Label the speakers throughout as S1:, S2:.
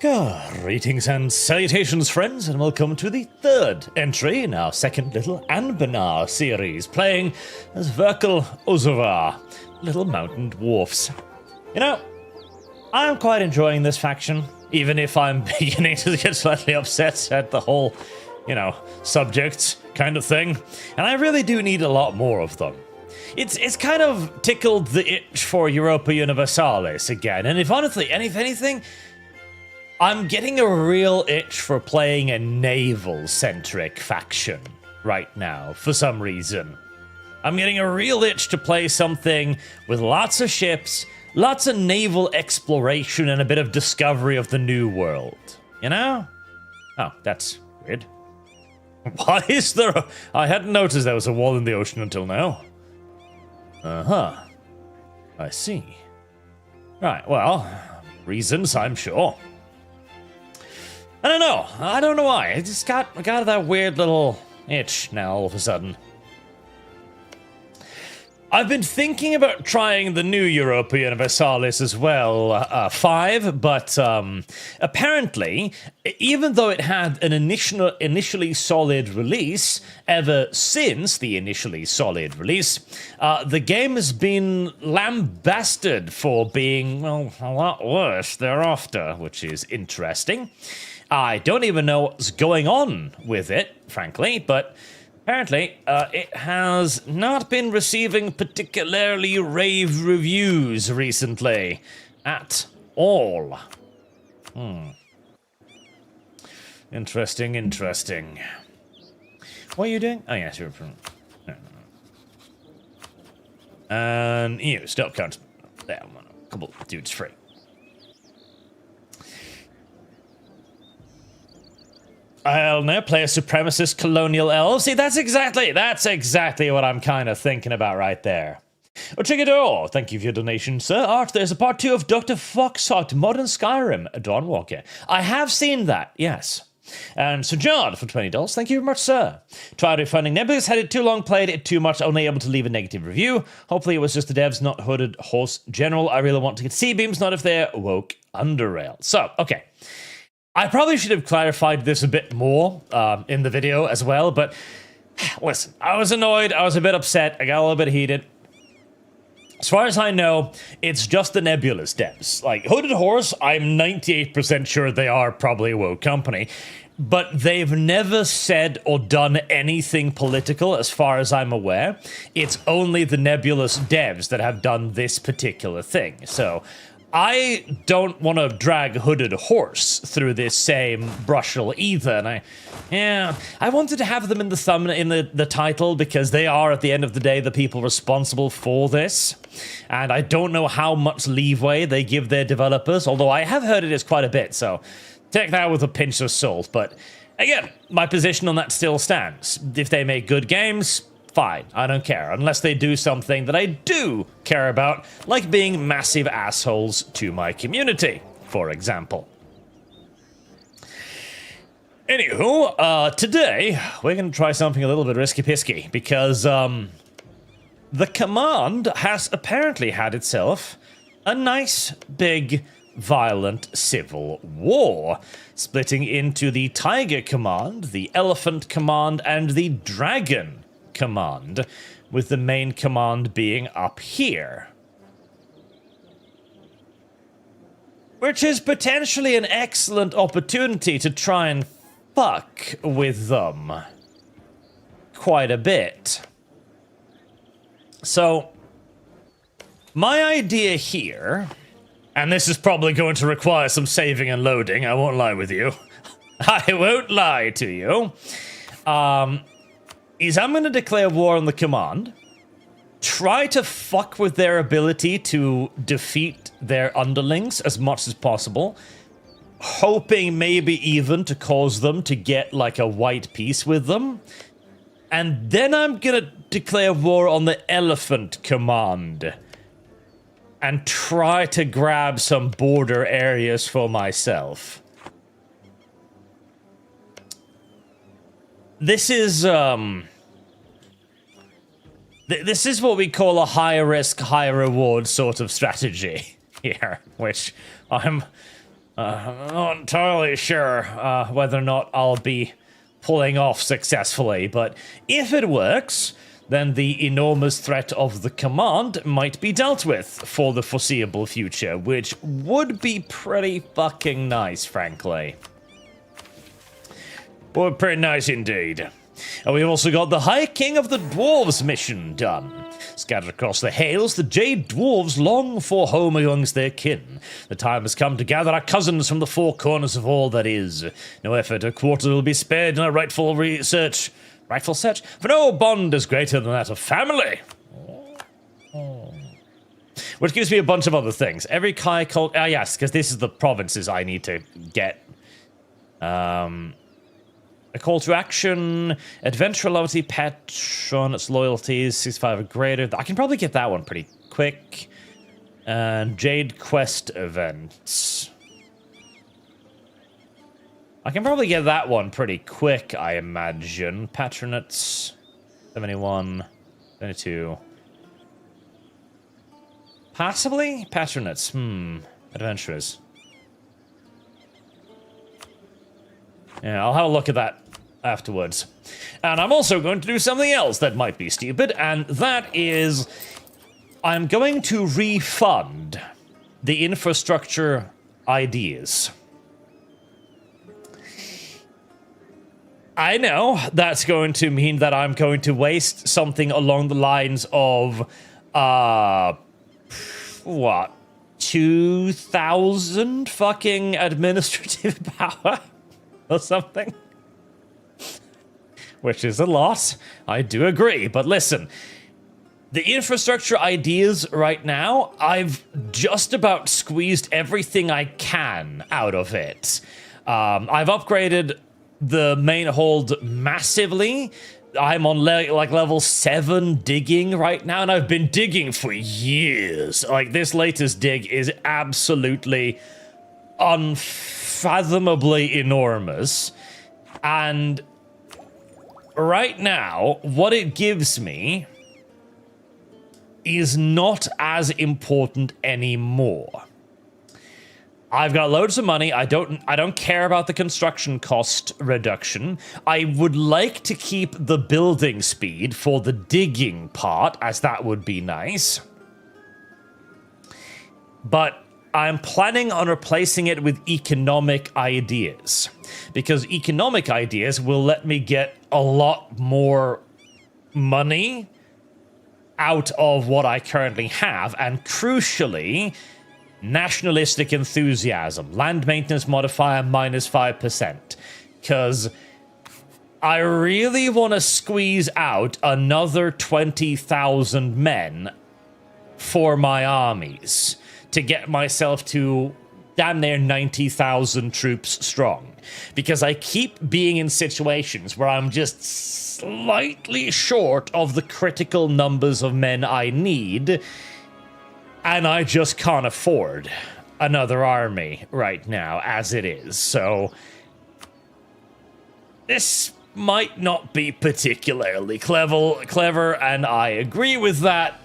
S1: Greetings and salutations, friends, and welcome to the third entry in our second little Anbennar series, playing as Verkal Ozovar, little mountain dwarfs. You know, I'm quite enjoying this faction, even if I'm beginning to get slightly upset at the whole, subject kind of thing, and I really do need a lot more of them. It's kind of tickled the itch for Europa Universalis again, and if anything, I'm getting a real itch for playing a naval-centric faction right now, for some reason. I'm getting a real itch to play something with lots of ships, lots of naval exploration, and a bit of discovery of the new world. You know? Oh, that's weird. Why is there I hadn't noticed there was a wall in the ocean until now. Uh-huh. I see. Right, well, reasons, I'm sure. I don't know why. I just got that weird little itch now all of a sudden. I've been thinking about trying the new Europa Universalis as well, 5, but apparently, even though it had an initially solid release, ever since the initially solid release, the game has been lambasted for being, well, a lot worse thereafter, which is interesting. I don't even know what's going on with it, frankly, but apparently it has not been receiving particularly rave reviews recently at all. Interesting. What are you doing? Oh, yes, you're from... And you, stop count. There, a couple dudes free. I'll now play a supremacist colonial elf. See, that's exactly what I'm kind of thinking about right there. Oh, check it out. Thank you for your donation, sir. Art, there's a part 2 of Dr. Foxhot, Modern Skyrim, Dawn Walker. I have seen that, yes. And Sir John for $20. Thank you very much, sir. Tried refunding Nebulous, had it too long, played it too much, only able to leave a negative review. Hopefully it was just the devs, not Hooded Horse General. I really want to get C-beams, not if they're woke underrail. So, okay. I probably should have clarified this a bit more in the video as well, but listen, I was annoyed, I was a bit upset, I got a little bit heated. As far as I know, it's just the Nebulous devs. Like, Hooded Horse, I'm 98% sure they are probably a woke company, but they've never said or done anything political as far as I'm aware. It's only the Nebulous devs that have done this particular thing, so I don't want to drag Hooded Horse through this same brushel either, and I wanted to have them in the the title because they are, at the end of the day, the people responsible for this, and I don't know how much leeway they give their developers, although I have heard it is quite a bit, so take that with a pinch of salt, but again, my position on that still stands. If they make good games, fine, I don't care, unless they do something that I do care about, like being massive assholes to my community, for example. Anywho, today, we're going to try something a little bit risky-pisky, because, the command has apparently had itself a nice, big, violent civil war, splitting into the Tiger Command, the Elephant Command, and the Dragon Command, with the main command being up here. Which is potentially an excellent opportunity to try and fuck with them quite a bit. So, my idea here, and this is probably going to require some saving and loading, I won't lie with you. I won't lie to you. Is I'm going to declare war on the command, try to fuck with their ability to defeat their underlings as much as possible, hoping maybe even to cause them to get like a white peace with them, and then I'm going to declare war on the Elephant Command and try to grab some border areas for myself. This is this is what we call a high risk, high reward sort of strategy here, which I'm I'm not entirely sure whether or not I'll be pulling off successfully, but if it works, then the enormous threat of the command might be dealt with for the foreseeable future, which would be pretty fucking nice, frankly. Would pretty nice indeed. And we've also got the High King of the Dwarves mission done. Scattered across the Hales, the Jade Dwarves long for home amongst their kin. The time has come to gather our cousins from the four corners of all that is. No effort or quarter will be spared in a rightful search. Rightful search? For no bond is greater than that of family. Which gives me a bunch of other things. Every Kai cult... Ah, yes, because this is the provinces I need to get. A call to action, adventure loyalty, patron, its loyalties, 65 or greater. I can probably get that one pretty quick. And Jade Quest events. I can probably get that one pretty quick, I imagine. Patronates, 71, 72. Possibly? Patronates, adventurers. Yeah, I'll have a look at that afterwards. And I'm also going to do something else that might be stupid, and that is I'm going to refund the infrastructure ideas. I know that's going to mean that I'm going to waste something along the lines of, what? 2,000 fucking administrative power? Or something. Which is a lot. I do agree. But listen, the infrastructure ideas right now, I've just about squeezed everything I can out of it. I've upgraded the main hold massively. I'm on level 7 digging right now, and I've been digging for years. Like, this latest dig is absolutely unfathomably enormous, and right now what it gives me is not as important anymore. I've got loads of money. I don't care about the construction cost reduction. I would like to keep the building speed for the digging part, as that would be nice, but I'm planning on replacing it with economic ideas, because economic ideas will let me get a lot more money out of what I currently have, and crucially, nationalistic enthusiasm. Land maintenance modifier -5%, because I really want to squeeze out another 20,000 men for my armies to get myself to damn near 90,000 troops strong. Because I keep being in situations where I'm just slightly short of the critical numbers of men I need, and I just can't afford another army right now as it is. So this might not be particularly clever, and I agree with that.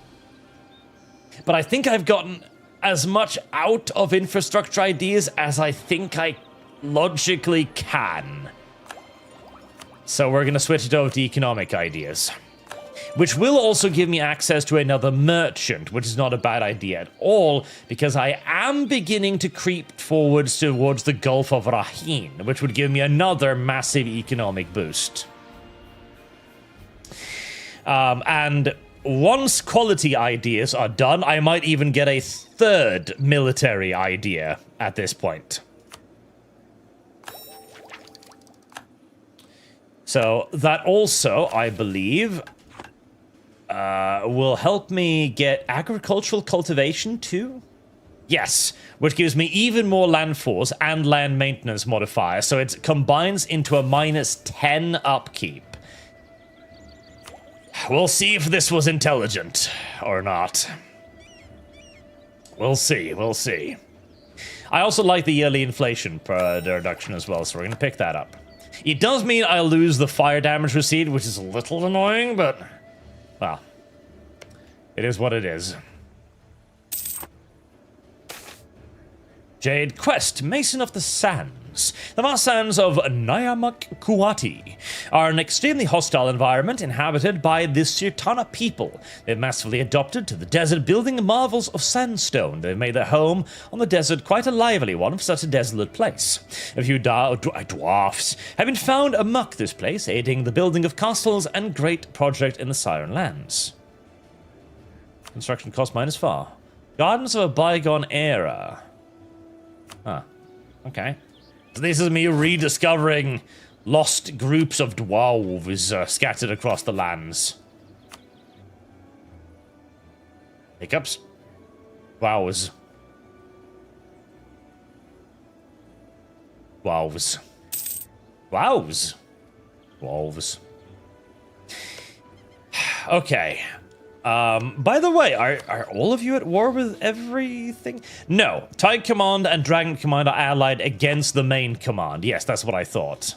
S1: But I think I've gotten as much out of infrastructure ideas as I think I logically can. So we're going to switch it over to economic ideas, which will also give me access to another merchant, which is not a bad idea at all, because I am beginning to creep forwards towards the Gulf of Rahin, which would give me another massive economic boost. And once quality ideas are done, I might even get a third military idea at this point. So that also, I believe, will help me get agricultural cultivation too. Yes, which gives me even more land force and land maintenance modifier, so it combines into a -10 upkeep. We'll see if this was intelligent or not. We'll see, we'll see. I also like the yearly inflation reduction as well, so we're going to pick that up. It does mean I lose the fire damage received, which is a little annoying, but, well, it is what it is. Jade Quest, Mason of the Sands. The vast sands of Nyamak Kuwati are an extremely hostile environment inhabited by the Sirtana people. They've massively adopted to the desert, building marvels of sandstone. They've made their home on the desert quite a lively one for such a desolate place. A few dwarfs have been found amok this place, aiding the building of castles and great project in the Siren Lands. Construction cost -4. Gardens of a bygone era. Huh. Okay. So this is me rediscovering lost groups of dwarves scattered across the lands. Hiccups. Wows. Wows. Wows. Wolves. Okay. By the way, are all of you at war with everything? No. Tide Command and Dragon Command are allied against the main command. Yes, that's what I thought.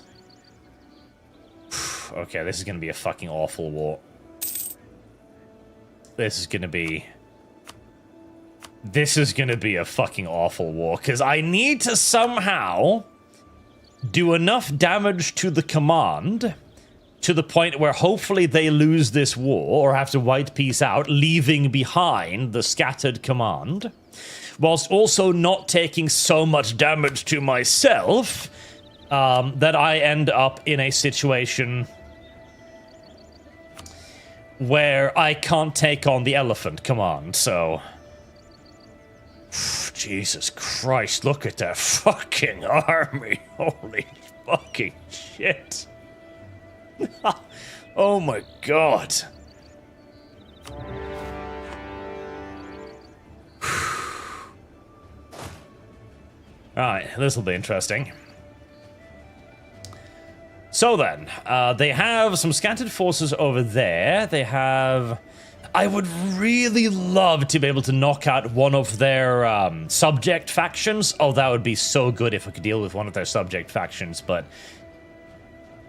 S1: Okay, this is going to be a fucking awful war. This is going to be a fucking awful war, because I need to somehow do enough damage to the command to the point where hopefully they lose this war or have to white peace out, leaving behind the scattered command, whilst also not taking so much damage to myself that I end up in a situation where I can't take on the elephant command, so... Jesus Christ, look at that fucking army. Holy fucking shit. Oh my god. Alright, this will be interesting. So then, they have some scattered forces over there. They have... I would really love to be able to knock out one of their subject factions. Oh, that would be so good if I could deal with one of their subject factions, but...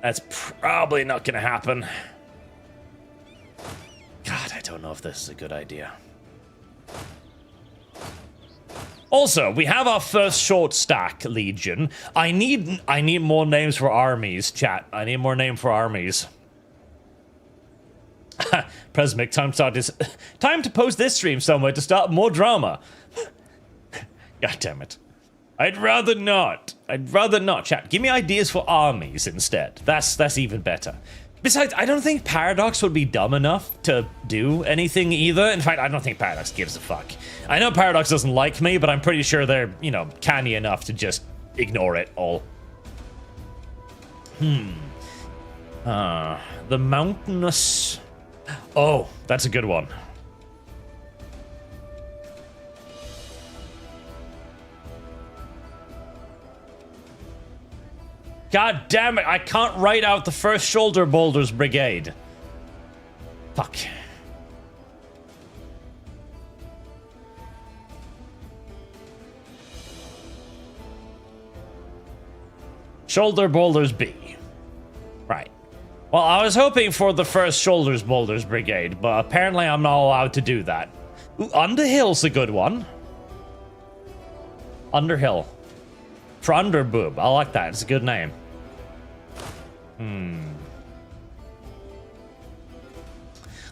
S1: that's probably not going to happen. God, I don't know if this is a good idea. Also, we have our first short stack legion. I need more names for armies, chat. I need more name for armies. Presmic, time to post this stream somewhere to start more drama. God damn it. I'd rather not. Chat. Give me ideas for armies instead. That's even better. Besides, I don't think Paradox would be dumb enough to do anything either. In fact, I don't think Paradox gives a fuck. I know Paradox doesn't like me, but I'm pretty sure they're, you know, canny enough to just ignore it all. The mountainous... Oh, that's a good one. God damn it, I can't write out the first Shoulder Boulders Brigade. Fuck. Shoulder Boulders B. Right. Well, I was hoping for the first Shoulders Boulders Brigade, but apparently I'm not allowed to do that. Ooh, Underhill's a good one. Underhill. For Underboob. I like that. It's a good name.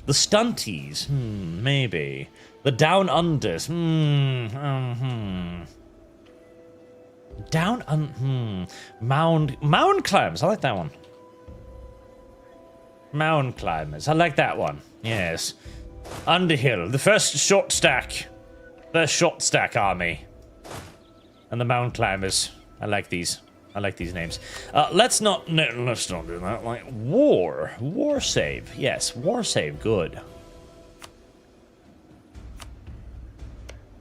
S1: The Stunties. Maybe. The Down Unders. Mound Climbers. I like that one. Mound Climbers. I like that one. Yes. Underhill. The first short stack. First short stack army. And the Mound Climbers. I like these. I like these names. Let's not do that. Like war save. Yes, war save. Good.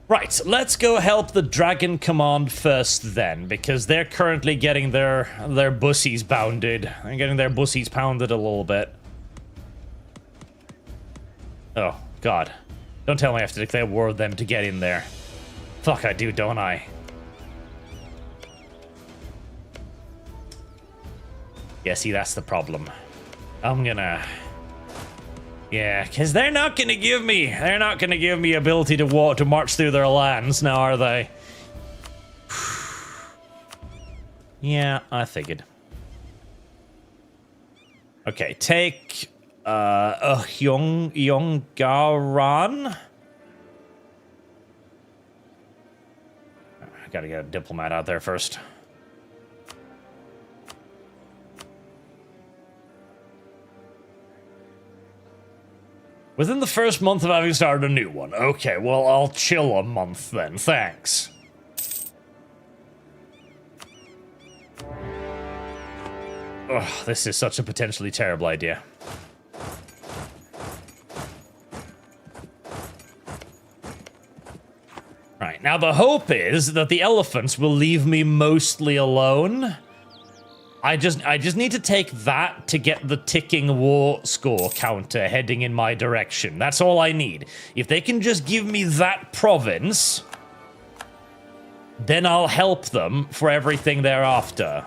S1: Right, let's go help the Dragon Command first then, because they're currently getting their bussies bounded. They're getting their bussies pounded a little bit. Oh God! Don't tell me I have to declare war with them to get in there. Fuck, I do, don't I? Yeah, see, that's the problem. I'm gonna... Yeah, because they're not gonna give me... They're not gonna give me ability to march through their lands now, are they? Yeah, I figured. Okay, take Yonggaran. I gotta get a diplomat out there first. Within the first month of having started a new one. Okay, well, I'll chill a month then. Thanks. Ugh, this is such a potentially terrible idea. Right, now the hope is that the elephants will leave me mostly alone. I just need to take that to get the ticking war score counter heading in my direction. That's all I need. If they can just give me that province, then I'll help them for everything thereafter.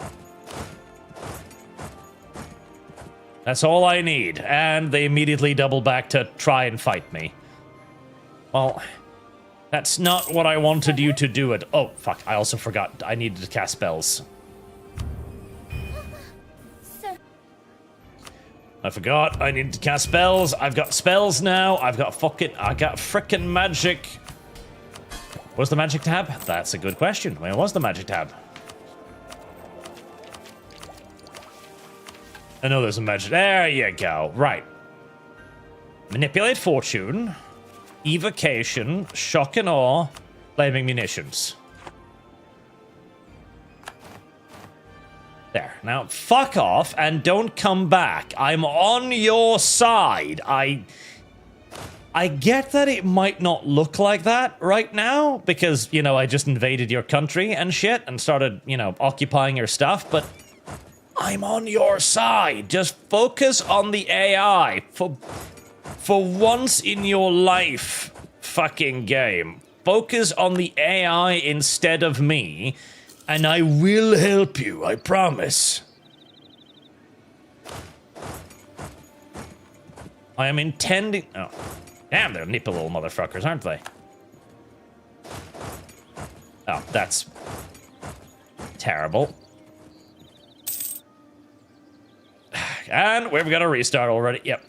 S1: That's all I need. And they immediately double back to try and fight me. Well, that's not what I wanted you to do it. Oh, fuck. I also forgot I needed to cast spells. I forgot I needed to cast spells. I've got spells now. I got frickin' magic. What's the magic tab? That's a good question. Where was the magic tab? I know there's a magic. There you go. Right. Manipulate fortune. Evocation. Shock and awe. Flaming munitions. There. Now, fuck off and don't come back. I'm on your side. I get that it might not look like that right now because, you know, I just invaded your country and shit and started, you know, occupying your stuff, but I'm on your side. Just focus on the AI. For once in your life, fucking game. Focus on the AI instead of me. And I will help you, I promise. I am intending... Oh. Damn, they're nippy little motherfuckers, aren't they? Oh, that's... terrible. And we've got a restart already. Yep.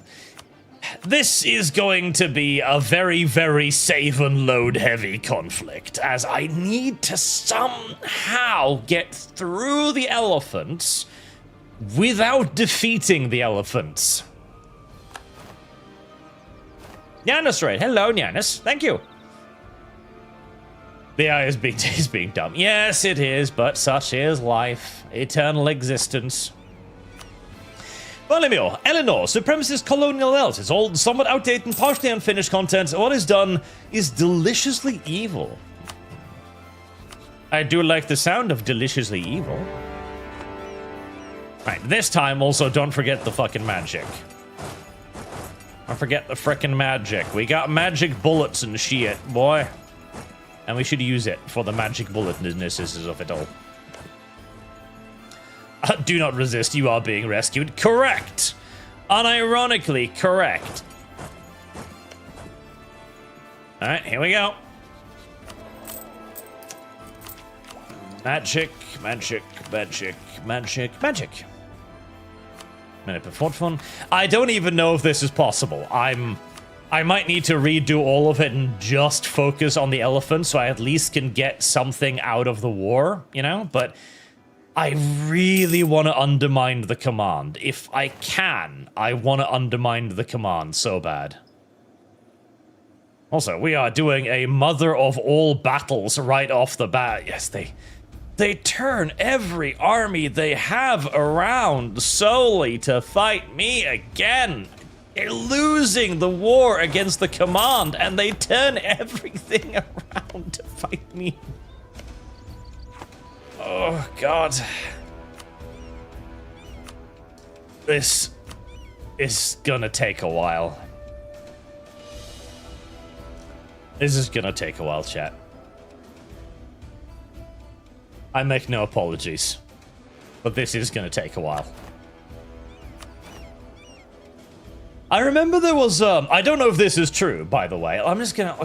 S1: This is going to be a very, very save and load heavy conflict, as I need to somehow get through the elephants without defeating the elephants. Nyanus raid. Hello, Nyanus. Thank you. The AI is being dumb. Yes, it is, but such is life. Eternal existence. Valimir, Eleanor, supremacist colonial elves. It's all somewhat outdated and partially unfinished content. What is done is deliciously evil. I do like the sound of deliciously evil. Right, this time also don't forget the fucking magic. Don't forget the frickin' magic. We got magic bullets and shit, boy. And we should use it for the magic bulletnesses of it all. Do not resist, you are being rescued. Correct! Unironically correct. Alright, here we go. Magic, magic, magic, magic, magic. Minute before fun. I don't even know if this is possible. I might need to redo all of it and just focus on the elephant so I at least can get something out of the war, you know? But I really want to undermine the command. If I can, I want to undermine the command so bad. Also, we are doing a mother of all battles right off the bat. Yes, they turn every army they have around solely to fight me again. They're losing the war against the command, and they turn everything around to fight me. Oh, God. This is gonna take a while. This is gonna take a while, chat. I make no apologies, but this is gonna take a while. I remember there was, I don't know if this is true, by the way. I'm just gonna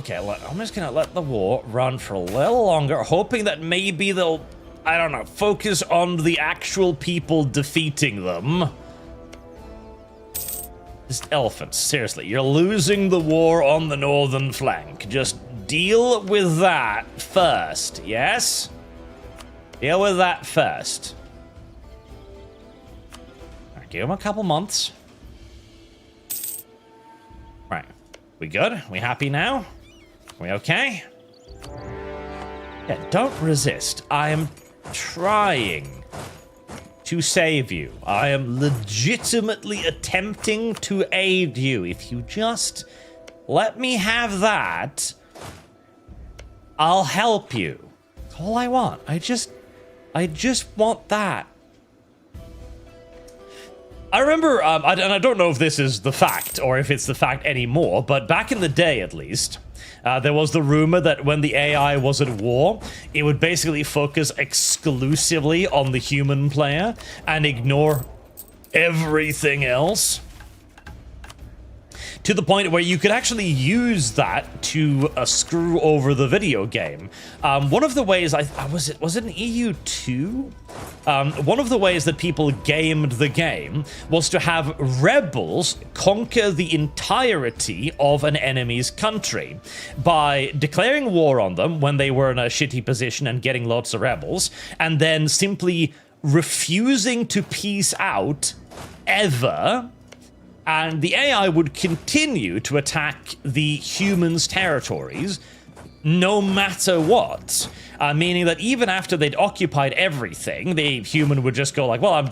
S1: let the war run for a little longer, hoping that maybe they'll, I don't know, focus on the actual people defeating them. Just elephants, seriously, you're losing the war on the northern flank. Just deal with that first, yes? Deal with that first. Alright, give them a couple months. Right, we good? We happy now? We okay? Yeah, don't resist. I am trying to save you. I am legitimately attempting to aid you. If you just let me have that, I'll help you. That's all I want. I just want that. I remember, and I don't know if this is the fact or if it's the fact anymore, but back in the day at least, there was the rumor that when the AI was at war, it would basically focus exclusively on the human player and ignore everything else. To the point where you could actually use that to screw over the video game. One of the ways was it in EU2? One of the ways that people gamed the game was to have rebels conquer the entirety of an enemy's country by declaring war on them when they were in a shitty position and getting lots of rebels, and then simply refusing to peace out ever. And the AI would continue to attack the humans' territories no matter what. Meaning that even after they'd occupied everything, the human would just go like, well, I'm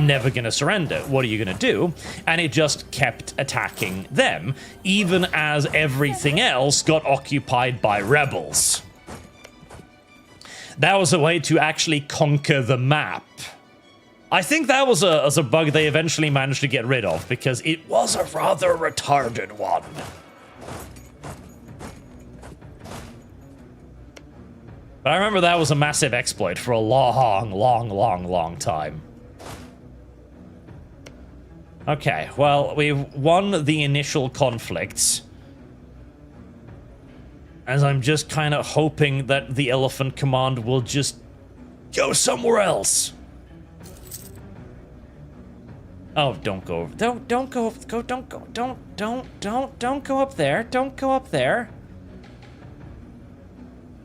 S1: never gonna surrender. What are you gonna do? And it just kept attacking them, even as everything else got occupied by rebels. That was a way to actually conquer the map. I think that was a bug they eventually managed to get rid of, because it was a rather retarded one. But I remember that was a massive exploit for a long time. Okay, well, we've won the initial conflicts. As I'm just kind of hoping that the Elephant Command will just go somewhere else. Oh, don't go up there. Don't go up there.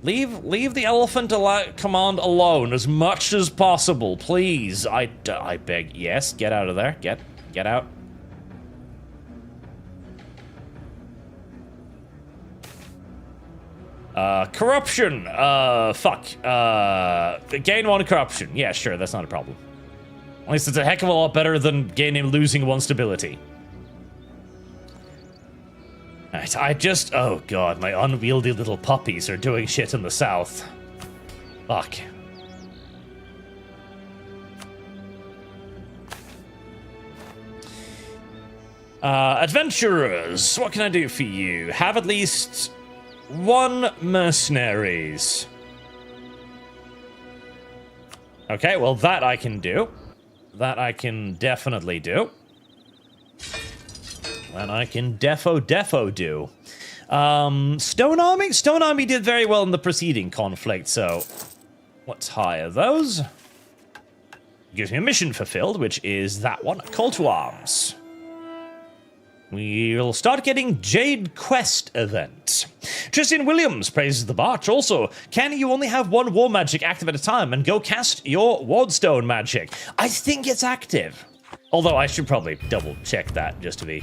S1: Leave the Elephant Command alone as much as possible, please. I beg. Yes, get out of there. Get out. Corruption. Fuck. Gain 1 corruption. Yeah, sure, that's not a problem. At least it's a heck of a lot better than losing 1 stability. Right, oh god, my unwieldy little puppies are doing shit in the south. Fuck. Adventurers, what can I do for you? Have at least 1 mercenaries. Okay, well that I can do. That I can definitely do. That I can defo do. Stone Army? Stone Army did very well in the preceding conflict, so let's hire those. Gives me a mission fulfilled, which is that one. Call to arms. We'll start getting Jade Quest event. Tristan Williams praises the Barch. Also, can you only have 1 war magic active at a time and go cast your Wardstone magic? I think it's active. Although I should probably double check that just to be...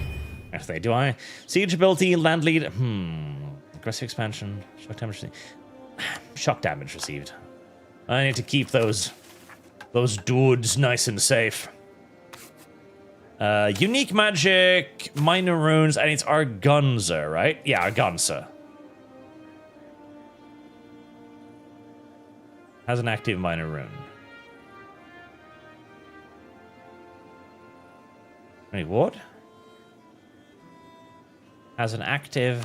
S1: Do I? Siege ability, land lead... Aggressive expansion, shock damage received. Shock damage received. I need to keep those dudes nice and safe. Unique magic, minor runes, and it's Argunza, right? Yeah, Argunza. Has an active minor rune. Wait, what? Has an active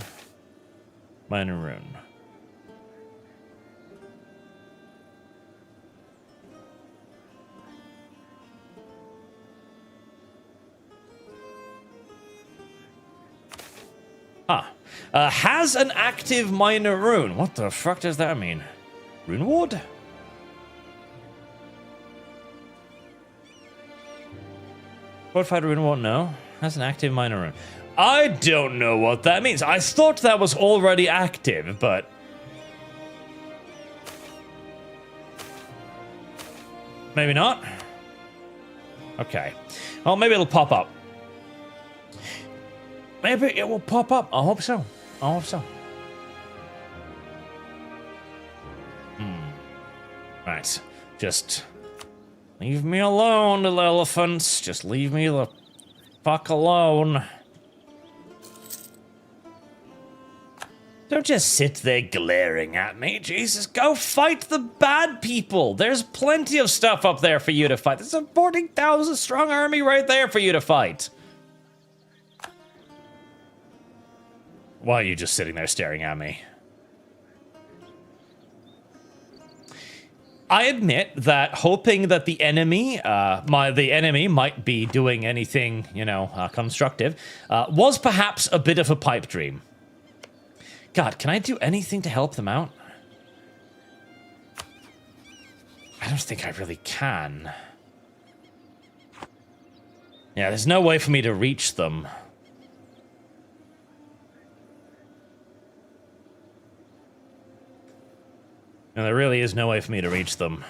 S1: minor rune. Ah. Has an active minor rune. What the fuck does that mean? Rune ward? Fortified rune ward, no. Has an active minor rune. I don't know what that means. I thought that was already active, but... maybe not? Okay. Well, maybe it'll pop up. Maybe it will pop up. I hope so. I hope so. Right. Just leave me alone, little elephants. Just leave me the fuck alone. Don't just sit there glaring at me. Jesus, go fight the bad people. There's plenty of stuff up there for you to fight. There's a 40,000 strong army right there for you to fight. Why are you just sitting there staring at me? I admit that hoping that the enemy, might be doing anything, constructive, was perhaps a bit of a pipe dream. God, can I do anything to help them out? I don't think I really can. Yeah, there's no way for me to reach them. No, there really is no way for me to reach them.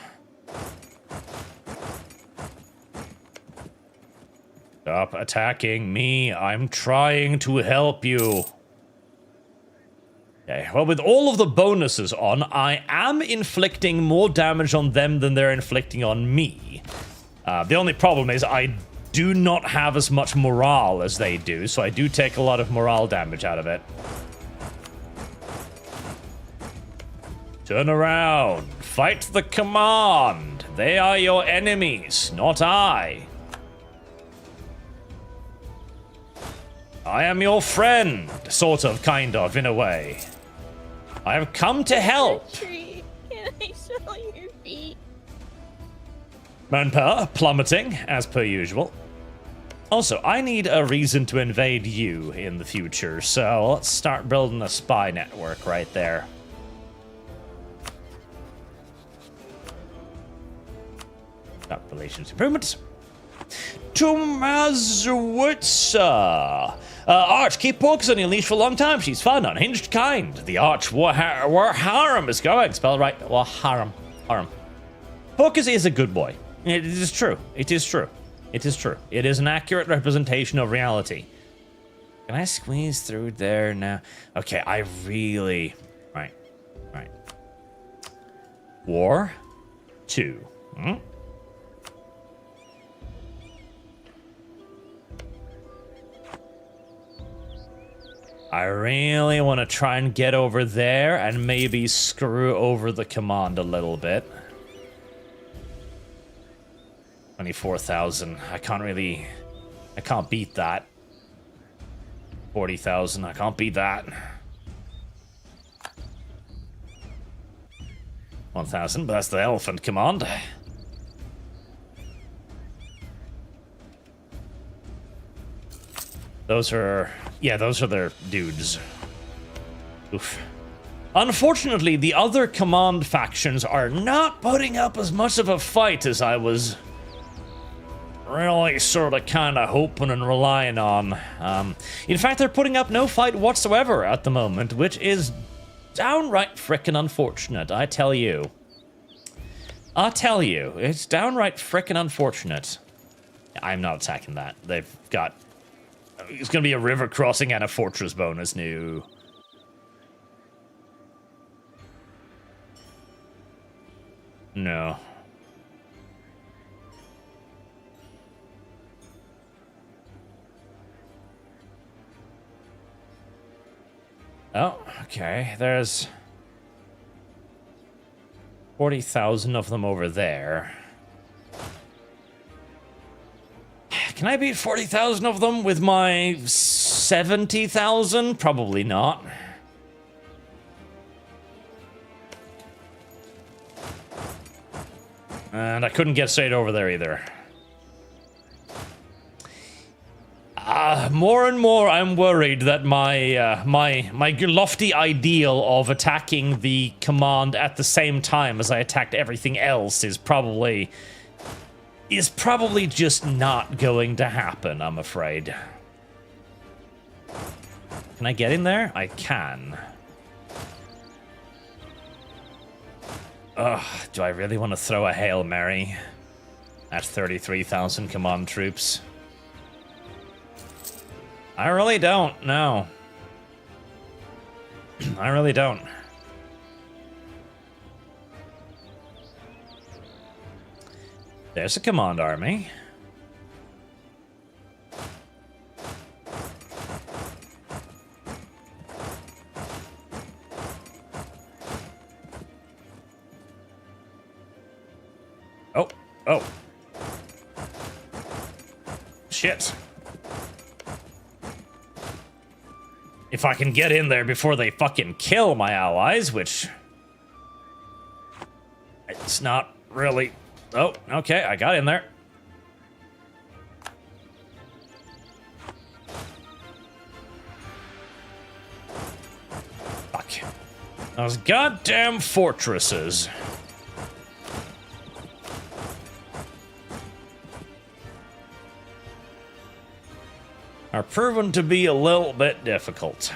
S1: Stop attacking me. I'm trying to help you. Okay, well, with all of the bonuses on, I am inflicting more damage on them than they're inflicting on me. The only problem is I do not have as much morale as they do, so I do take a lot of morale damage out of it. Turn around. Fight the command. They are your enemies, not I. I am your friend, sort of, kind of, in a way. I have come to help.
S2: Tree. Can I smell your feet?
S1: Manpower plummeting, as per usual. Also, I need a reason to invade you in the future, so let's start building a spy network right there. Got relations improvements. Tomazowitsa. Arch, keep Porcus on your leash for a long time. She's fun, unhinged, kind. The Arch war harem is going. Spelled right. War harem. Harem. Porcus is a good boy. It is true. It is true. It is true. It is an accurate representation of reality. Can I squeeze through there now? Okay, I really... Right. Right. War 2. I really want to try and get over there and maybe screw over the command a little bit. 24,000. I can't beat that. 40,000. I can't beat that. 1,000, but that's the elephant command. Those are their dudes. Oof. Unfortunately, the other command factions are not putting up as much of a fight as I was really sort of kind of hoping and relying on. In fact, they're putting up no fight whatsoever at the moment, which is downright frickin' unfortunate, I tell you. It's downright frickin' unfortunate. I'm not attacking that. They've got... It's gonna be a river crossing and a fortress bonus. No. No. Oh, okay. There's 40,000 of them over there. Can I beat 40,000 of them with my 70,000? Probably not. And I couldn't get straight over there either. more and more I'm worried that my lofty ideal of attacking the command at the same time as I attacked everything else is probably just not going to happen, I'm afraid. Can I get in there? I can. Ugh, do I really want to throw a Hail Mary at 33,000 command troops? I really don't, no. I really don't. There's a command army. Oh. Shit. If I can get in there before they fucking kill my allies, which... it's not really... Oh, okay, I got in there. Fuck. Those goddamn fortresses. Are proven to be a little bit difficult.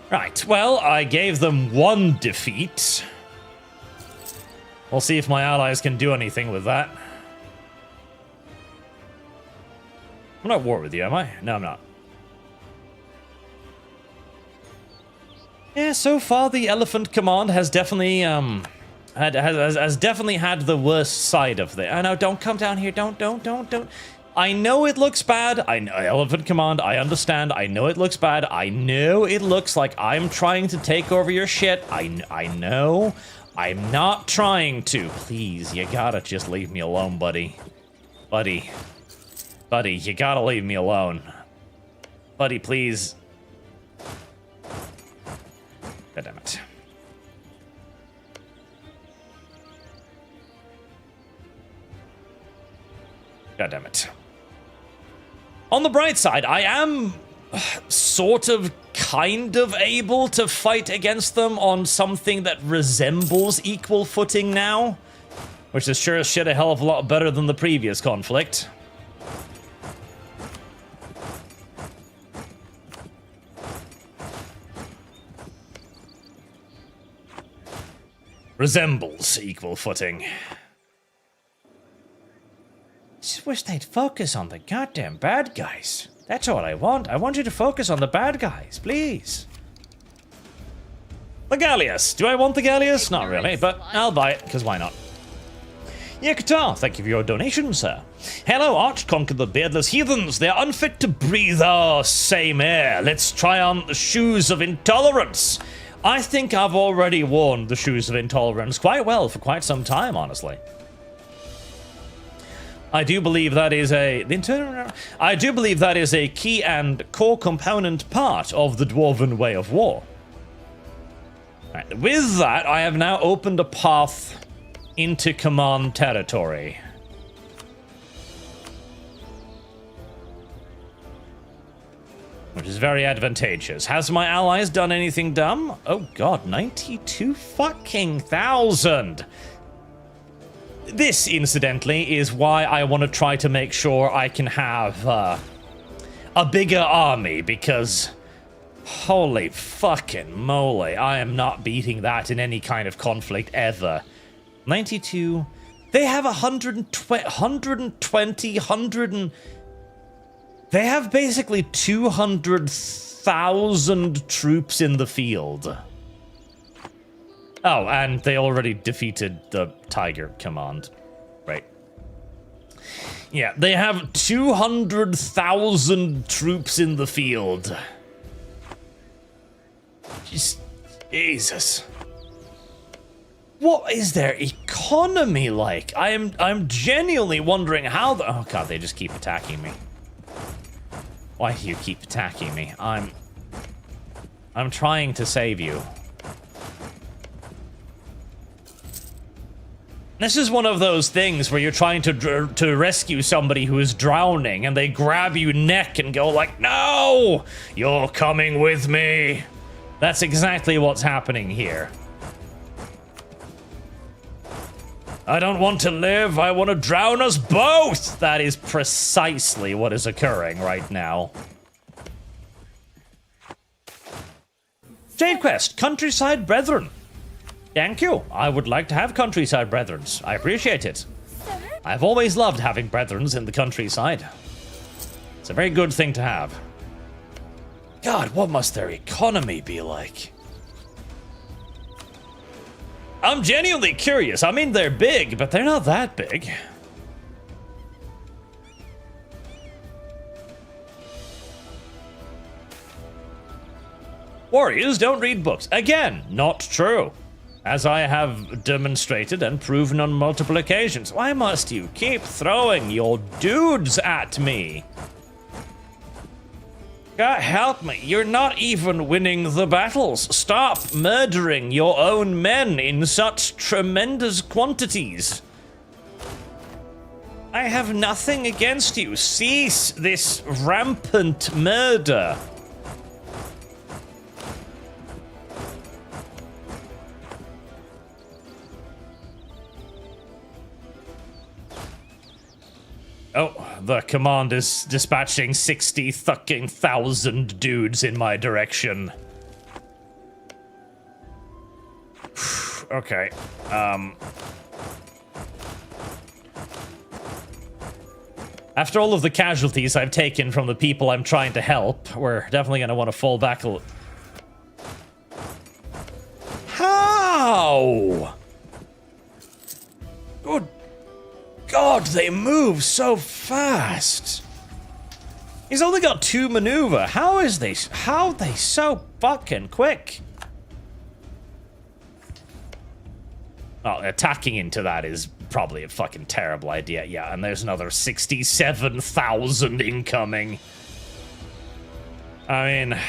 S1: Right, well, I gave them one defeat. We'll see if my allies can do anything with that. I'm not at war with you, am I? No, I'm not. Yeah, so far the Elephant Command has definitely, has definitely had the worst side of it. I know, don't come down here, don't. I know it looks bad. I know, Elephant Command, I understand. I know it looks bad. I know it looks like I'm trying to take over your shit. I know. I'm not trying to. Please, you gotta just leave me alone, buddy. Buddy, you gotta leave me alone. Buddy, please. God damn it. God damn it. On the bright side, I am sort of, kind of able to fight against them on something that resembles equal footing now, which is sure as shit a hell of a lot better than the previous conflict. Resembles equal footing. Just wish they'd focus on the goddamn bad guys. That's all I want. I want you to focus on the bad guys, please. The Gallius. Do I want the Gallius? Not really, but I'll buy it, because why not? Yekatar, thank you for your donation, sir. Hello, Arch-Conquer the Beardless Heathens. They're unfit to breathe our same air. Let's try on the shoes of intolerance. I think I've already worn the shoes of intolerance quite well for quite some time, honestly. I do believe that is a key and core component part of the Dwarven way of war. Right, with that, I have now opened a path into command territory. Which is very advantageous. Has my allies done anything dumb? Oh god, 92 fucking thousand! This, incidentally, is why I want to try to make sure I can have a bigger army, because holy fucking moly, I am not beating that in any kind of conflict ever. 92... They have 120, They have basically 200,000 troops in the field. Oh, and they already defeated the Tiger Command. Right. Yeah, they have 200,000 troops in the field. Just, Jesus. What is their economy like? I'm genuinely wondering how the... Oh god, they just keep attacking me. Why do you keep attacking me? I'm trying to save you. This is one of those things where you're trying to rescue somebody who is drowning, and they grab you neck and go like, "No! You're coming with me!" That's exactly what's happening here. I don't want to live, I want to drown us both! That is precisely what is occurring right now. Jade Quest, Countryside Brethren. Thank you. I would like to have Countryside Brethrens. I appreciate it. I've always loved having Brethrens in the countryside. It's a very good thing to have. God, what must their economy be like? I'm genuinely curious. I mean, they're big, but they're not that big. Warriors don't read books. Again, not true. As I have demonstrated and proven on multiple occasions. Why must you keep throwing your dudes at me? God help me, you're not even winning the battles. Stop murdering your own men in such tremendous quantities. I have nothing against you. Cease this rampant murder. Oh, the command is dispatching 60,000 dudes in my direction. Okay, after all of the casualties I've taken from the people I'm trying to help, we're definitely gonna want to fall back a little. How? Good God, they move so fast. He's only got 2 maneuver. How are they so fucking quick? Oh, attacking into that is probably a fucking terrible idea. Yeah, and there's another 67,000 incoming. I mean,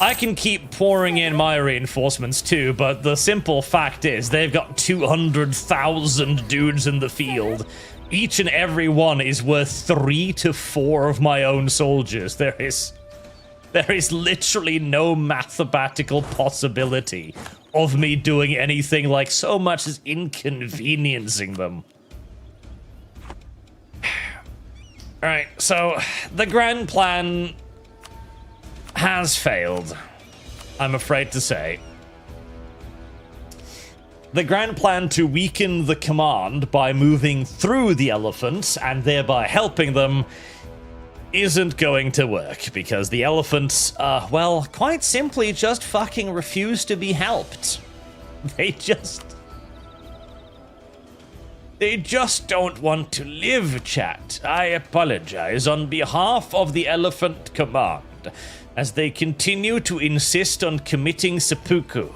S1: I can keep pouring in my reinforcements too, but the simple fact is they've got 200,000 dudes in the field. Each and every one is worth 3 to 4 of my own soldiers. There is literally no mathematical possibility of me doing anything like so much as inconveniencing them. Alright, so the grand plan has failed, I'm afraid to say. The grand plan to weaken the command by moving through the elephants and thereby helping them isn't going to work, because the elephants, well, quite simply just fucking refuse to be helped. They just don't want to live, chat. I apologize on behalf of the elephant command, as they continue to insist on committing seppuku.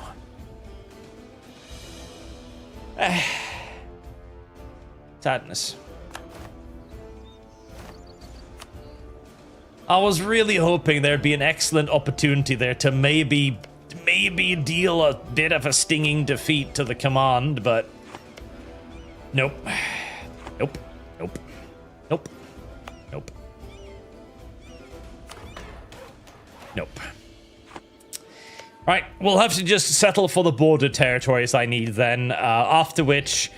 S1: Sadness. I was really hoping there'd be an excellent opportunity there to maybe deal a bit of a stinging defeat to the command, but nope. Nope. Nope. Nope. Nope. Nope. Right, we'll have to just settle for the border territories I need then, after which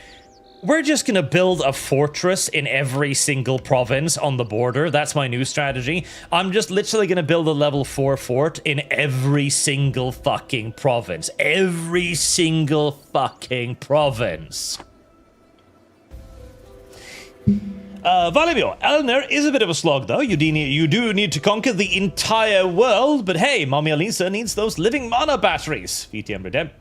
S1: we're just gonna build a fortress in every single province on the border. That's my new strategy. I'm just literally gonna build a level 4 fort in every single fucking province. Every single fucking province. Valimir, Elner is a bit of a slog, though. You do need to conquer the entire world, but hey, Mommy Elisa needs those living mana batteries. VTM Redemption.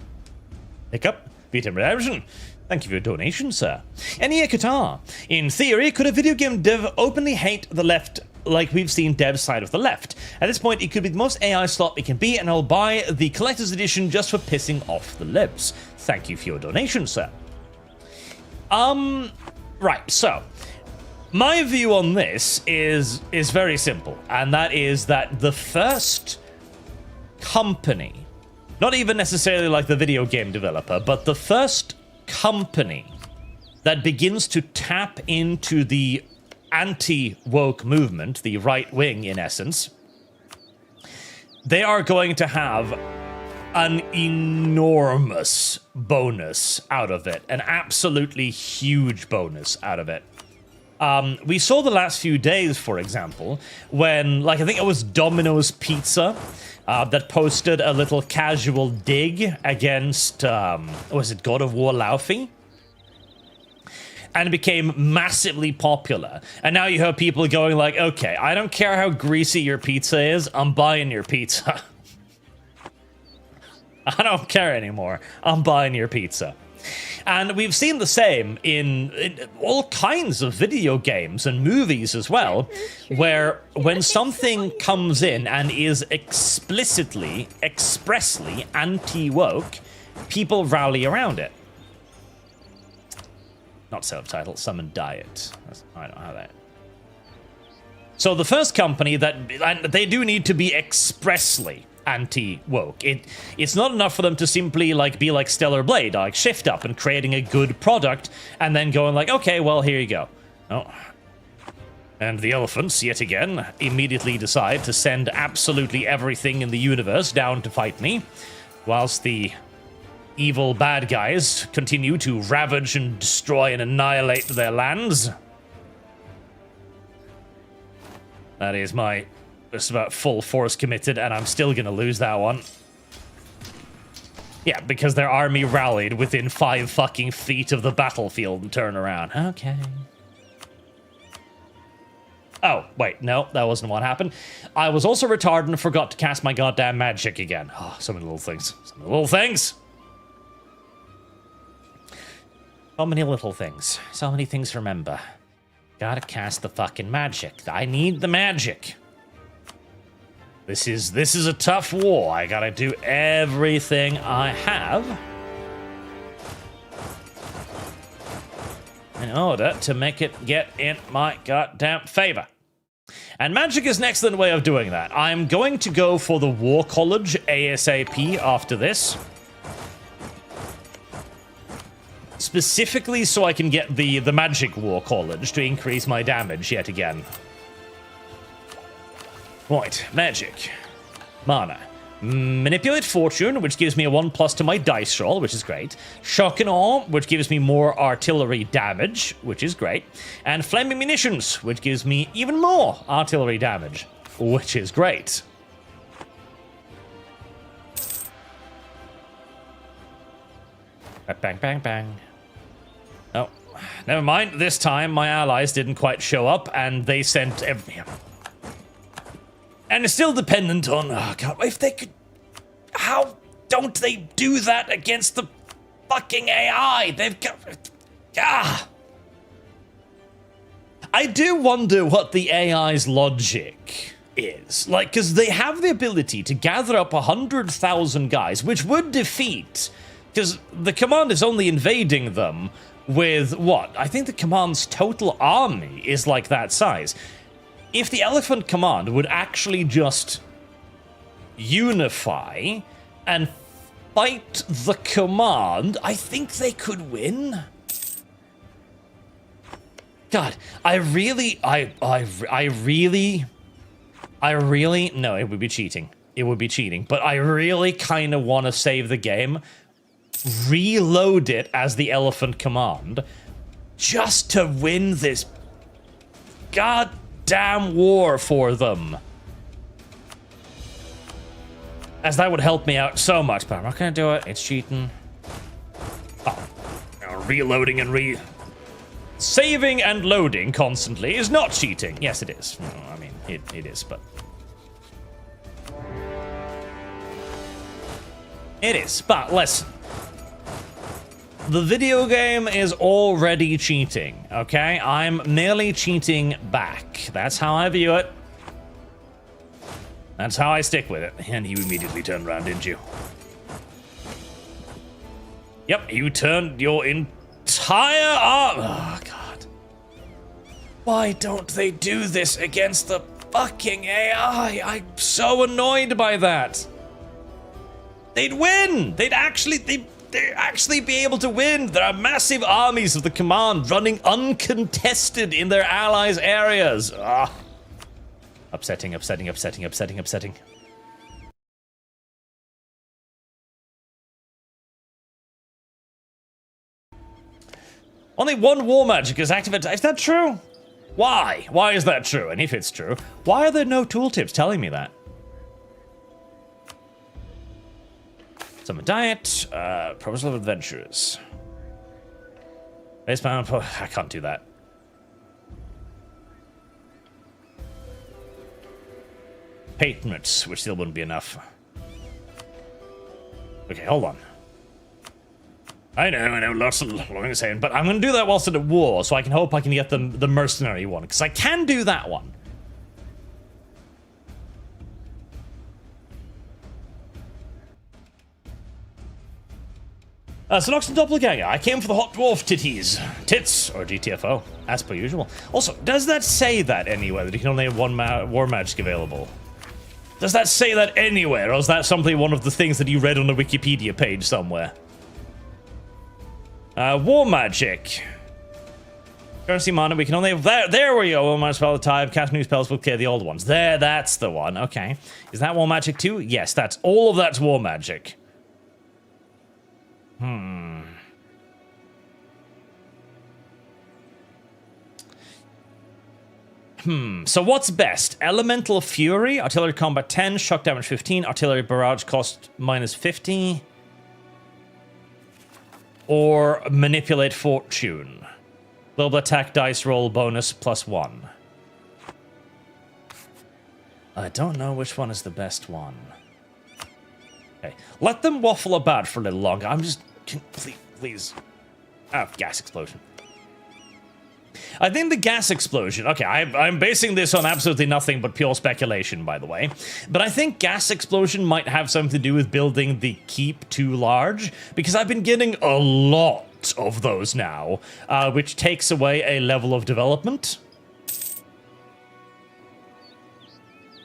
S1: Hiccup. VTM Redemption. Thank you for your donation, sir. Enia Qatar. In theory, could a video game dev openly hate the left like we've seen devs side of the left? At this point, it could be the most AI slot it can be, and I'll buy the collector's edition just for pissing off the libs. Thank you for your donation, sir. Right, so my view on this is very simple, and that is that the first company, not even necessarily like the video game developer, but the first company that begins to tap into the anti-woke movement, the right wing in essence, they are going to have an enormous bonus out of it, an absolutely huge bonus out of it. We saw the last few days, for example, when, like, I think it was Domino's Pizza that posted a little casual dig against, was it God of War Laufey? And it became massively popular. And now you have people going like, okay, I don't care how greasy your pizza is, I'm buying your pizza. I don't care anymore. I'm buying your pizza. And we've seen the same in all kinds of video games and movies as well, where when something comes in and is explicitly, expressly anti-woke, people rally around it. Not self-titled, Summon Diet. I don't have that. So the first company that, and they do need to be expressly anti-woke. It's not enough for them to simply be like Stellar Blade, like shift up and creating a good product and then going like, okay, well, here you go. Oh. And the elephants, yet again, immediately decide to send absolutely everything in the universe down to fight me, whilst the evil bad guys continue to ravage and destroy and annihilate their lands. That is my just about full force committed, and I'm still gonna lose that one. Yeah, because their army rallied within 5 fucking feet of the battlefield and turn around. Okay. Oh, wait, no, that wasn't what happened. I was also retarded and forgot to cast my goddamn magic again. Oh, so many little things. So many little things. So many little things. So many things to remember. Gotta cast the fucking magic. I need the magic. This is a tough war. I gotta do everything I have in order to make it get in my goddamn favor. And magic is an excellent way of doing that. I'm going to go for the War College ASAP after this. Specifically so I can get the Magic War College to increase my damage yet again. Right, magic. Mana. Manipulate Fortune, which gives me a 1+ to my dice roll, which is great. Shock and Awe, which gives me more artillery damage, which is great. And Flaming Munitions, which gives me even more artillery damage, which is great. Bang, bang, bang. Oh, never mind. This time, my allies didn't quite show up, and they sent every... And it's still dependent on... Oh, God, if they could... How don't they do that against the fucking AI? They've got... Ah! I do wonder what the AI's logic is. Like, because they have the ability to gather up 100,000 guys, which would defeat... Because the command is only invading them with what? I think the command's total army is like that size. If the Elephant Command would actually just unify and fight the command, I think they could win. God, I really, no, it would be cheating. It would be cheating, but I really kind of want to save the game, reload it as the Elephant Command, just to win this goddamn war for them. As that would help me out so much, but I'm not gonna do it. It's cheating. Oh, reloading and saving and loading constantly is not cheating. Yes, it is. I mean, it is, but... It is, but listen. The video game is already cheating, okay? I'm merely cheating back. That's how I view it. That's how I stick with it. And you immediately turned around, didn't you? Yep, you turned your entire arm. Oh, God. Why don't they do this against the fucking AI? I'm so annoyed by that. They'd win. They'd actually... they actually be able to win. There are massive armies of the command running uncontested in their allies' areas. Ah. Upsetting. Only one war magic is activated. Is that true? Why? Why is that true? And if it's true, why are there no tooltips telling me that? Summon diet, proposal of adventurers. Basebound, I can't do that. Patriots, which still wouldn't be enough. Okay, hold on. I know, lots of what I'm saying, but I'm going to do that whilst at a war, so I can hope I can get the mercenary one, because I can do that one. Synoxan Doppelganger, I came for the hot dwarf titties. Tits, or GTFO, as per usual. Also, does that say that anywhere, that you can only have one war magic available? Does that say that anywhere, or is that simply one of the things that you read on the Wikipedia page somewhere? War magic. Currency mana, we can only have... There we go, war magic spell the type, cast new spells will clear the old ones. There, that's the one, okay. Is that war magic too? Yes, that's all of that's war magic. So what's best? Elemental Fury, Artillery Combat 10, Shock Damage 15, Artillery Barrage Cost minus 50. Or Manipulate Fortune. Global Attack Dice Roll bonus +1. I don't know which one is the best one. Okay, let them waffle about for a little longer. I'm just... Please. Ah, gas explosion. I think the gas explosion... Okay, I'm basing this on absolutely nothing but pure speculation, by the way. But I think gas explosion might have something to do with building the keep too large. Because I've been getting a lot of those now, which takes away a level of development.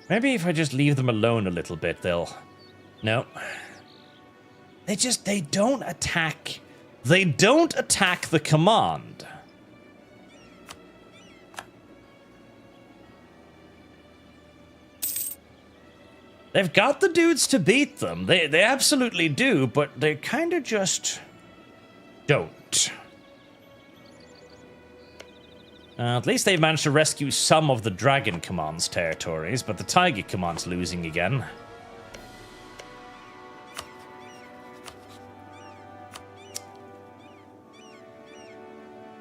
S1: Maybe if I just leave them alone a little bit, they'll... No. They don't attack. They don't attack the command. They've got the dudes to beat them. They absolutely do, but they kind of just don't. At least they've managed to rescue some of the Dragon Command's territories, but the Tiger Command's losing again.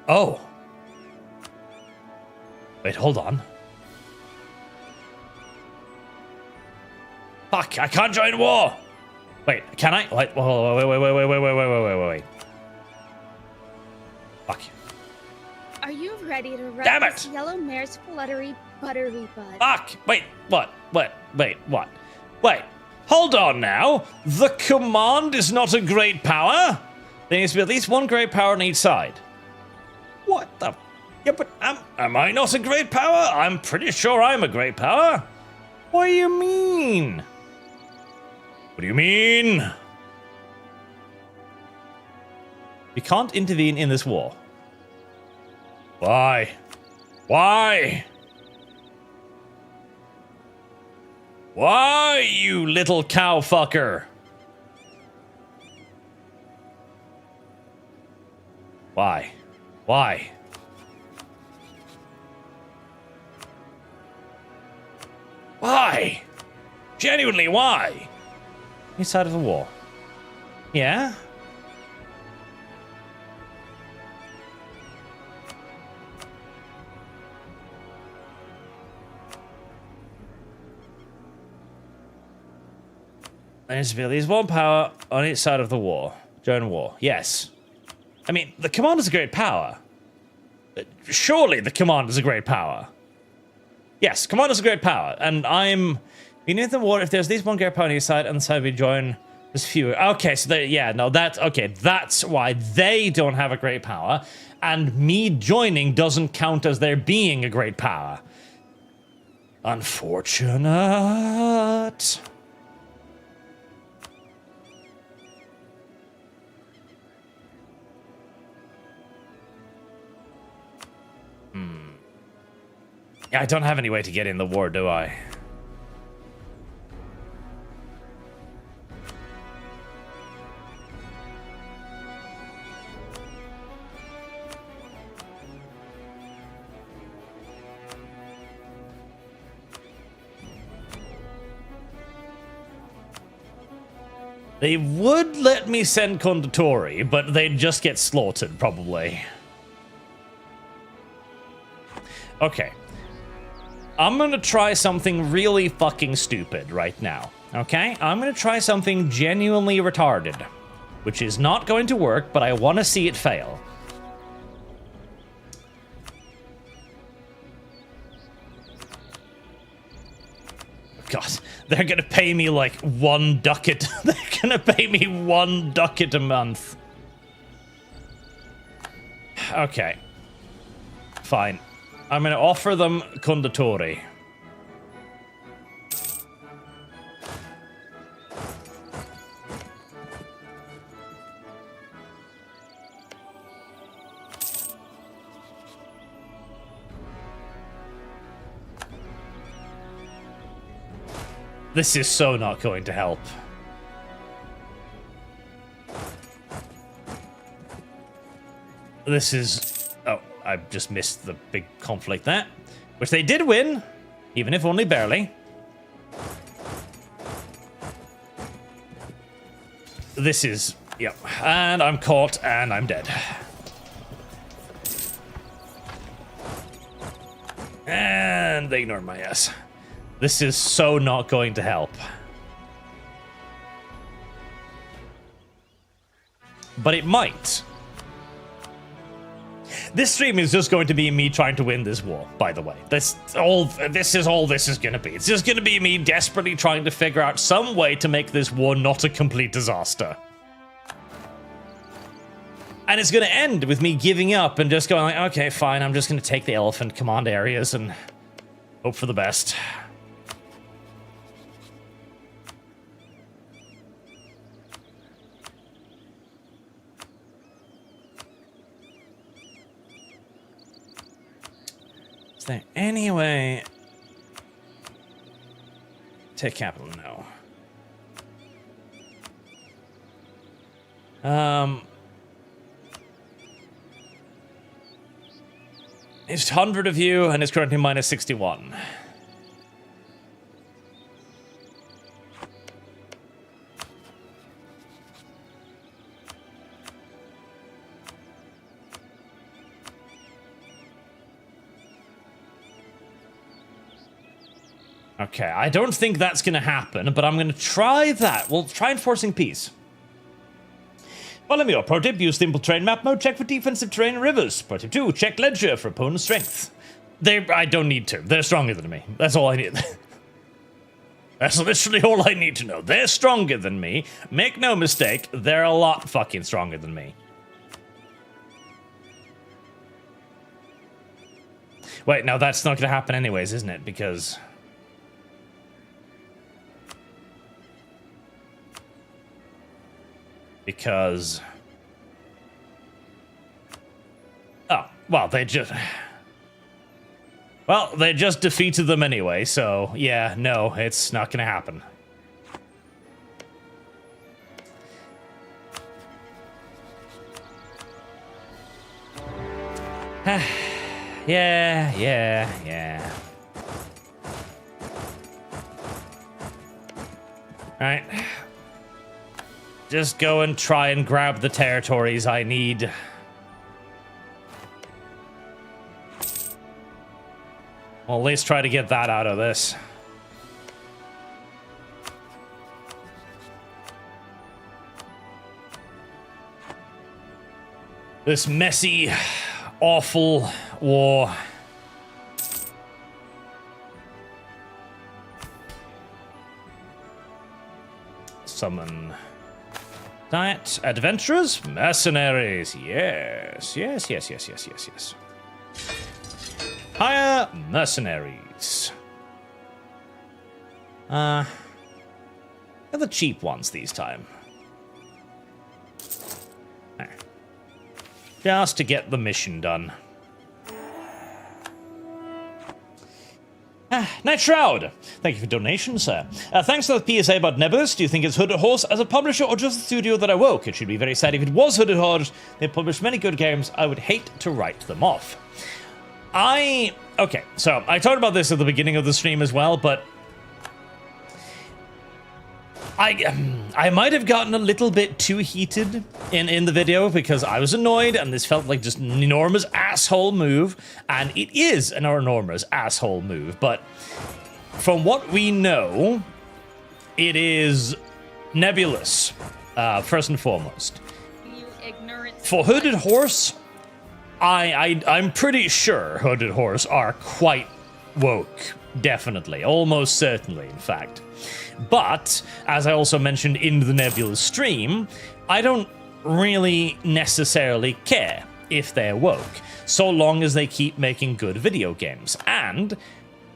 S1: Oh. Wait, hold on. Fuck, I can't join war! Wait, can I? Wait. Fuck.
S2: Are you ready to ride
S1: Damn it!
S2: this yellow mare's fluttery buttery bud?
S1: Fuck! Wait, what? Wait, what? Wait, hold on now. The command is not a great power? There needs to be at least one great power on each side. What the? Yeah, but am I not a great power? I'm pretty sure I'm a great power. What do you mean? What do you mean? We can't intervene in this war. Why? Why? Why, you little cow fucker? Why? Why? Why? Genuinely, why? Which side of the war? Yeah? There's one power on each side of the war. Join war. Yes. I mean, the commander's a great power. Surely the commander's a great power. Yes, commander's a great power. And I'm... Beneath the war, if there's at least one great power on each side, and the side we join, there's fewer. Okay, so yeah, no, that's... Okay, that's why they don't have a great power. And me joining doesn't count as there being a great power. Unfortunate. Yeah, I don't have any way to get in the war, do I? They would let me send Conditori, but they'd just get slaughtered, probably. Okay. I'm gonna try something really fucking stupid right now, okay? I'm gonna try something genuinely retarded, which is not going to work, but I want to see it fail. God, they're gonna pay me like 1 ducat. They're gonna pay me 1 ducat a month. Okay. Fine. I'm gonna offer them Conditori. This is so not going to help. This is... Oh, I just missed the big conflict there. Which they did win, even if only barely. This is... Yep. And I'm caught, and I'm dead. And they ignored my ass. This is so not going to help. But it might. This stream is just going to be me trying to win this war, by the way. This is all this is going to be. It's just going to be me desperately trying to figure out some way to make this war not a complete disaster. And it's going to end with me giving up and just going like, okay, fine, I'm just going to take the elephant command areas and hope for the best. Is there any way... Take capital? No. It's 100 of you, and it's currently minus 61. Okay, I don't think that's going to happen, but I'm going to try that. We'll try enforcing peace. Follow me, or pro tip, use simple terrain map mode, check for defensive terrain and rivers. Pro tip 2, check ledger for opponent strength. I don't need to. They're stronger than me. That's all I need. That's literally all I need to know. They're stronger than me. Make no mistake, they're a lot fucking stronger than me. Wait, no, that's not going to happen anyways, isn't it? Because... Oh, well, they just defeated them anyway, so yeah, no, it's not gonna happen. Yeah. Alright. Just go and try and grab the territories I need. Well, at least try to get that out of this. This messy, awful war. Summon... Diet, adventurers, mercenaries. Yes. Hire mercenaries. They're the cheap ones these time. Just to get the mission done. Night Shroud, thank you for donation, sir. Thanks for the PSA about Nebulous. Do you think it's Hooded Horse as a publisher or just the studio that I woke? It should be very sad if it was Hooded Horse. They published many good games. I would hate to write them off. Okay, so I talked about this at the beginning of the stream as well, but I might have gotten a little bit too heated in the video because I was annoyed and this felt like just an enormous asshole move, and it is an enormous asshole move, but from what we know, it is Nebulous, first and foremost.
S2: You ignorant.
S1: For Hooded Horse, I'm pretty sure Hooded Horse are quite woke, definitely, almost certainly, in fact. But, as I also mentioned in the Nebula stream, I don't really necessarily care if they're woke, so long as they keep making good video games. And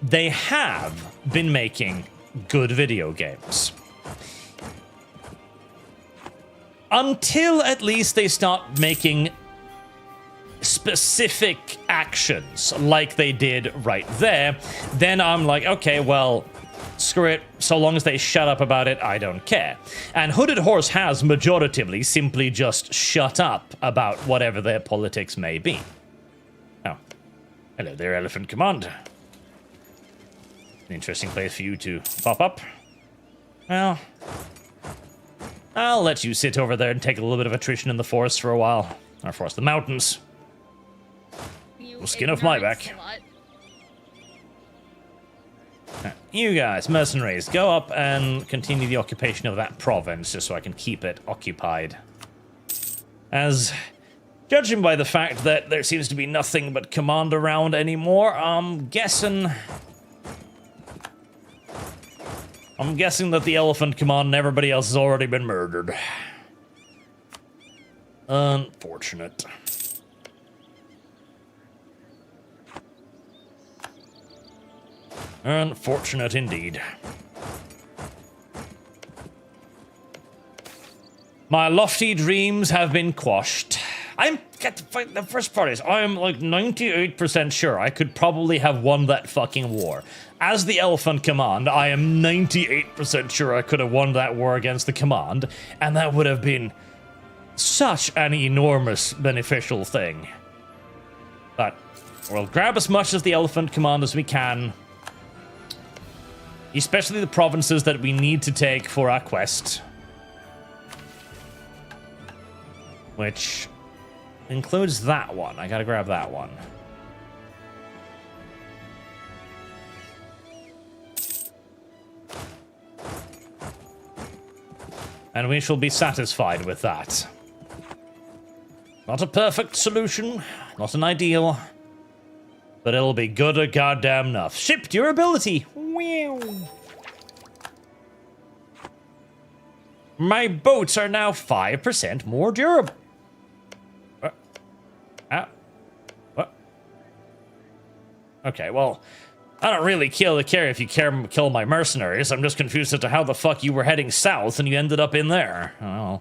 S1: they have been making good video games. Until at least they start making specific actions like they did right there, then I'm like, okay, well, screw it. So long as they shut up about it, I don't care. And Hooded Horse has majoritively simply just shut up about whatever their politics may be. Oh. Hello there, Elephant Command. An interesting place for you to pop up. Well, I'll let you sit over there and take a little bit of attrition in the forest for a while. Or forest, the mountains. Well, skin off my back. You guys, mercenaries, go up and continue the occupation of that province just so I can keep it occupied. As, judging by the fact that there seems to be nothing but command around anymore, I'm guessing that the Elephant Command and everybody else has already been murdered. Unfortunate. Unfortunate indeed. My lofty dreams have been quashed. The first part is, I am like 98% sure I could probably have won that fucking war. As the Elephant Command, I am 98% sure I could have won that war against the Command, and that would have been such an enormous beneficial thing. But we'll grab as much of the Elephant Command as we can, especially the provinces that we need to take for our quest. Which includes that one. I gotta grab that one. And we shall be satisfied with that. Not a perfect solution, not an ideal, but it'll be good or goddamn enough. Ship durability! Wow. My boats are now 5% more durable. What? Okay, well, I don't really care if you kill my mercenaries. I'm just confused as to how the fuck you were heading south and you ended up in there. Oh.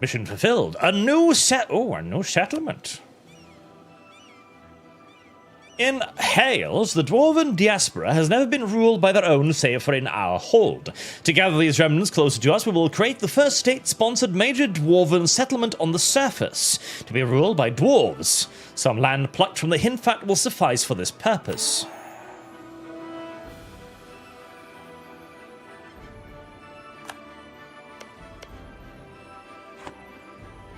S1: Mission fulfilled. A new settlement. In Hales, the dwarven diaspora has never been ruled by their own save for in our hold. To gather these remnants closer to us, we will create the first state-sponsored major dwarven settlement on the surface, to be ruled by dwarves. Some land plucked from the Hinfat will suffice for this purpose.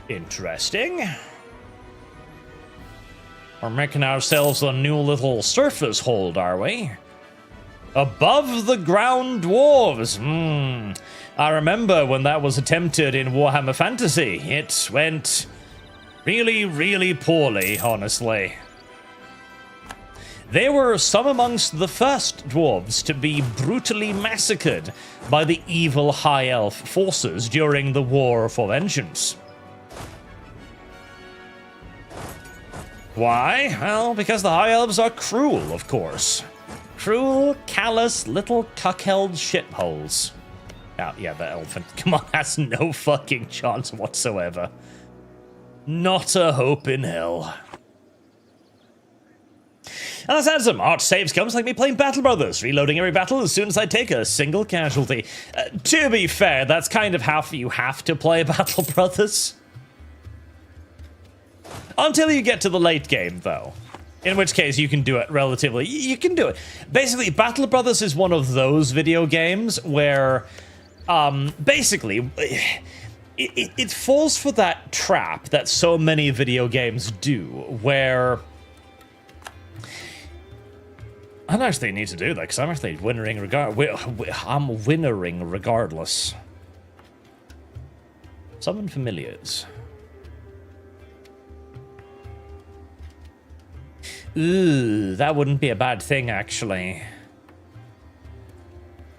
S1: Interesting. We're making ourselves a new little surface hold, are we? Above the ground dwarves. I remember when that was attempted in Warhammer Fantasy. It went really, really poorly, honestly. They were some amongst the first dwarves to be brutally massacred by the evil High Elf forces during the War for Vengeance. Why? Well, because the High Elves are cruel, of course. Cruel, callous, little cuckheld shitholes. Oh, yeah, the elephant. Come on, has no fucking chance whatsoever. Not a hope in hell. And that's handsome. Arch saves comes like me playing Battle Brothers, reloading every battle as soon as I take a single casualty. To be fair, that's kind of how you have to play Battle Brothers. Until you get to the late game, though. In which case, you can do it relatively... You can do it. Basically, Battle Brothers is one of those video games where... basically... It falls for that trap that so many video games do, where... I don't actually need to do that, because I'm actually winnering regardless. Summon familiars. Ooh, that wouldn't be a bad thing, actually.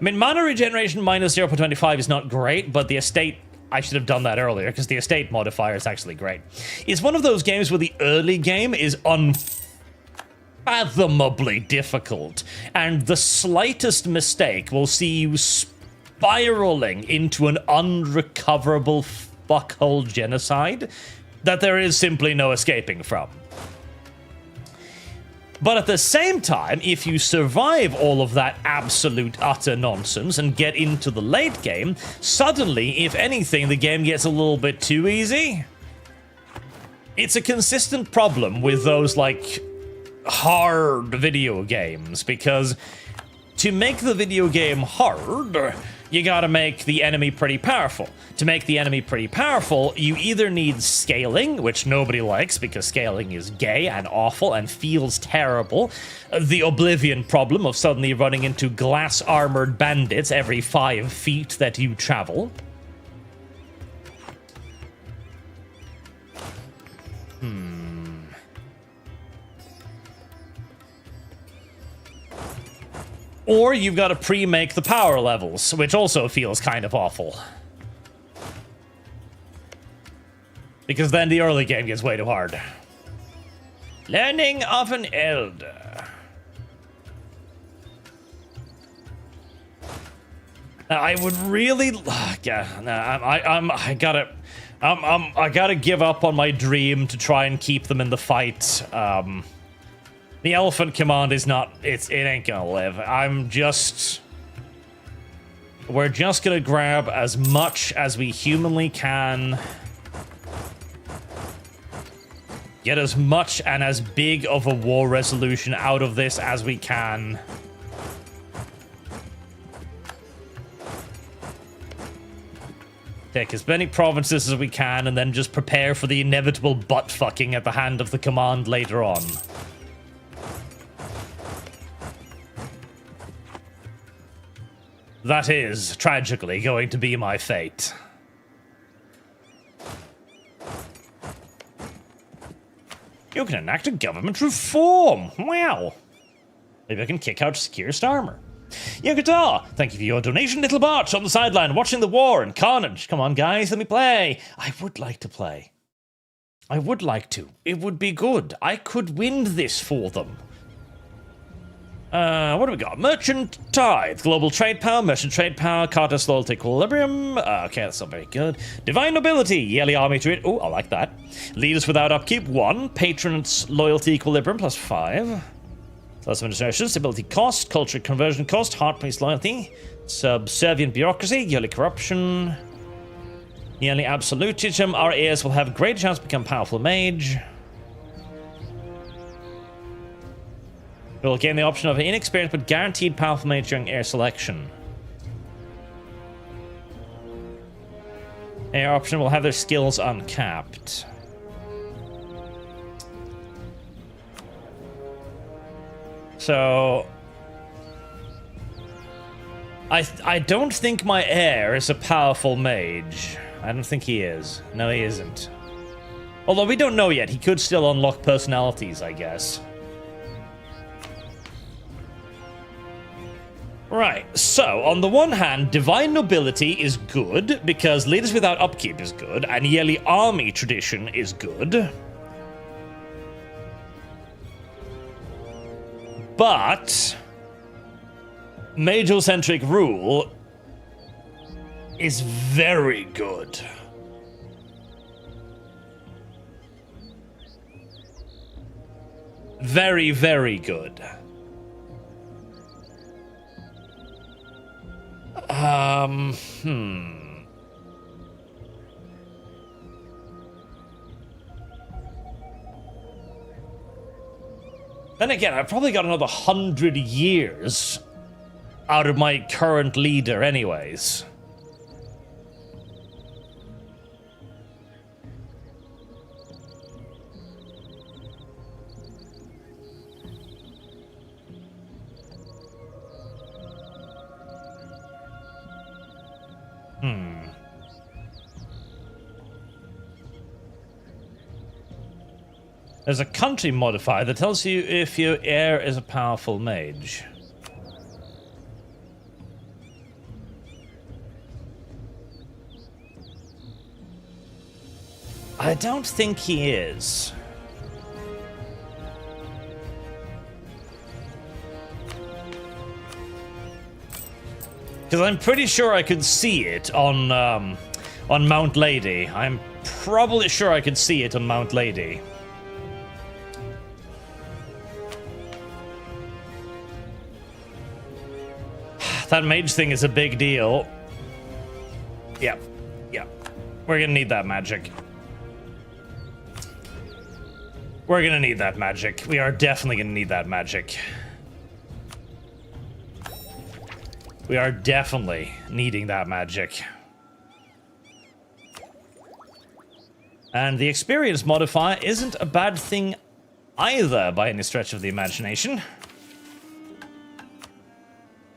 S1: I mean, mana regeneration minus 0.25 is not great, but the estate... I should have done that earlier, because the estate modifier is actually great. It's one of those games where the early game is unfathomably difficult, and the slightest mistake will see you spiraling into an unrecoverable fuckhole genocide that there is simply no escaping from. But at the same time, if you survive all of that absolute utter nonsense and get into the late game, suddenly, if anything, the game gets a little bit too easy. It's a consistent problem with those, like, hard video games, because to make the video game hard, you gotta make the enemy pretty powerful. To make the enemy pretty powerful, you either need scaling, which nobody likes because scaling is gay and awful and feels terrible. The Oblivion problem of suddenly running into glass-armored bandits every 5 feet that you travel. Or you've got to pre-make the power levels, which also feels kind of awful. Because then the early game gets way too hard. Learning of an elder. I would really... Yeah, I gotta give up on my dream to try and keep them in the fight. The Elephant Command is not... It ain't gonna live. We're just gonna grab as much as we humanly can. Get as much and as big of a war resolution out of this as we can. Take as many provinces as we can, and then just prepare for the inevitable butt-fucking at the hand of the command later on. That is, tragically, going to be my fate. You can enact a government reform! Wow! Maybe I can kick out Secure Starmer. Yogatar, thank you for your donation, little Barch, on the sideline, watching the war and carnage. Come on, guys, let me play. I would like to play. I would like to. It would be good. I could win this for them. What do we got? Merchant Tithe, Global Trade Power, Merchant Trade Power, Carter's Loyalty Equilibrium. Okay, that's not very good. Divine Nobility, Yearly Army to it. Oh, I like that. Leaders Without Upkeep, 1. Patron's Loyalty Equilibrium, plus 5. Plus Administration, Stability Cost, Culture Conversion Cost, Heart Priest Loyalty, Subservient Bureaucracy, Yearly Corruption, Yearly Absolutism. Our heirs will have a great chance to become powerful mage. We will gain the option of an inexperienced but guaranteed powerful mage during heir selection. Heir option will have their skills uncapped. So... I don't think my heir is a powerful mage. I don't think he is. No, he isn't. Although we don't know yet. He could still unlock personalities, I guess. Right, so, on the one hand, Divine Nobility is good, because Leaders Without Upkeep is good, and Yearly Army Tradition is good. But... Mage-centric Rule is very good. Very, very good. Then again, I've probably got another 100 years out of my current leader anyways. There's a country modifier that tells you if your heir is a powerful mage. I don't think he is. Because I'm pretty sure I could see it on Mount Lady. I'm probably sure I could see it on Mount Lady. That mage thing is a big deal. Yep. Yep. We're gonna need that magic. We're gonna need that magic. We are definitely gonna need that magic. We are definitely needing that magic. And the experience modifier isn't a bad thing either by any stretch of the imagination,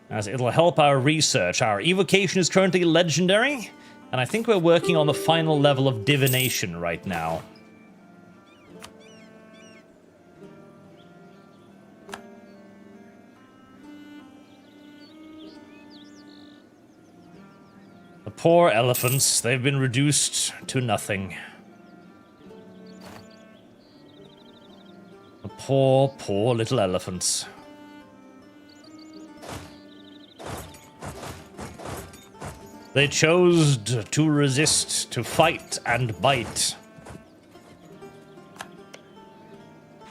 S1: as it'll help our research. Our evocation is currently legendary, and I think we're working on the final level of divination right now. The poor elephants, they've been reduced to nothing. The poor, poor little elephants. They chose to resist, to fight and bite.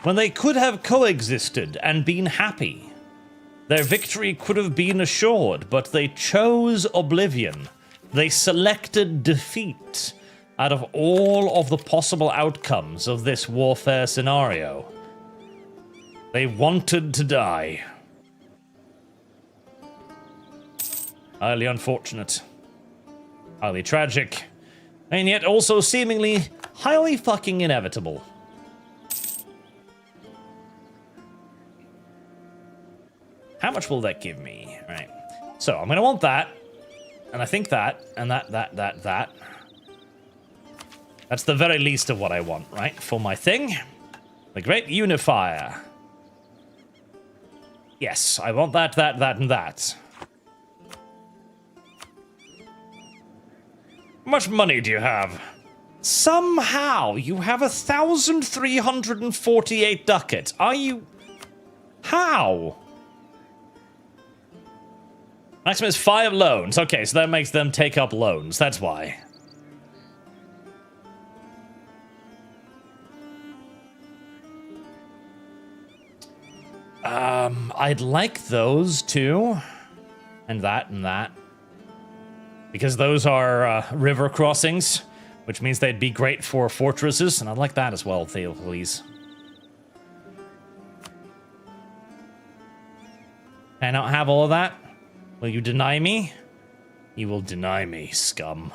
S1: When they could have coexisted and been happy, their victory could have been assured, but they chose oblivion. They selected defeat out of all of the possible outcomes of this warfare scenario. They wanted to die. Highly unfortunate. Highly tragic, and yet also seemingly highly fucking inevitable. How much will that give me? Right. So I'm gonna want that, and I think that, and that. That's the very least of what I want, right? For my thing. The Great Unifier. Yes, I want that, and that. How much money do you have? Somehow you have 1,348 ducats. Are you... How? Maximum is 5 loans. Okay, so that makes them take up loans. That's why. I'd like those too. And that. Because those are river crossings, which means they'd be great for fortresses, and I'd like that as well, please. Can I not have all of that? Will you deny me? You will deny me, scum.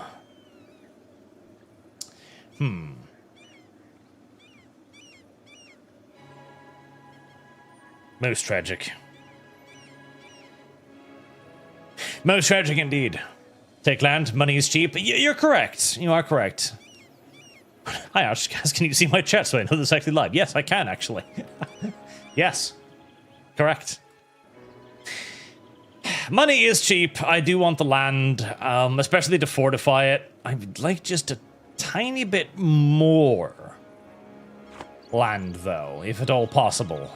S1: Most tragic. Most tragic indeed. Take land, money is cheap. You're correct. You are correct. Hi, Ash, can you see my chat so I know this actually live? Yes, I can, actually. Yes. Correct. Money is cheap. I do want the land, especially to fortify it. I would like just a tiny bit more land, though, if at all possible.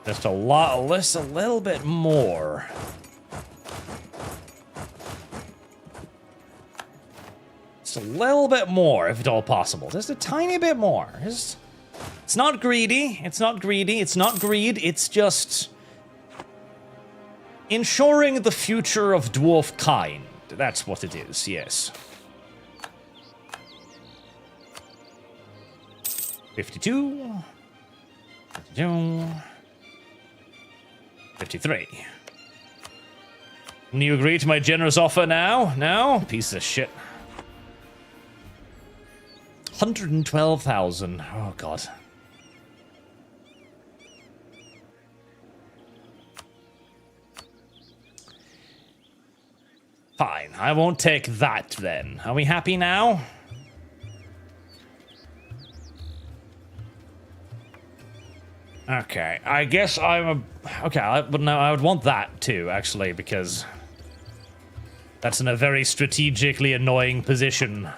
S1: Just a little bit more. Just a little bit more, if at all possible. Just a tiny bit more. Just It's not greedy. It's not greedy. It's not greed. It's just ensuring the future of dwarf kind. That's what it is, yes. 52. 52. 53. Can you agree to my generous offer now? No? Piece of shit. 112,000. Oh, God. Fine. I won't take that, then. Are we happy now? Okay. I guess I'm a... Okay, but no, I would want that, too, actually, because... that's in a very strategically annoying position.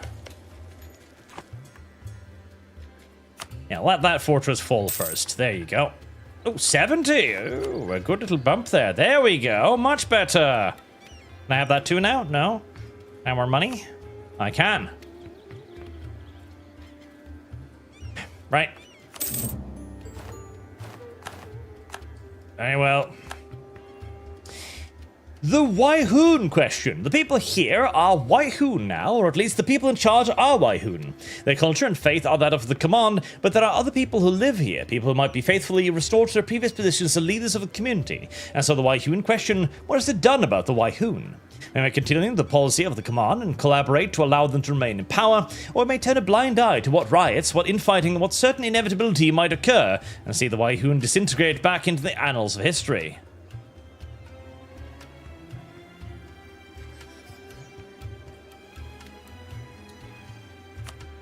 S1: Yeah, let that fortress fall first. There you go. Oh, 70! Ooh, a good little bump there. There we go. Much better. Can I have that too now? No? Have more money? I can. Right. Very well. The Waihoon question. The people here are Waihoon now, or at least the people in charge are Waihoon. Their culture and faith are that of the command, but there are other people who live here, people who might be faithfully restored to their previous positions as leaders of the community. And so the Waihoon question, what is it done about the Waihoon? We may continue the policy of the command and collaborate to allow them to remain in power, or we may turn a blind eye to what riots, what infighting, and what certain inevitability might occur, and see the Waihoon disintegrate back into the annals of history.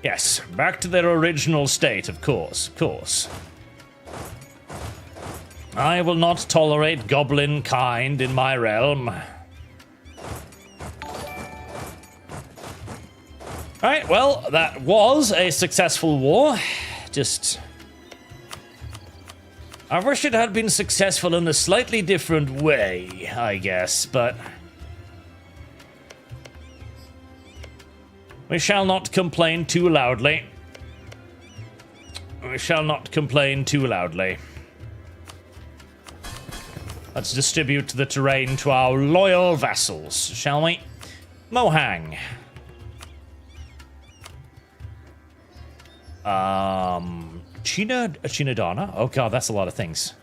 S1: Yes, back to their original state, of course, I will not tolerate goblin kind in my realm. Alright, well, that was a successful war. Just... I wish it had been successful in a slightly different way, I guess, but... we shall not complain too loudly. We shall not complain too loudly. Let's distribute the terrain to our loyal vassals, shall we? Mohang. Chinadana? Oh god, that's a lot of things.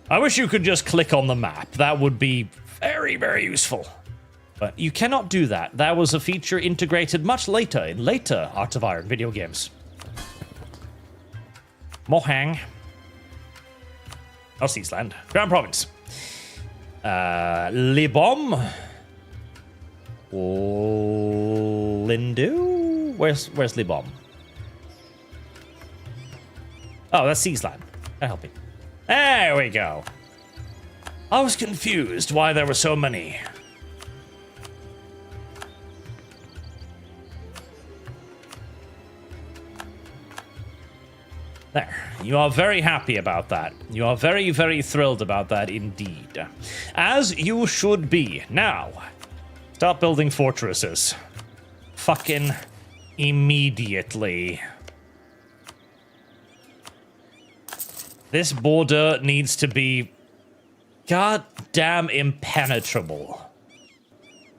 S1: I wish you could just click on the map. That would be very, very useful. But you cannot do that. That was a feature integrated much later, in later Art of Iron video games. Mohang. Oh, Seasland. Grand Province. Libom. Lindu? Where's Libom? Oh, that's Seasland. I'll help you. There we go. I was confused why there were so many. There. You are very happy about that. You are very, very thrilled about that indeed. As you should be. Now, start building fortresses. Fucking immediately. This border needs to be goddamn impenetrable.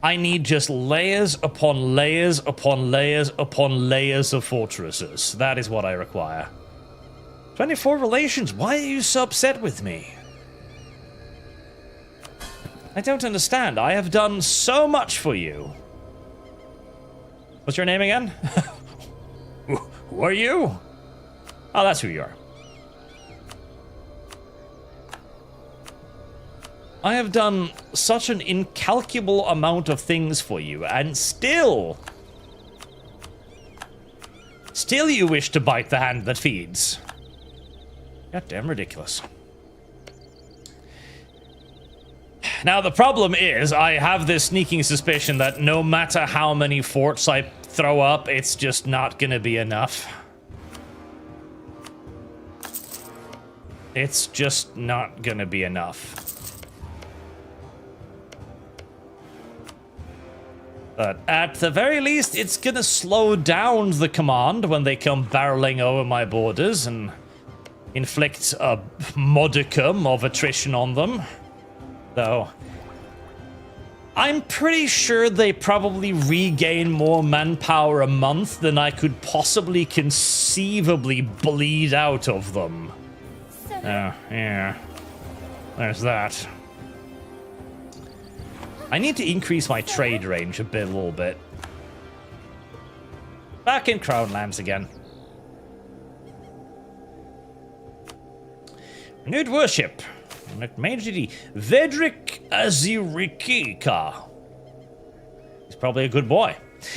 S1: I need just layers upon layers upon layers upon layers of fortresses. That is what I require. 24 relations. Why are you so upset with me? I don't understand. I have done so much for you. What's your name again? Who are you? Oh, that's who you are. I have done such an incalculable amount of things for you, and still you wish to bite the hand that feeds. Goddamn ridiculous. Now, the problem is, I have this sneaking suspicion that no matter how many forts I throw up, it's just not gonna be enough. It's just not gonna be enough. But at the very least, it's gonna slow down the command when they come barreling over my borders and inflict a modicum of attrition on them. Though, I'm pretty sure they probably regain more manpower a month than I could possibly conceivably bleed out of them. Yeah. There's that. I need to increase my trade range a little bit. Back in Crown Lands again. Renewed worship. Major D. Vedrik Azirikika. He's probably a good boy.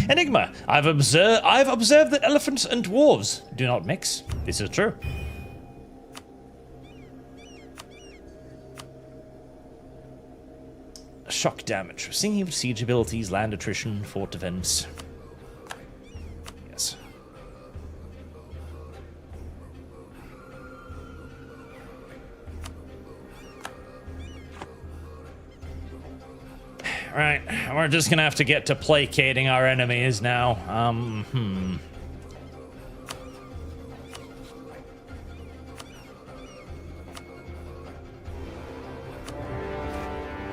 S1: Enigma. I've observed that elephants and dwarves do not mix. This is true. Shock damage. Received siege abilities, land attrition, fort defense. Yes. Right, we're just gonna have to get to placating our enemies now.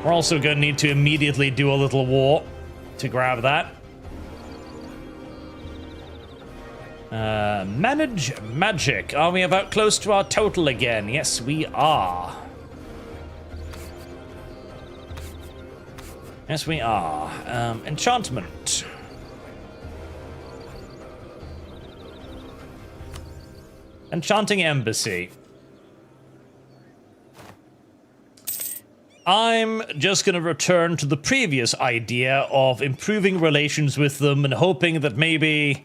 S1: We're also gonna need to immediately do a little war to grab that. Manage magic. Are we about close to our total again? Yes, we are. Yes, we are. Enchantment. Enchanting Embassy. I'm just going to return to the previous idea of improving relations with them and hoping that maybe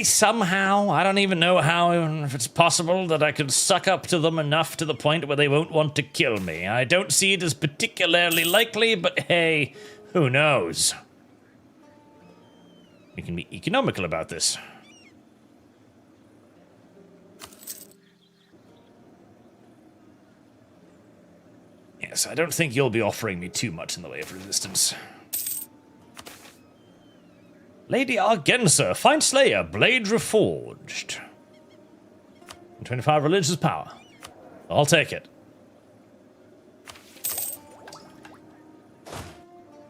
S1: somehow, I don't even know how, if it's possible, that I could suck up to them enough to the point where they won't want to kill me. I don't see it as particularly likely, but hey, who knows? We can be economical about this. Yes, I don't think you'll be offering me too much in the way of resistance. Lady Argensa, Find Slayer, Blade Reforged. 25 religious power. I'll take it.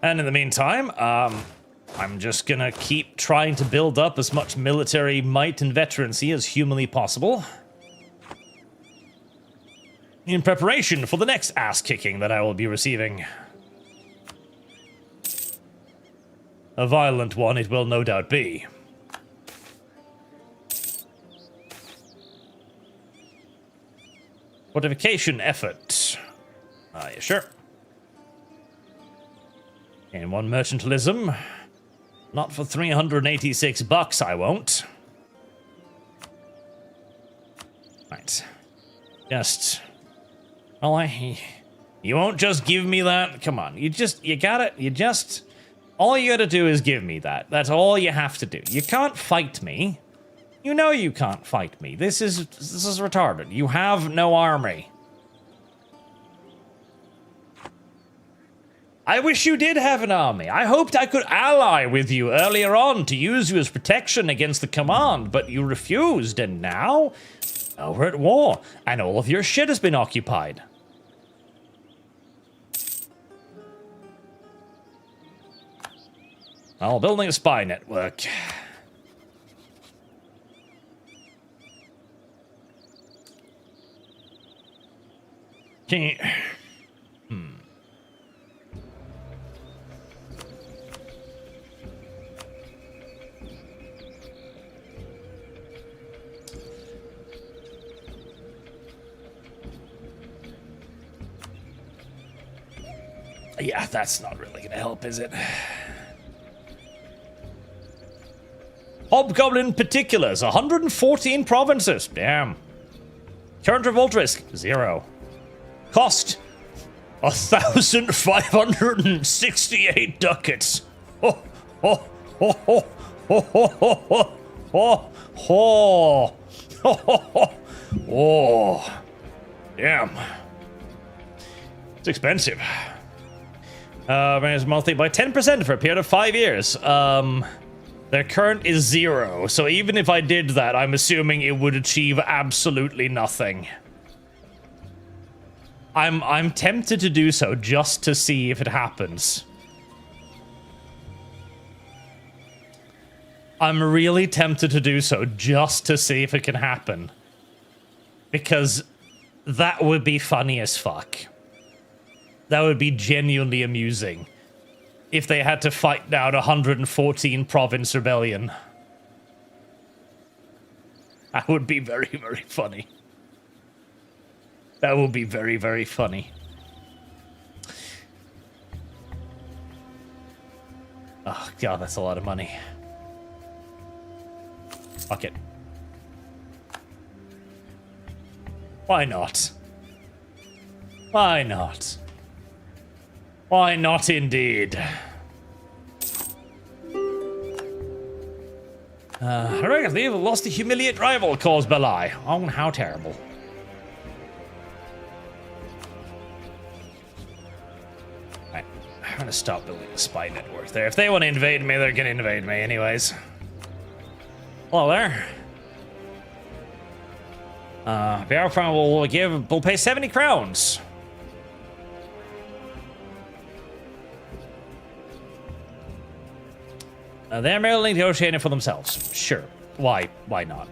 S1: And in the meantime, I'm just gonna keep trying to build up as much military might and veterancy as humanly possible, in preparation for the next ass-kicking that I will be receiving. A violent one it will no doubt be. Fortification effort. Yeah, sure. And one mercantilism. Not for 386 bucks, I won't. Right. Just... well, you won't just give me that? Come on, all you gotta do is give me that. That's all you have to do. You can't fight me. You know you can't fight me. This is retarded. You have no army. I wish you did have an army. I hoped I could ally with you earlier on to use you as protection against the command, but you refused, and now we're at war, and all of your shit has been occupied. Well, building a spy network. Okay. Yeah, that's not really gonna help, is it? Hobgoblin particulars, 114 provinces. Damn. Current revolt risk, 0. Cost, 1,568 ducats. Oh, oh, oh, oh, oh, oh, oh, oh, oh, oh, oh. Damn. It's expensive. Manage monthly by 10% for a period of 5 years. Their current is 0, so even if I did that, I'm assuming it would achieve absolutely nothing. I'm tempted to do so just to see if it happens. I'm really tempted to do so just to see if it can happen. Because that would be funny as fuck. That would be genuinely amusing. If they had to fight down 114 province rebellion. That would be very, very funny. That would be very, very funny. Oh god, that's a lot of money. Fuck it. Why not? Why not? Why not indeed? Heroically, we've lost a humiliate rival caused Belai. Oh, how terrible. Right, I'm gonna stop building a spy network there. If they want to invade me, they're gonna invade me anyways. Hello there. PR Crown will pay 70 crowns. They're merely negotiating for themselves. Sure. Why not?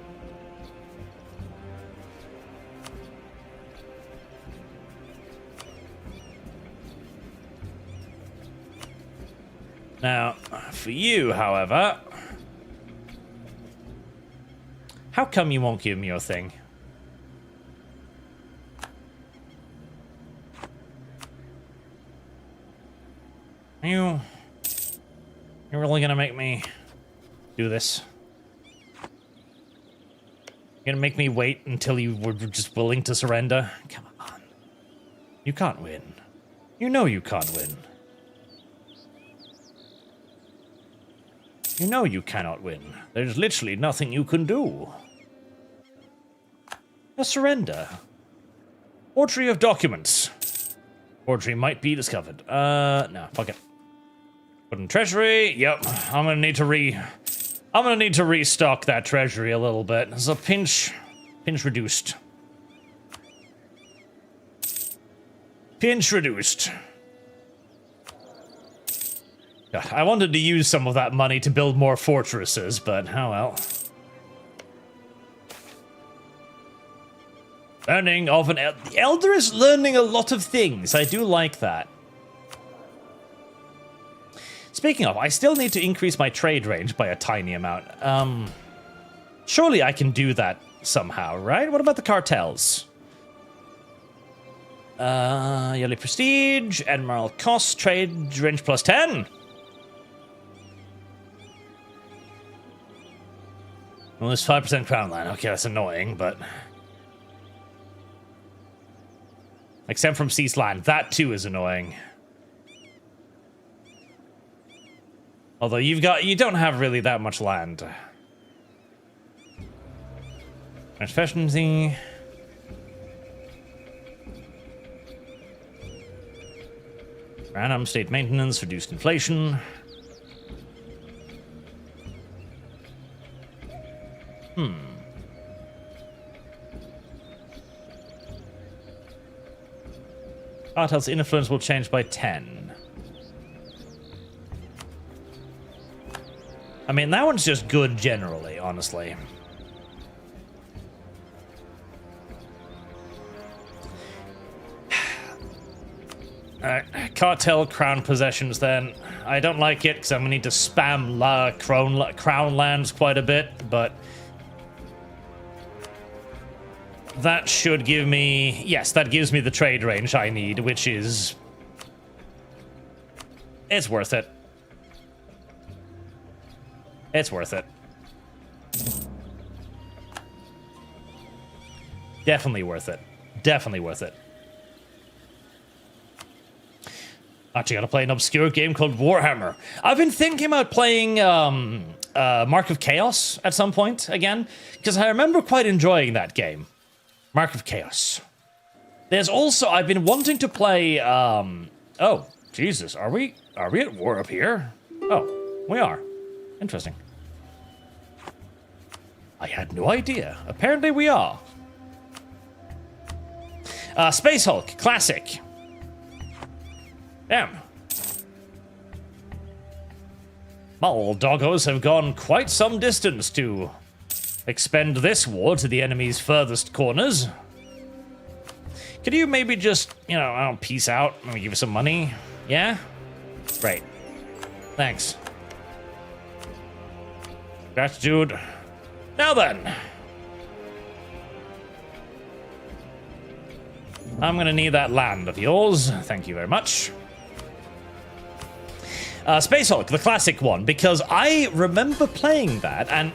S1: Now, for you, however... How come you won't give me your thing? You're really gonna make me do this? You're gonna make me wait until you were just willing to surrender? Come on. You can't win. You know you can't win. You know you cannot win. There's literally nothing you can do. A surrender. Forgery of documents. Forgery might be discovered. No, fuck it. Put in treasury. Yep. I'm gonna need to restock that treasury a little bit. It's a pinch reduced. Pinch reduced. God, I wanted to use some of that money to build more fortresses, but oh well. Learning of an elder. The elder is learning a lot of things. I do like that. Speaking of, I still need to increase my trade range by a tiny amount. Surely I can do that somehow, right? What about the cartels? Yearly prestige, admiral cost, trade range plus 10. Well, there's 5% crown line. Okay, that's annoying, but... Except from Cease Land. That, too, is annoying. Although you don't have really that much land. Efficiency. Random state maintenance, reduced inflation. Cartel's influence will change by 10. I mean, that one's just good generally, honestly. Alright, cartel crown possessions then. I don't like it because I'm gonna need to spam crown lands quite a bit, but that should give me... Yes, that gives me the trade range I need, which is... It's worth it. It's worth it. Definitely worth it. Definitely worth it. Actually, gotta play an obscure game called Warhammer. I've been thinking about playing Mark of Chaos at some point again, because I remember quite enjoying that game. Mark of Chaos. There's also, I've been wanting to play, oh, Jesus, are we at war up here? Oh, we are. Interesting. I had no idea. Apparently we are. Space Hulk, classic. Damn. My old doggos have gone quite some distance to expend this war to the enemy's furthest corners. Could you maybe just, you know, I don't peace out? Let me give you some money. Yeah? Great. Thanks. Gratitude. Now then. I'm gonna need that land of yours. Thank you very much. Space Hulk, the classic one, because I remember playing that, and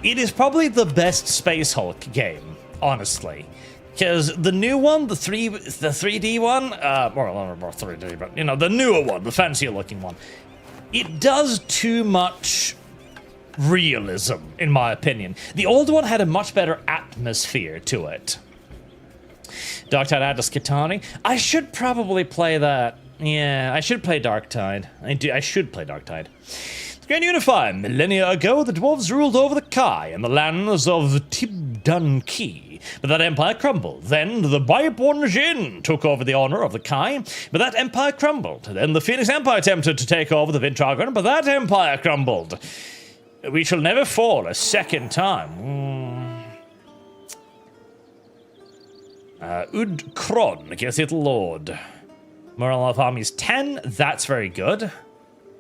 S1: it is probably the best Space Hulk game, honestly. Because the new one, the 3D one, more 3D, but, you know, the newer one, the fancier looking one, it does too much realism, in my opinion. The old one had a much better atmosphere to it. Darktide Atlas Kitani. I should probably play that. Yeah, I should play Darktide. I should play Darktide. The Grand Unify. Millennia ago, the dwarves ruled over the Kai and the lands of Tibdunki. But that empire crumbled. Then the Byborn Jin took over the honor of the Kai, but that empire crumbled. Then the Phoenix Empire attempted to take over the Vintragon, but that empire crumbled. We shall never fall a second time. Ud Kron, Gesit Lord. Morale of armies 10, that's very good.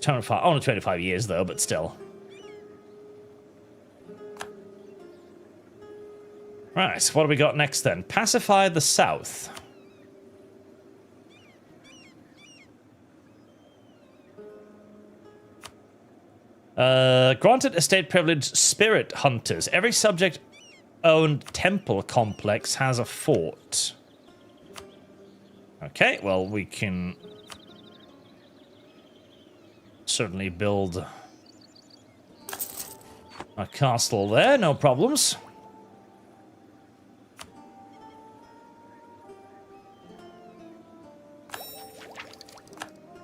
S1: 25, only 25 years though, but still. Right, what do we got next then? Pacify the South. Granted estate privilege spirit hunters. Every subject-owned temple complex has a fort. Okay, well, we can certainly build a castle there, no problems.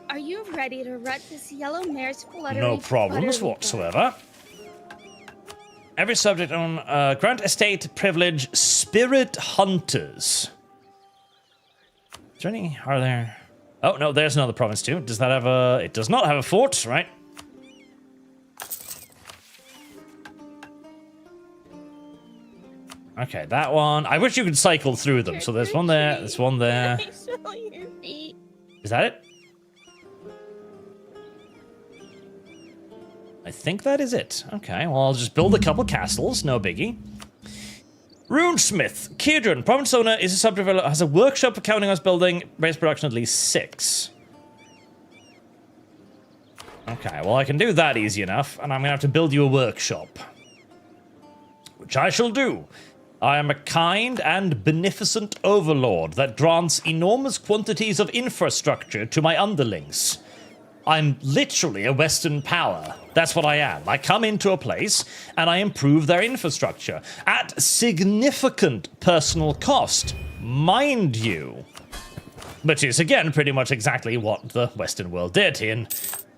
S2: Are you ready to rut this yellow mare's fluttery?
S1: No problems whatsoever. Every subject on grant estate privilege spirit hunters. Is there any? Are there? Oh no, there's another province too. Does that have a? It does not have a fort, right? Okay, that one. I wish you could cycle through them. So there's one there. There's one there. Is that it? I think that is it. Okay, well, I'll just build a couple castles, no biggie. Runesmith, Kidron, province owner is a subdeveloper, has a workshop for counting us building, base production at least 6. Okay, well, I can do that easy enough, and I'm gonna have to build you a workshop. Which I shall do. I am a kind and beneficent overlord that grants enormous quantities of infrastructure to my underlings. I'm literally a Western power. That's what I am. I come into a place and I improve their infrastructure at significant personal cost, mind you. Which is, again, pretty much exactly what the Western world did in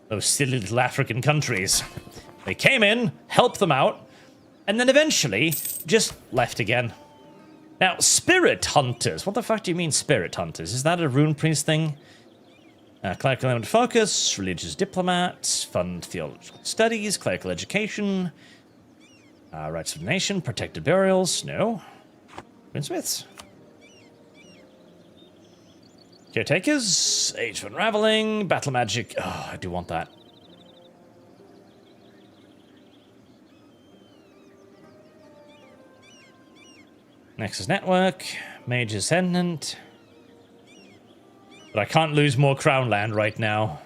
S1: those silly little African countries. They came in, helped them out, and then eventually just left again. Now, spirit hunters. What the fuck do you mean spirit hunters? Is that a rune priest thing? Clerical element focus, religious diplomats, fund theological studies, clerical education, rights of the nation, protected burials, no. Runesmiths. Caretakers, age of unraveling, battle magic. Oh, I do want that. Nexus network, mage ascendant. But I can't lose more crown land right now.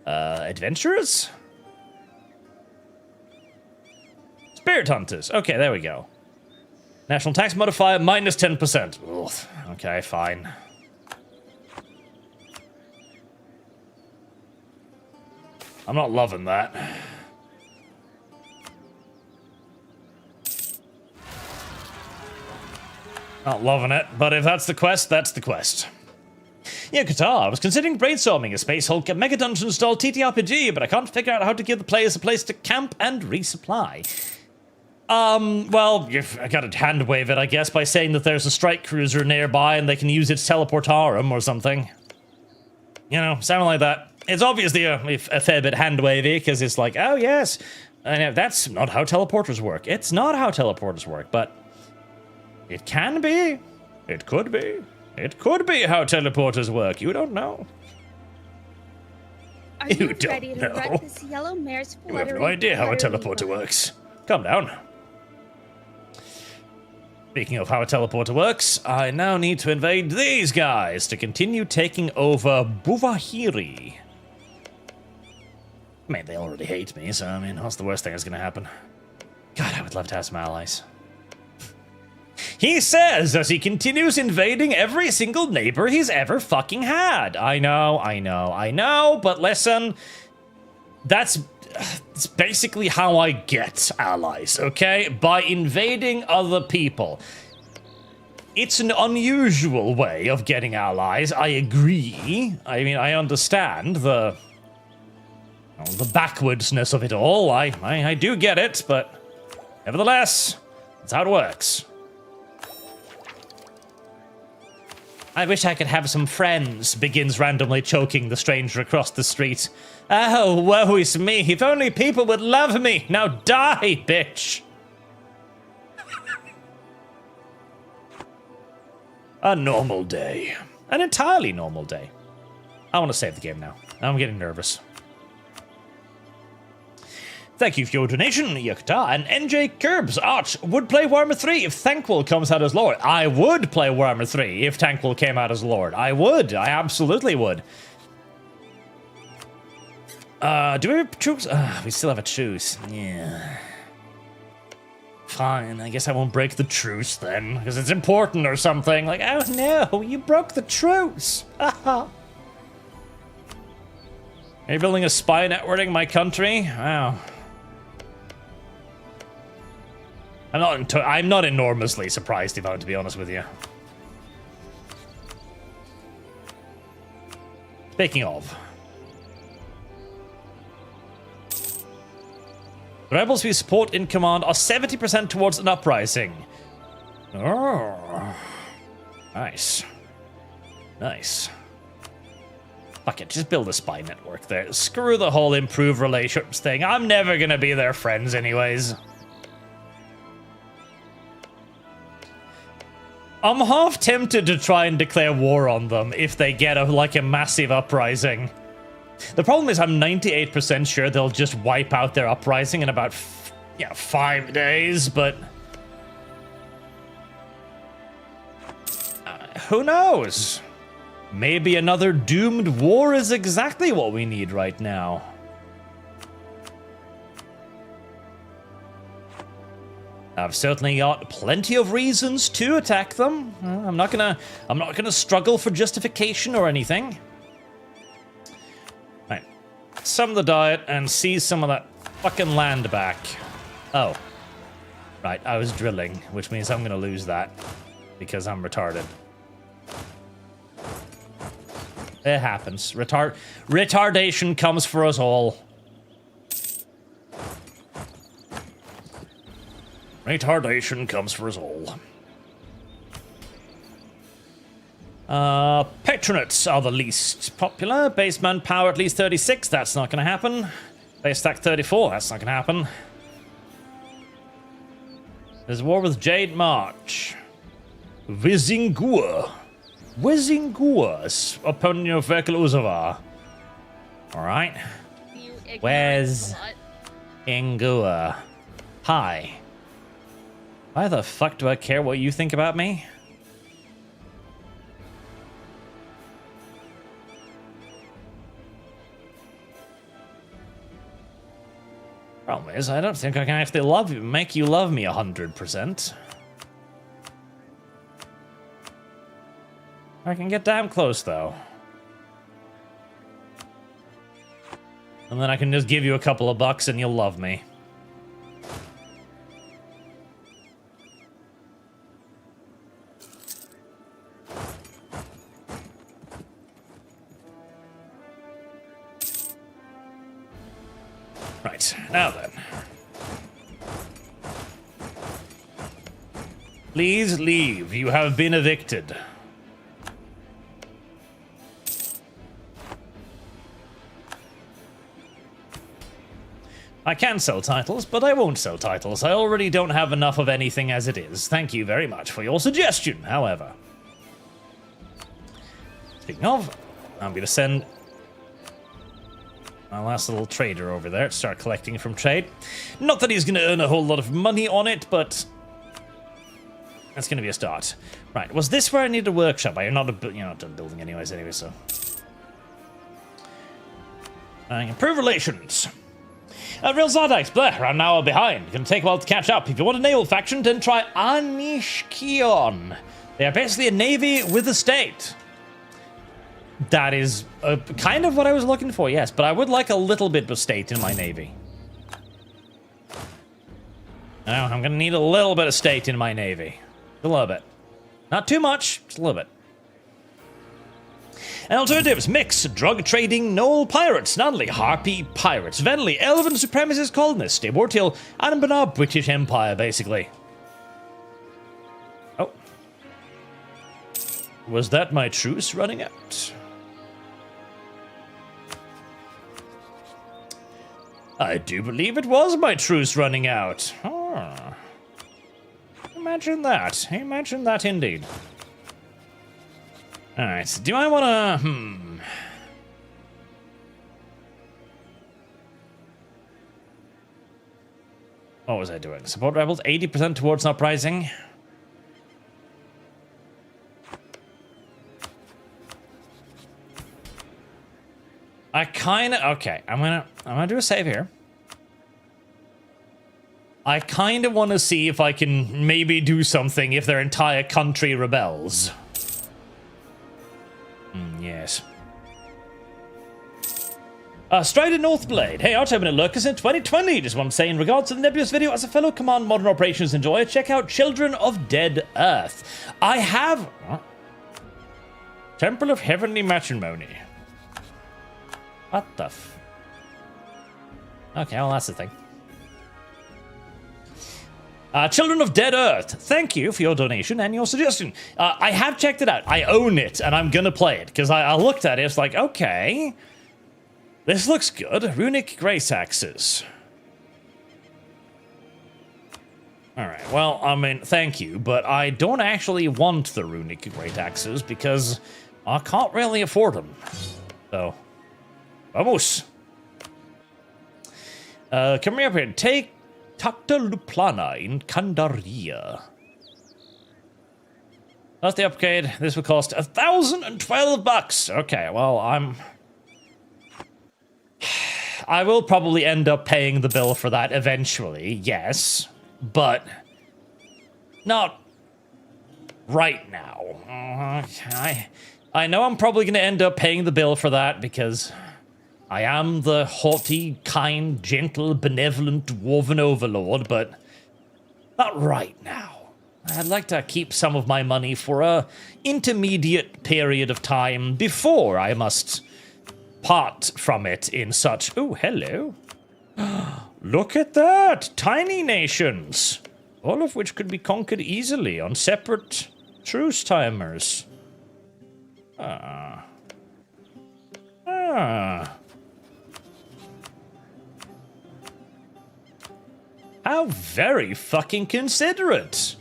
S1: Adventurers? Spirit hunters. Okay, there we go. National tax modifier minus 10%. Ugh. Okay, fine. I'm not loving that. Not loving it, but if that's the quest, that's the quest. Yeah, Qatar, I was considering brainstorming a Space Hulk Mega Dungeon style TTRPG, but I can't figure out how to give the players a place to camp and resupply. Well, I gotta hand wave it, I guess, by saying that there's a strike cruiser nearby and they can use its teleportarum or something. You know, something like that. It's obviously a fair bit hand wavy, because it's like, oh yes, and that's not how teleporters work. It's not how teleporters work, but it can be. It could be. It could be how teleporters work. You don't know.
S2: Are you ready to rut this yellow mare's
S1: You have no idea how a teleporter works. Calm down. Speaking of how a teleporter works, I now need to invade these guys to continue taking over Buvahiri. I mean, they already hate me, so I mean, what's the worst thing that's gonna happen? God, I would love to have some allies. He says as he continues invading every single neighbor he's ever fucking had. I know, but listen, it's basically how I get allies, okay? By invading other people. It's an unusual way of getting allies, I agree. I mean, I understand the backwardsness of it all. I do get it, but nevertheless, that's how it works. I wish I could have some friends, begins randomly choking the stranger across the street. Oh, woe is me. If only people would love me. Now die, bitch. A normal day. An entirely normal day. I want to save the game now. I'm getting nervous. Thank you for your donation, Yakta. And NJ Curbs Arch would play Warhammer 3 if Thanquil comes out as Lord. I would play Warhammer 3 if Thanquil came out as Lord. I would. I absolutely would. Do we have a truce? We still have a truce. Yeah. Fine, I guess I won't break the truce then, because it's important or something. Like, oh no, you broke the truce. Are you building a spy network in my country? Wow. I'm not enormously surprised, if I'm to be honest with you. Speaking of, the rebels we support in command are 70% towards an uprising. Oh, nice, nice. Fuck it, just build a spy network there. Screw the whole improve relationships thing. I'm never gonna be their friends, anyways. I'm half tempted to try and declare war on them if they get a massive uprising. The problem is I'm 98% sure they'll just wipe out their uprising in about 5 days, but who knows? Maybe another doomed war is exactly what we need right now. I've certainly got plenty of reasons to attack them. I'm not gonna struggle for justification or anything. Right, sum the diet and seize some of that fucking land back. Oh, right, I was drilling, which means I'm gonna lose that because I'm retarded. It happens. Retardation comes for us all. Retardation comes for us all. Patronates are the least popular. Base manpower at least 36. That's not going to happen. Base stack 34. That's not going to happen. There's a war with Jade March. Vizingua. Wizingua's opponent of Verkal Ozovar. Alright. Where's Ingua? Hi. Why the fuck do I care what you think about me? Problem is, I don't think I can actually make you love me 100%. I can get damn close, though. And then I can just give you a couple of bucks and you'll love me. Right, now then. Please leave. You have been evicted. I can sell titles, but I won't sell titles. I already don't have enough of anything as it is. Thank you very much for your suggestion, however. Speaking of, I'm going to send my last little trader over there to start collecting from trade. Not that he's going to earn a whole lot of money on it, but that's going to be a start. Right, was this where I need a workshop? You're not done building anyway, so. Improve relations. Real Zardax, bleh, I'm an hour behind. Gonna take a while to catch up. If you want a naval faction, then try Anishkion. They are basically a navy with a state. That is kind of what I was looking for, yes, but I would like a little bit of state in my navy. Now, I'm gonna need a little bit of state in my navy. A little bit. Not too much, just a little bit. Alternatives: Mix, Drug Trading, Knoll Pirates, Nunley, Harpy Pirates, Venley, Elven Supremacist Colonists, Immortal, Anbennar, British Empire, basically. Oh. Was that my truce running out? I do believe it was my truce running out. Oh. Imagine that. Imagine that indeed. Alright, do I want to... What was I doing? Support rebels, 80% towards an uprising. I kind of... Okay, I'm gonna do a save here. I kind of want to see if I can maybe do something if their entire country rebels. Yes. Strider Northblade. Hey, Arch, I've been at Lurkers in 2020. Just want to say in regards to the Nebulous video, as a fellow Command Modern Operations enjoyer, check out Children of Dead Earth. I have... What? Temple of Heavenly Matrimony. What the f... Okay, well, that's the thing. Children of Dead Earth, thank you for your donation and your suggestion. I have checked it out. I own it, and I'm gonna play it, because I looked at it, it's like, okay, this looks good. Runic Grace Axes. Alright, well, I mean, thank you, but I don't actually want the Runic Great Axes, because I can't really afford them. So, vamos. Come here up here, take Takta Luplana in Kandaria. That's the upgrade. This will cost 1,012 bucks. Okay, well, I will probably end up paying the bill for that eventually, yes, but not right now. I know I'm probably going to end up paying the bill for that because I am the haughty, kind, gentle, benevolent dwarven overlord, but not right now. I'd like to keep some of my money for a intermediate period of time before I must part from it in such... Oh, hello. Look at that! Tiny nations! All of which could be conquered easily on separate truce timers. How very fucking considerate.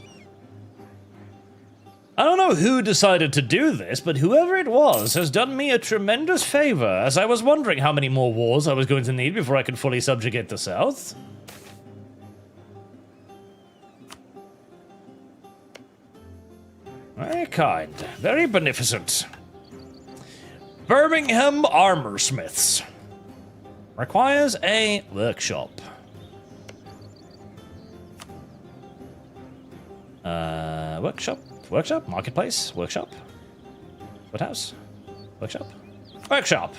S1: I don't know who decided to do this, but whoever it was has done me a tremendous favor, as I was wondering how many more wars I was going to need before I could fully subjugate the South. Very kind, very beneficent. Birmingham Armorsmiths. Requires a workshop. Workshop? Marketplace? Workshop? Woodhouse? Workshop? Workshop!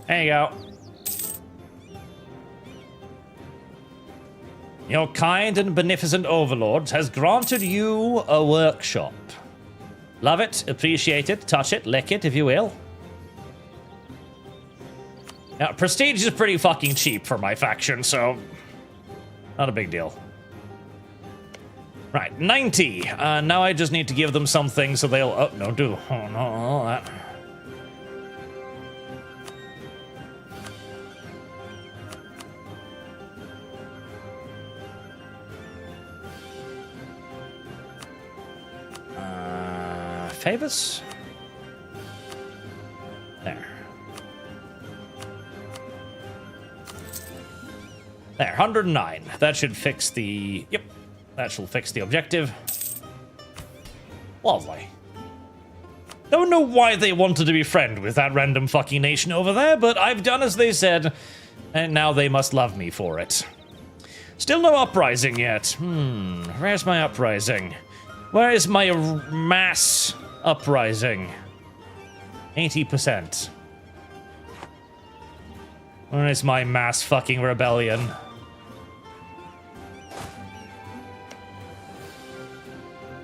S1: There you go. Your kind and beneficent overlord has granted you a workshop. Love it, appreciate it, touch it, lick it, if you will. Now, prestige is pretty fucking cheap for my faction, so not a big deal. Right, 90. Now I just need to give them something so they'll... Oh, no, do. Oh, no, all that. Favors? There. There, 109. That should fix the... Yep. That shall fix the objective. Lovely. Don't know why they wanted to be friend with that random fucking nation over there, but I've done as they said, and now they must love me for it. Still no uprising yet. Where's my uprising? Where is my mass uprising? 80%. Where is my mass fucking rebellion?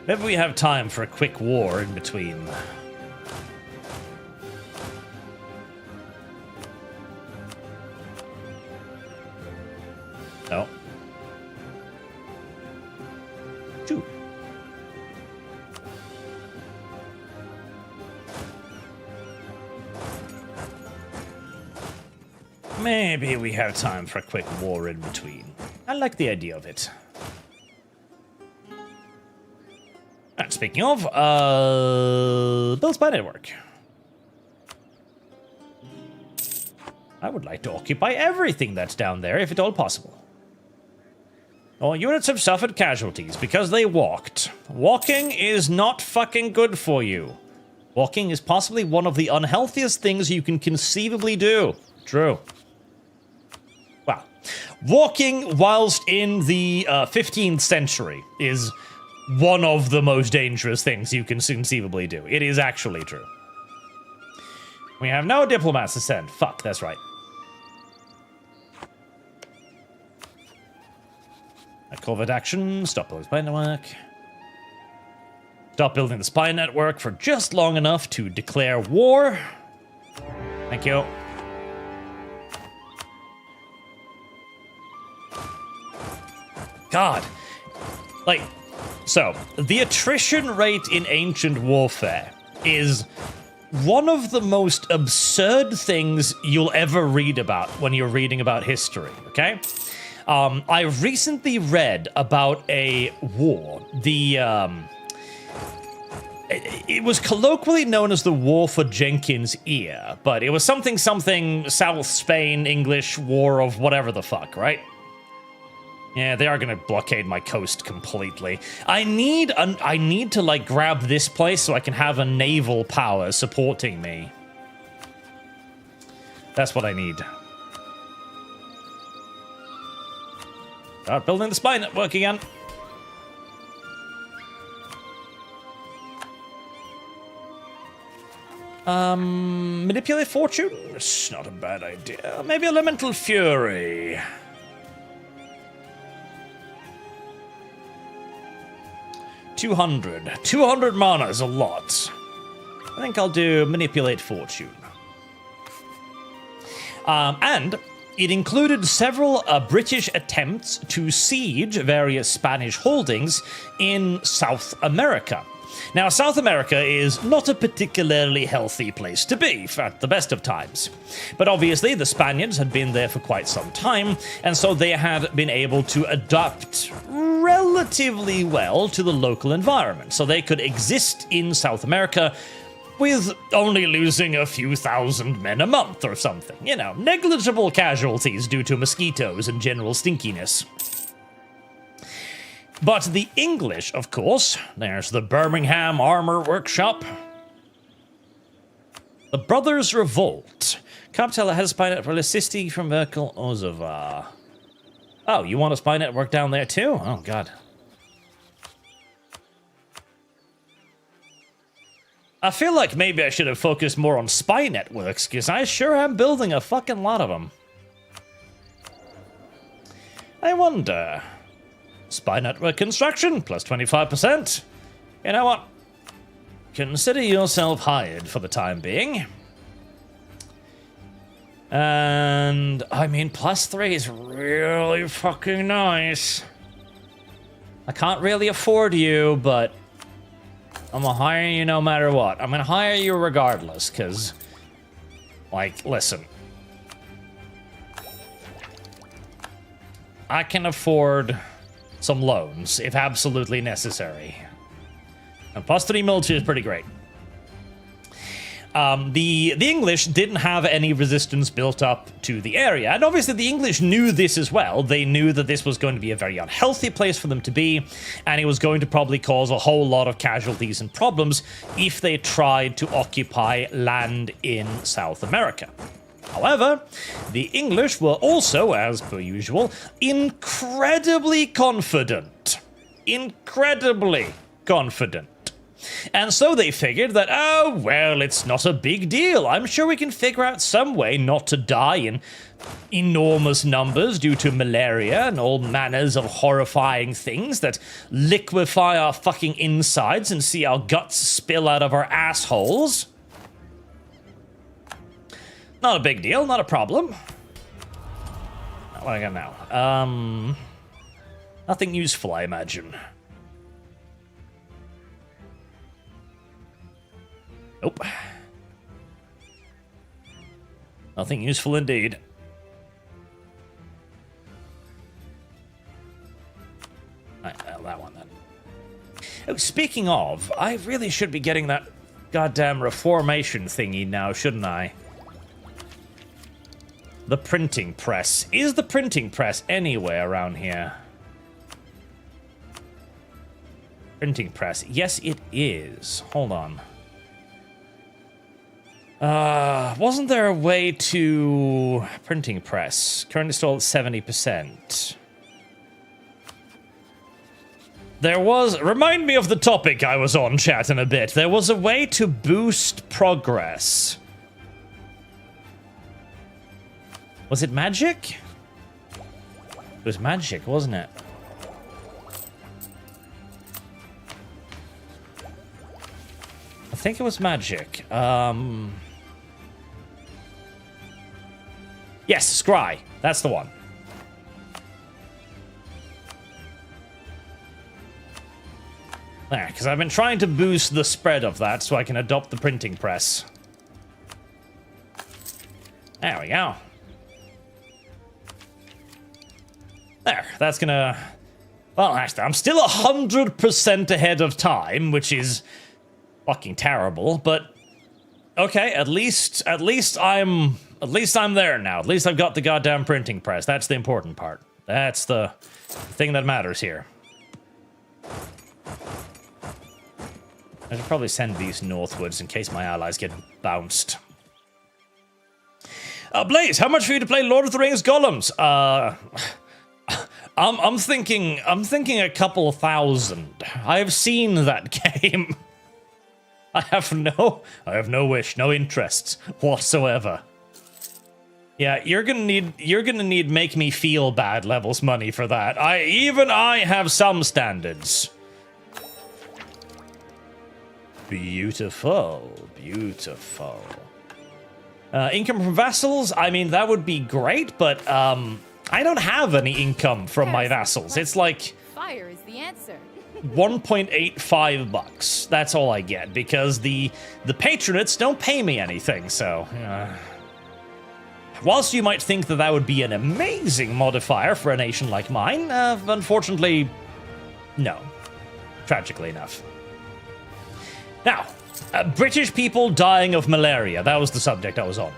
S1: Maybe we have time for a quick war in between. No. 2. Maybe we have time for a quick war in between. I like the idea of it. And speaking of, build spy network. I would like to occupy everything that's down there, if at all possible. All units have suffered casualties because they walked. Walking is not fucking good for you. Walking is possibly one of the unhealthiest things you can conceivably do. True. Well, walking whilst in the 15th century is one of the most dangerous things you can conceivably do. It is actually true. We have no diplomats to send. Fuck, that's right. A covert action. Stop building the spy network. Stop building the spy network for just long enough to declare war. Thank you. God. Like... So, the attrition rate in ancient warfare is one of the most absurd things you'll ever read about when you're reading about history, okay? I recently read about a war. It was colloquially known as the War for Jenkins' Ear, but it was something South Spain English War of whatever the fuck, right? Yeah, they are gonna blockade my coast completely. I need to, like, grab this place so I can have a naval power supporting me. That's what I need. Start building the spy network again. Manipulate fortune? It's not a bad idea. Maybe elemental fury. 200. 200 mana is a lot. I think I'll do Manipulate Fortune. And it included several British attempts to siege various Spanish holdings in South America. Now, South America is not a particularly healthy place to be at the best of times. But obviously, the Spaniards had been there for quite some time, and so they had been able to adapt relatively well to the local environment. So they could exist in South America with only losing a few thousand men a month or something. You know, negligible casualties due to mosquitoes and general stinkiness. But the English, of course, there's the Birmingham Armor Workshop. The Brothers Revolt. Capital has a spy network assisting from Verkal Ozovar. Oh, you want a spy network down there too? Oh, God. I feel like maybe I should have focused more on spy networks, because I sure am building a fucking lot of them. I wonder... Spy network construction, plus 25%. You know what? Consider yourself hired for the time being. And, I mean, +3 is really fucking nice. I can't really afford you, but I'm gonna hire you no matter what. I'm gonna hire you regardless, because, like, listen. I can afford some loans, if absolutely necessary. And +3 military is pretty great. The English didn't have any resistance built up to the area, and obviously the English knew this as well. They knew that this was going to be a very unhealthy place for them to be, and it was going to probably cause a whole lot of casualties and problems if they tried to occupy land in South America. However, the English were also, as per usual, incredibly confident. Incredibly confident. And so they figured that, oh, well, it's not a big deal. I'm sure we can figure out some way not to die in enormous numbers due to malaria and all manners of horrifying things that liquefy our fucking insides and see our guts spill out of our assholes. Not a big deal, not a problem. What I got now? Nothing useful, I imagine. Nope. Nothing useful indeed. That one then. Oh, speaking of, I really should be getting that goddamn reformation thingy now, shouldn't I? The printing press. Is the printing press anywhere around here? Printing press. Yes, it is. Hold on. Wasn't there a way to... Printing press. Currently installed at 70%. There was... Remind me of the topic I was on, chat, in a bit. There was a way to boost progress. Was it magic? It was magic, wasn't it? I think it was magic. Yes, Scry. That's the one. There, because I've been trying to boost the spread of that so I can adopt the printing press. There we go. There, that's gonna... Well, actually, I'm still 100% ahead of time, which is fucking terrible, but... Okay, at least I'm there now. At least I've got the goddamn printing press. That's the important part. That's the thing that matters here. I should probably send these northwards in case my allies get bounced. Blaze, how much for you to play Lord of the Rings Golems? I'm thinking a couple thousand. I have seen that game. I have no wish, no interests whatsoever. Yeah, you're gonna need make me feel bad levels money for that. Even I have some standards. Beautiful, beautiful. Income from vassals? I mean, that would be great, but I don't have any income from my vassals. It's like
S3: fire is the answer.
S1: 1.85 bucks. That's all I get because the patronates don't pay me anything. So, whilst you might think that that would be an amazing modifier for a nation like mine, unfortunately, no. Tragically enough. Now, British people dying of malaria. That was the subject I was on.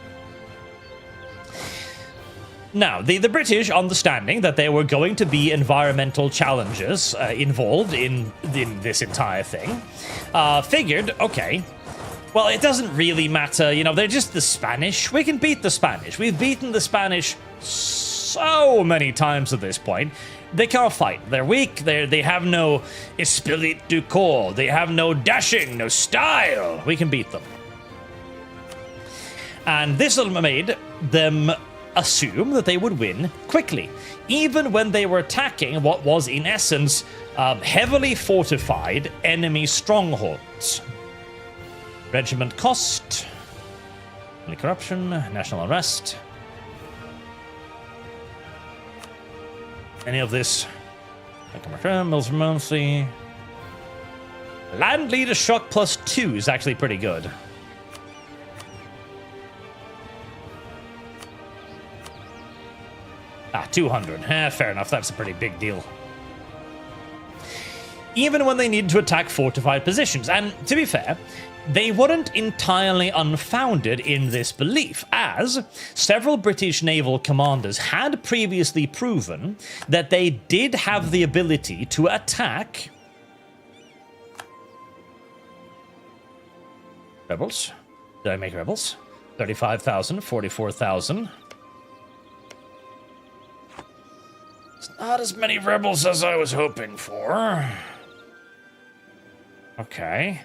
S1: Now, the British, understanding that there were going to be environmental challenges involved in this entire thing, figured, okay, well, it doesn't really matter, you know, they're just the Spanish. We can beat the Spanish. We've beaten the Spanish so many times at this point. They can't fight. They're weak. They have no esprit du corps. They have no dashing, no style. We can beat them. And this made them assume that they would win quickly, even when they were attacking what was, in essence, heavily fortified enemy strongholds. Regiment cost, corruption, national unrest. any of this. Mills monthly. Land leader shock +2 is actually pretty good. Ah, 200. Fair enough. That's a pretty big deal. Even when they needed to attack fortified positions. And to be fair, they weren't entirely unfounded in this belief, as several British naval commanders had previously proven that they did have the ability to attack rebels. Did I make rebels? 35,000, 44,000. It's not as many rebels as I was hoping for. Okay.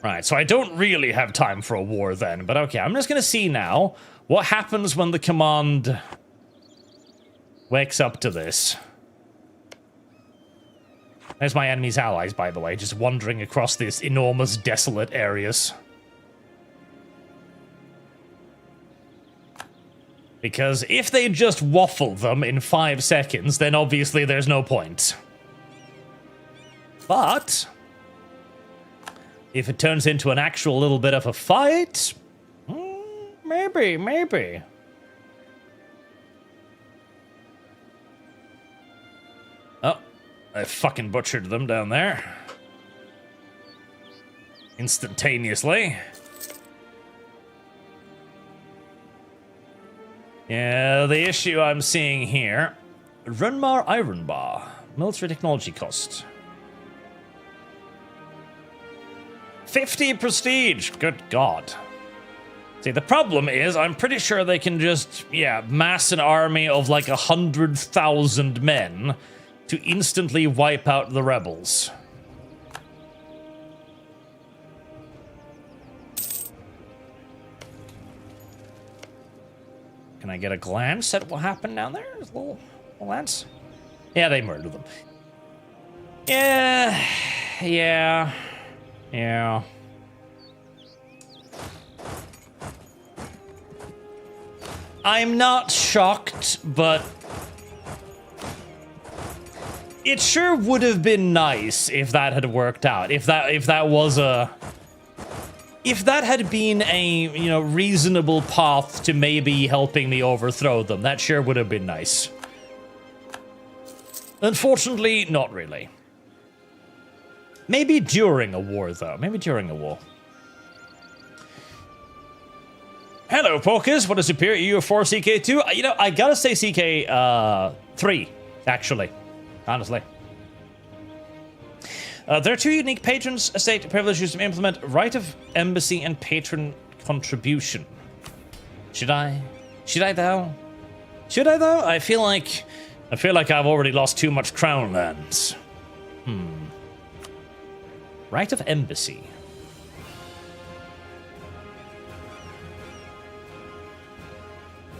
S1: Right, so I don't really have time for a war then, but okay, I'm just gonna see now what happens when the command wakes up to this. There's my enemy's allies, by the way, just wandering across these enormous, desolate areas. Because if they just waffle them in 5 seconds, then obviously there's no point. But if it turns into an actual little bit of a fight, maybe. Oh, I fucking butchered them down there. Instantaneously. Yeah, the issue I'm seeing here. Runmar Iron Bar. Military technology cost. 50 prestige! Good God. See, the problem is, I'm pretty sure they can just, mass an army of like 100,000 men to instantly wipe out the rebels. Can I get a glance at what happened down there? Just a little glance? Yeah, they murdered them. Yeah. I'm not shocked, but it sure would have been nice if that had worked out. If that had been a, reasonable path to maybe helping me overthrow them, that sure would have been nice. Unfortunately, not really. Maybe during a war, though. Maybe during a war. Hello, Pokers. What is superior? You 4 CK2? I gotta say CK3, actually. Honestly. There are 2 unique patrons estate privileges to implement right of embassy and patron contribution. Should I though? I feel like I've already lost too much crown lands. Right of embassy.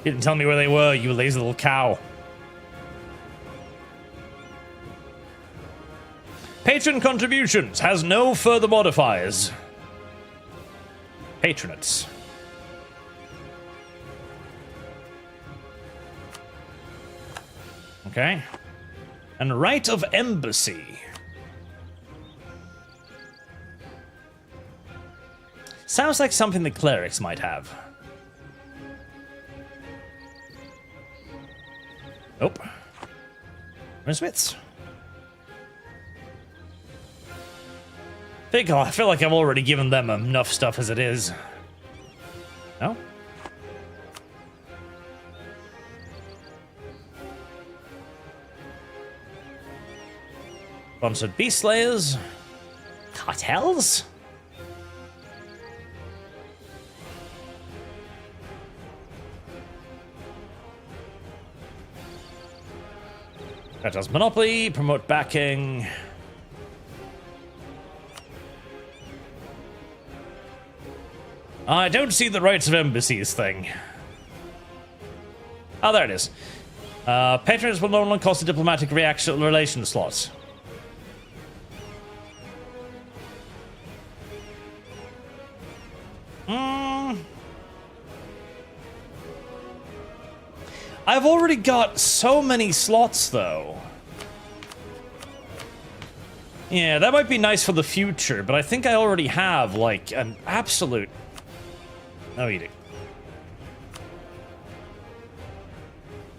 S1: Didn't tell me where they were, you lazy little cow. Patron contributions has no further modifiers. Patronates. Okay. And right of embassy. Sounds like something the clerics might have. Nope. Smiths. I feel like I've already given them enough stuff as it is. No? Sponsored Beast Slayers. Cartels? That does Monopoly, promote backing. I don't see the rights of embassies thing. Oh, there it is. Patrons will no longer cost a diplomatic relation slot. I've already got so many slots, though. Yeah, that might be nice for the future, but I think I already have, like, an absolute... No eating.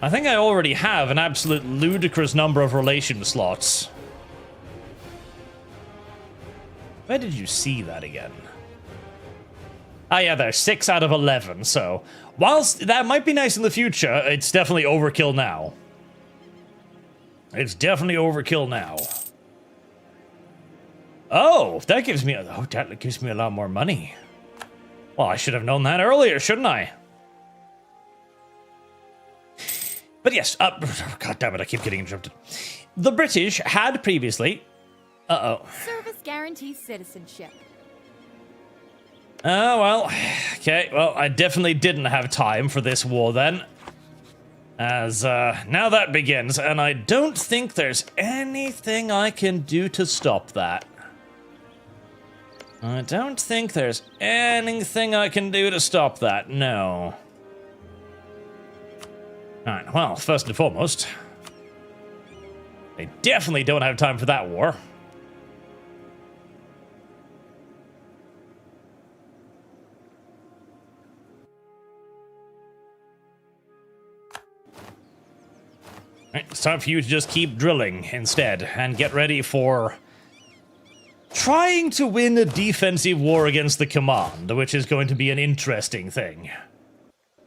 S1: I think I already have an absolute ludicrous number of relation slots. Where did you see that again? Ah, yeah, there's 6 out of 11, so... Whilst that might be nice in the future, it's definitely overkill now. It's definitely overkill now. Oh, that gives me... Oh, that gives me a lot more money. Well, I should have known that earlier, shouldn't I? But yes, God damn it, I keep getting interrupted. The British had previously... Uh-oh.
S3: Service guarantees citizenship.
S1: Oh, well. Okay, well, I definitely didn't have time for this war then. As, now that begins, and I don't think there's anything I can do to stop that. I don't think there's anything I can do to stop that, no. Alright, well, first and foremost, I definitely don't have time for that war. Alright, it's time for you to just keep drilling instead, and get ready for trying to win a defensive war against the command, which is going to be an interesting thing.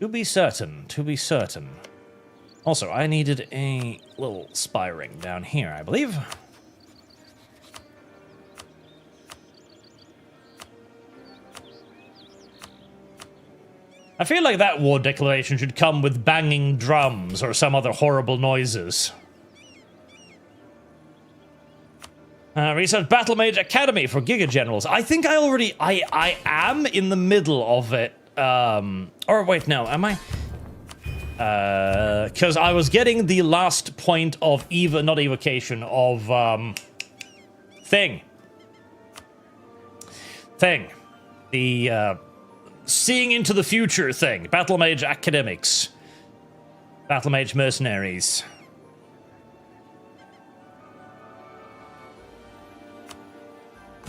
S1: To be certain, to be certain. Also, I needed a little spy ring down here, I believe. I feel like that war declaration should come with banging drums or some other horrible noises. Research Battle Mage Academy for Giga Generals. I think I already... I am in the middle of it. Or wait, no, am I? Because I was getting the last point of not evocation, of, Thing. The, seeing into the future thing. Battle Mage Academics. Battle Mage Mercenaries.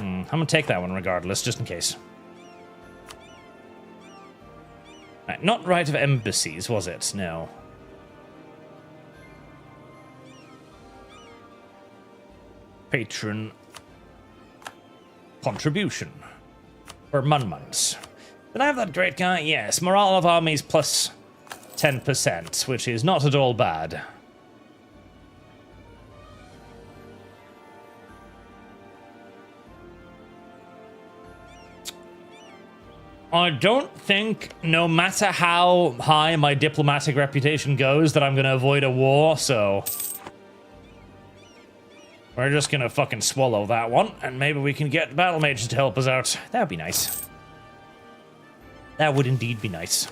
S1: I'm gonna take that one regardless, just in case. Right, not right of embassies, was it? No. Patron contribution for Munmuns. Did I have that great guy? Yes, morale of armies plus 10%, which is not at all bad. I don't think, no matter how high my diplomatic reputation goes, that I'm gonna avoid a war, so... We're just gonna fucking swallow that one, and maybe we can get battle mages to help us out. That would be nice. That would indeed be nice.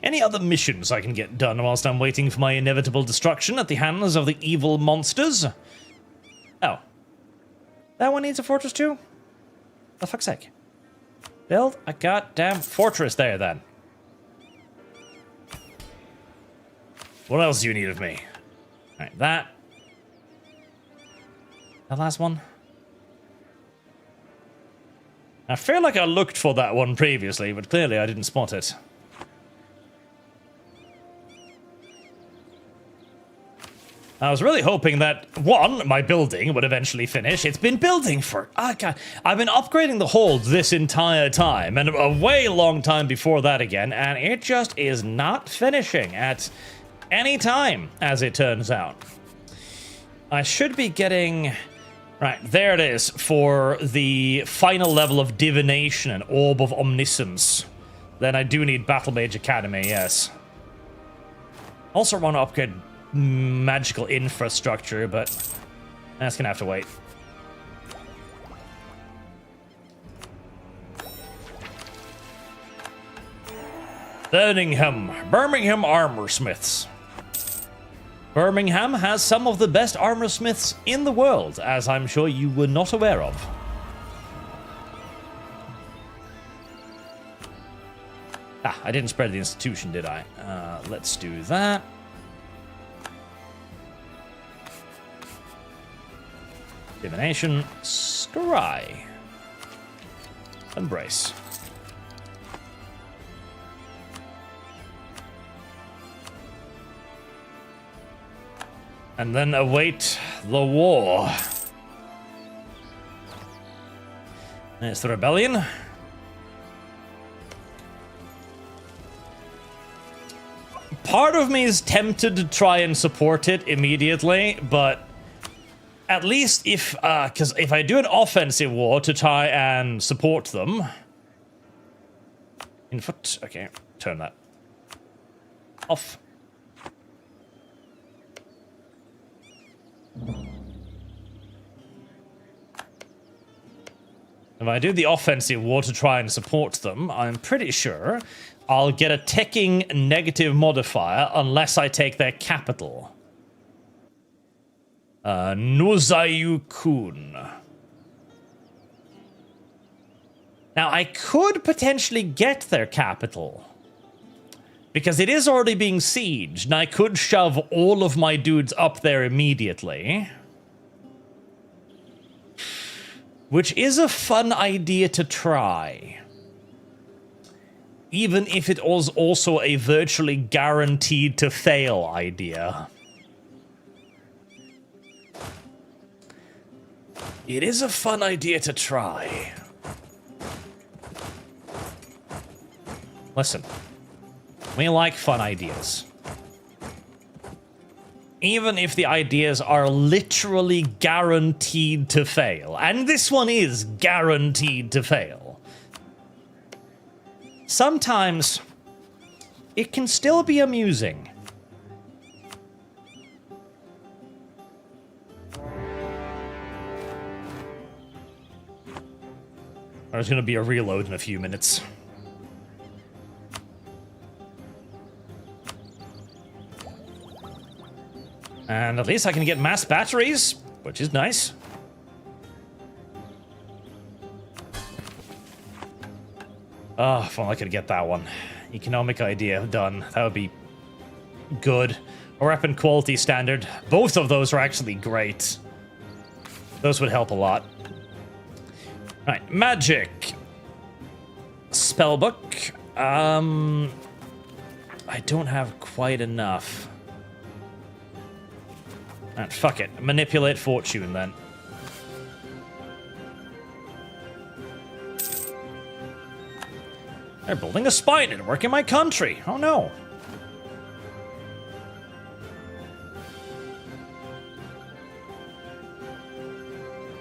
S1: Any other missions I can get done whilst I'm waiting for my inevitable destruction at the hands of the evil monsters? Oh. That one needs a fortress too? For fuck's sake. Build a goddamn fortress there, then. What else do you need of me? Alright, that. The last one. I feel like I looked for that one previously, but clearly I didn't spot it. I was really hoping that, one, my building would eventually finish. It's been building for... Oh God. I've been upgrading the holds this entire time, and a way long time before that again, and it just is not finishing at any time, as it turns out. I should be getting... Right, there it is, for the final level of divination and orb of omniscience. Then I do need Battle Mage Academy, yes. Also want to upgrade magical infrastructure, but that's gonna have to wait. Birmingham Armor Smiths. Birmingham has some of the best armor smiths in the world, as I'm sure you were not aware of. Ah, I didn't spread the institution, did I? Let's do that. Divination, Scry. Embrace. And then await the war. There's the rebellion. Part of me is tempted to try and support it immediately, but at least because if I do an offensive war to try and support them... Input, okay, turn that off. If I do the offensive war to try and support them, I'm pretty sure I'll get a ticking negative modifier unless I take their capital. Nozayu-kun. Now, I could potentially get their capital, because it is already being sieged, and I could shove all of my dudes up there immediately. Which is a fun idea to try. Even if it was also a virtually guaranteed to fail idea. It is a fun idea to try. Listen, we like fun ideas. Even if the ideas are literally guaranteed to fail. And this one is guaranteed to fail. Sometimes it can still be amusing. There's going to be a reload in a few minutes. And at least I can get mass batteries, which is nice. Oh, if only I could get that one. Economic idea, done. That would be good. A weapon quality standard. Both of those are actually great. Those would help a lot. Alright, magic. Spellbook. I don't have quite enough. Alright, fuck it. Manipulate fortune, then. They're building a spy network in my country. Oh, no.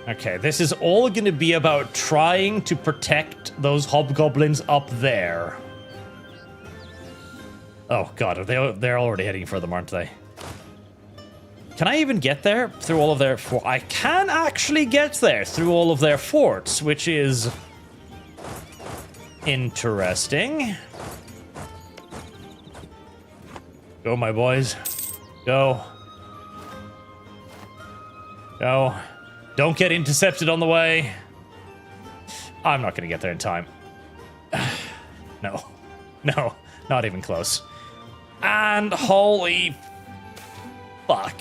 S1: Okay, this is all going to be about trying to protect those hobgoblins up there. Oh, God. They're already heading for them, aren't they? Can I even get there through all of their forts? I can actually get there through all of their forts, which is interesting. Go, my boys. Go. Go. Don't get intercepted on the way. I'm not going to get there in time. No. No. Not even close. And holy fuck.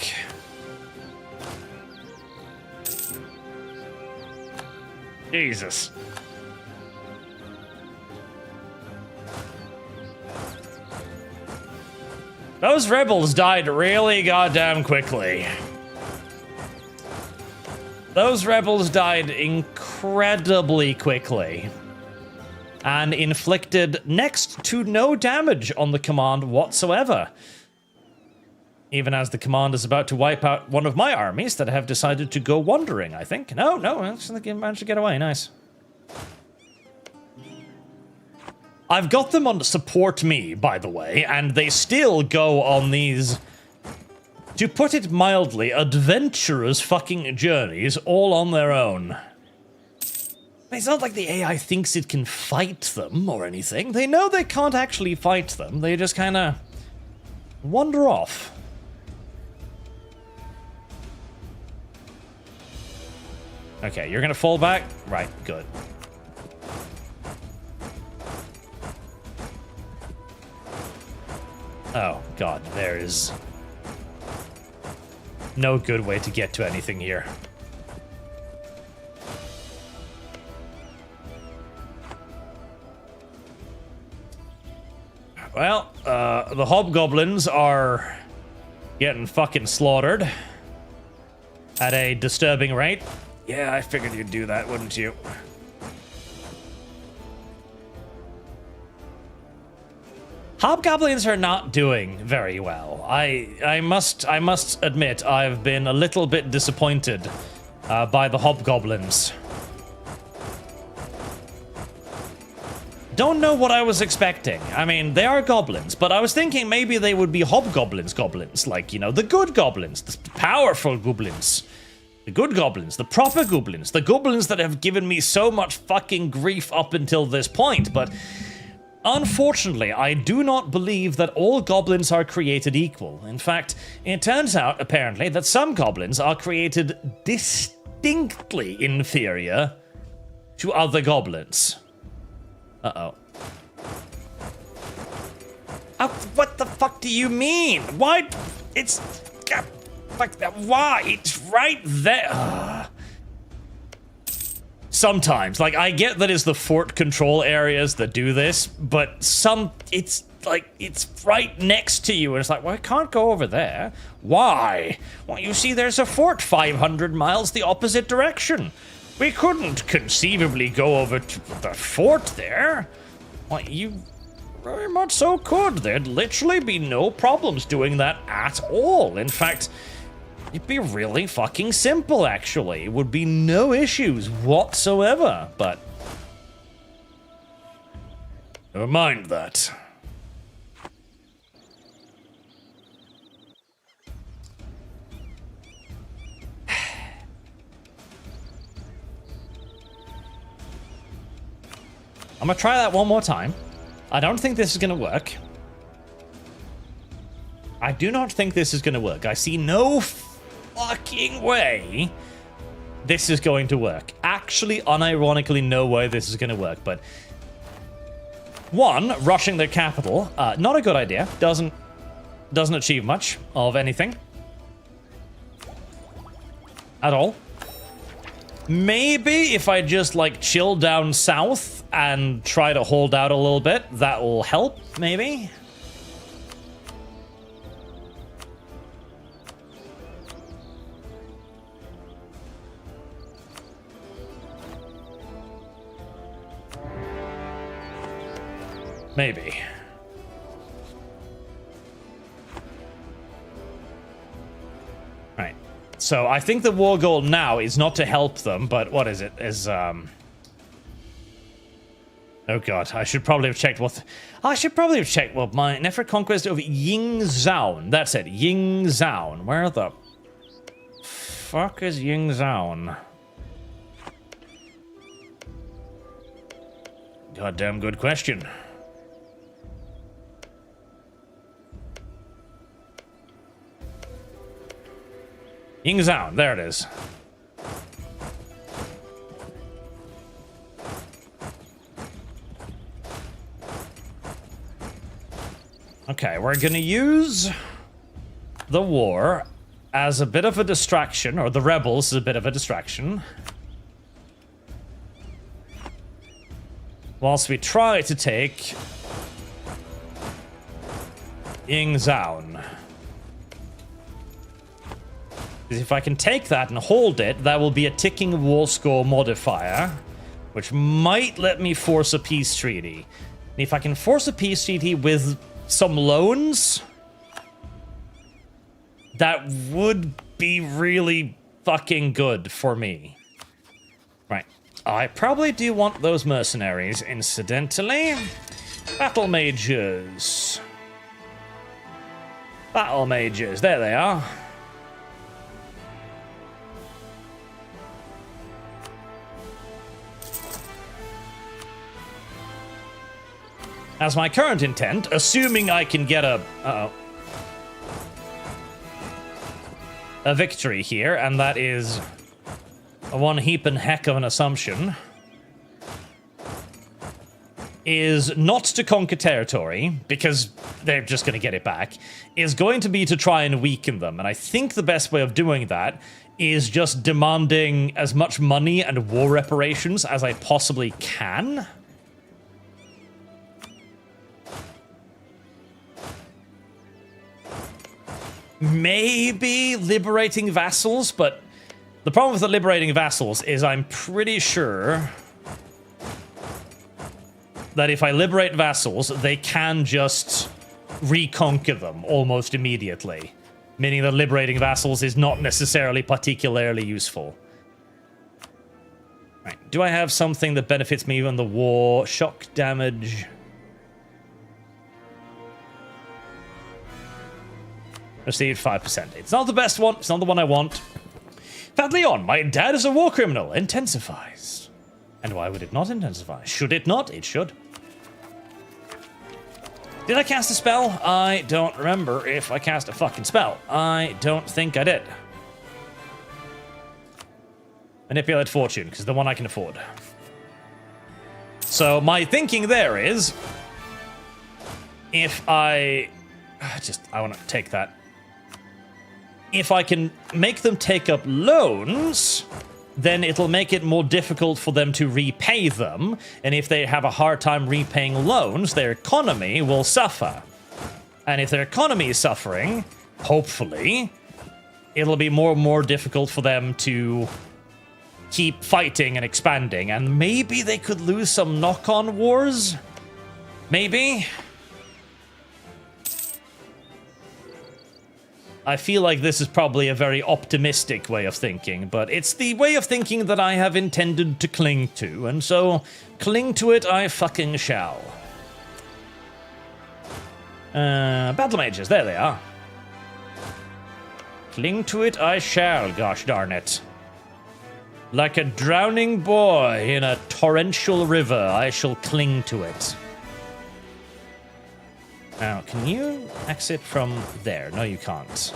S1: Jesus. Those rebels died really goddamn quickly. Those rebels died incredibly quickly. And inflicted next to no damage on the command whatsoever. Even as the command is about to wipe out one of my armies that have decided to go wandering, I think. No, actually they managed to get away. Nice. I've got them on support me, by the way, and they still go on these, to put it mildly, adventurous fucking journeys all on their own. It's not like the AI thinks it can fight them or anything. They know they can't actually fight them. They just kind of wander off. Okay, you're gonna fall back? Right, good. Oh, God, there is no good way to get to anything here. Well, the hobgoblins are getting fucking slaughtered at a disturbing rate. Yeah, I figured you'd do that, wouldn't you? Hobgoblins are not doing very well. I must admit I've been a little bit disappointed by the hobgoblins. Don't know what I was expecting. I mean, they are goblins, but I was thinking maybe they would be hobgoblins goblins, like, you know, the good goblins, the powerful goblins. The good goblins, the proper goblins, the goblins that have given me so much fucking grief up until this point, but unfortunately, I do not believe that all goblins are created equal. In fact, it turns out, apparently, that some goblins are created distinctly inferior to other goblins. Uh-oh. What the fuck do you mean? Why? It's... Why? It's right there. Sometimes. Like, I get that it's the fort control areas that do this, but it's like, it's right next to you, and it's like, well, I can't go over there. Why? Well, you see, there's a fort 500 miles the opposite direction. We couldn't conceivably go over to the fort there. Well, you very much so could. There'd literally be no problems doing that at all. In fact, it'd be really fucking simple, actually. It would be no issues whatsoever, but never mind that. I'm gonna try that one more time. I don't think this is gonna work. I do not think this is gonna work. I see no fucking way this is going to work. Actually, unironically, no way this is gonna work, but... One, rushing their capital, not a good idea. Doesn't achieve much of anything. At all. Maybe if I just, like, chill down south and try to hold out a little bit, that will help, maybe? Maybe. Right. So I think the war goal now is not to help them, but what is it? Oh god, I should probably have checked what... I should probably have checked what my effort conquest of Yingzhou. That's it, Yingzhou. Where the fuck is Yingzhou? Goddamn good question. Yingzhou, there it is. Okay, we're gonna use the war as a bit of a distraction, or the rebels as a bit of a distraction, whilst we try to take Yingzhou. If I can take that and hold it, that will be a ticking war score modifier, which might let me force a peace treaty. And if I can force a peace treaty with some loans, that would be really fucking good for me. Right. I probably do want those mercenaries, incidentally. Battle mages. Battle mages. There they are. As my current intent, assuming I can get a victory here, and that is a one heaping heck of an assumption, is not to conquer territory, because they're just going to get it back, is going to be to try and weaken them. And I think the best way of doing that is just demanding as much money and war reparations as I possibly can. maybe liberating vassals, but the problem with the liberating vassals is I'm pretty sure that if I liberate vassals, they can just reconquer them almost immediately. Meaning that liberating vassals is not necessarily particularly useful. Right. Do I have something that benefits me in the war? Shock damage. Received 5%. It's not the best one. It's not the one I want. Fat Leon, my dad is a war criminal. Intensifies. And why would it not intensify? Should it not? It should. Did I cast a spell? I don't remember if I cast a fucking spell. I don't think I did. Manipulate Fortune, because the one I can afford. So my thinking there is, if I want to take that. If I can make them take up loans, then it'll make it more difficult for them to repay them. And if they have a hard time repaying loans, their economy will suffer. And if their economy is suffering, hopefully, it'll be more and more difficult for them to keep fighting and expanding. And maybe they could lose some knock-on wars? Maybe? I feel like this is probably a very optimistic way of thinking, but it's the way of thinking that I have intended to cling to, and so cling to it I fucking shall. Battle mages, there they are. Cling to it I shall, gosh darn it. Like a drowning boy in a torrential river, I shall cling to it. Now, can you exit from there? No, you can't.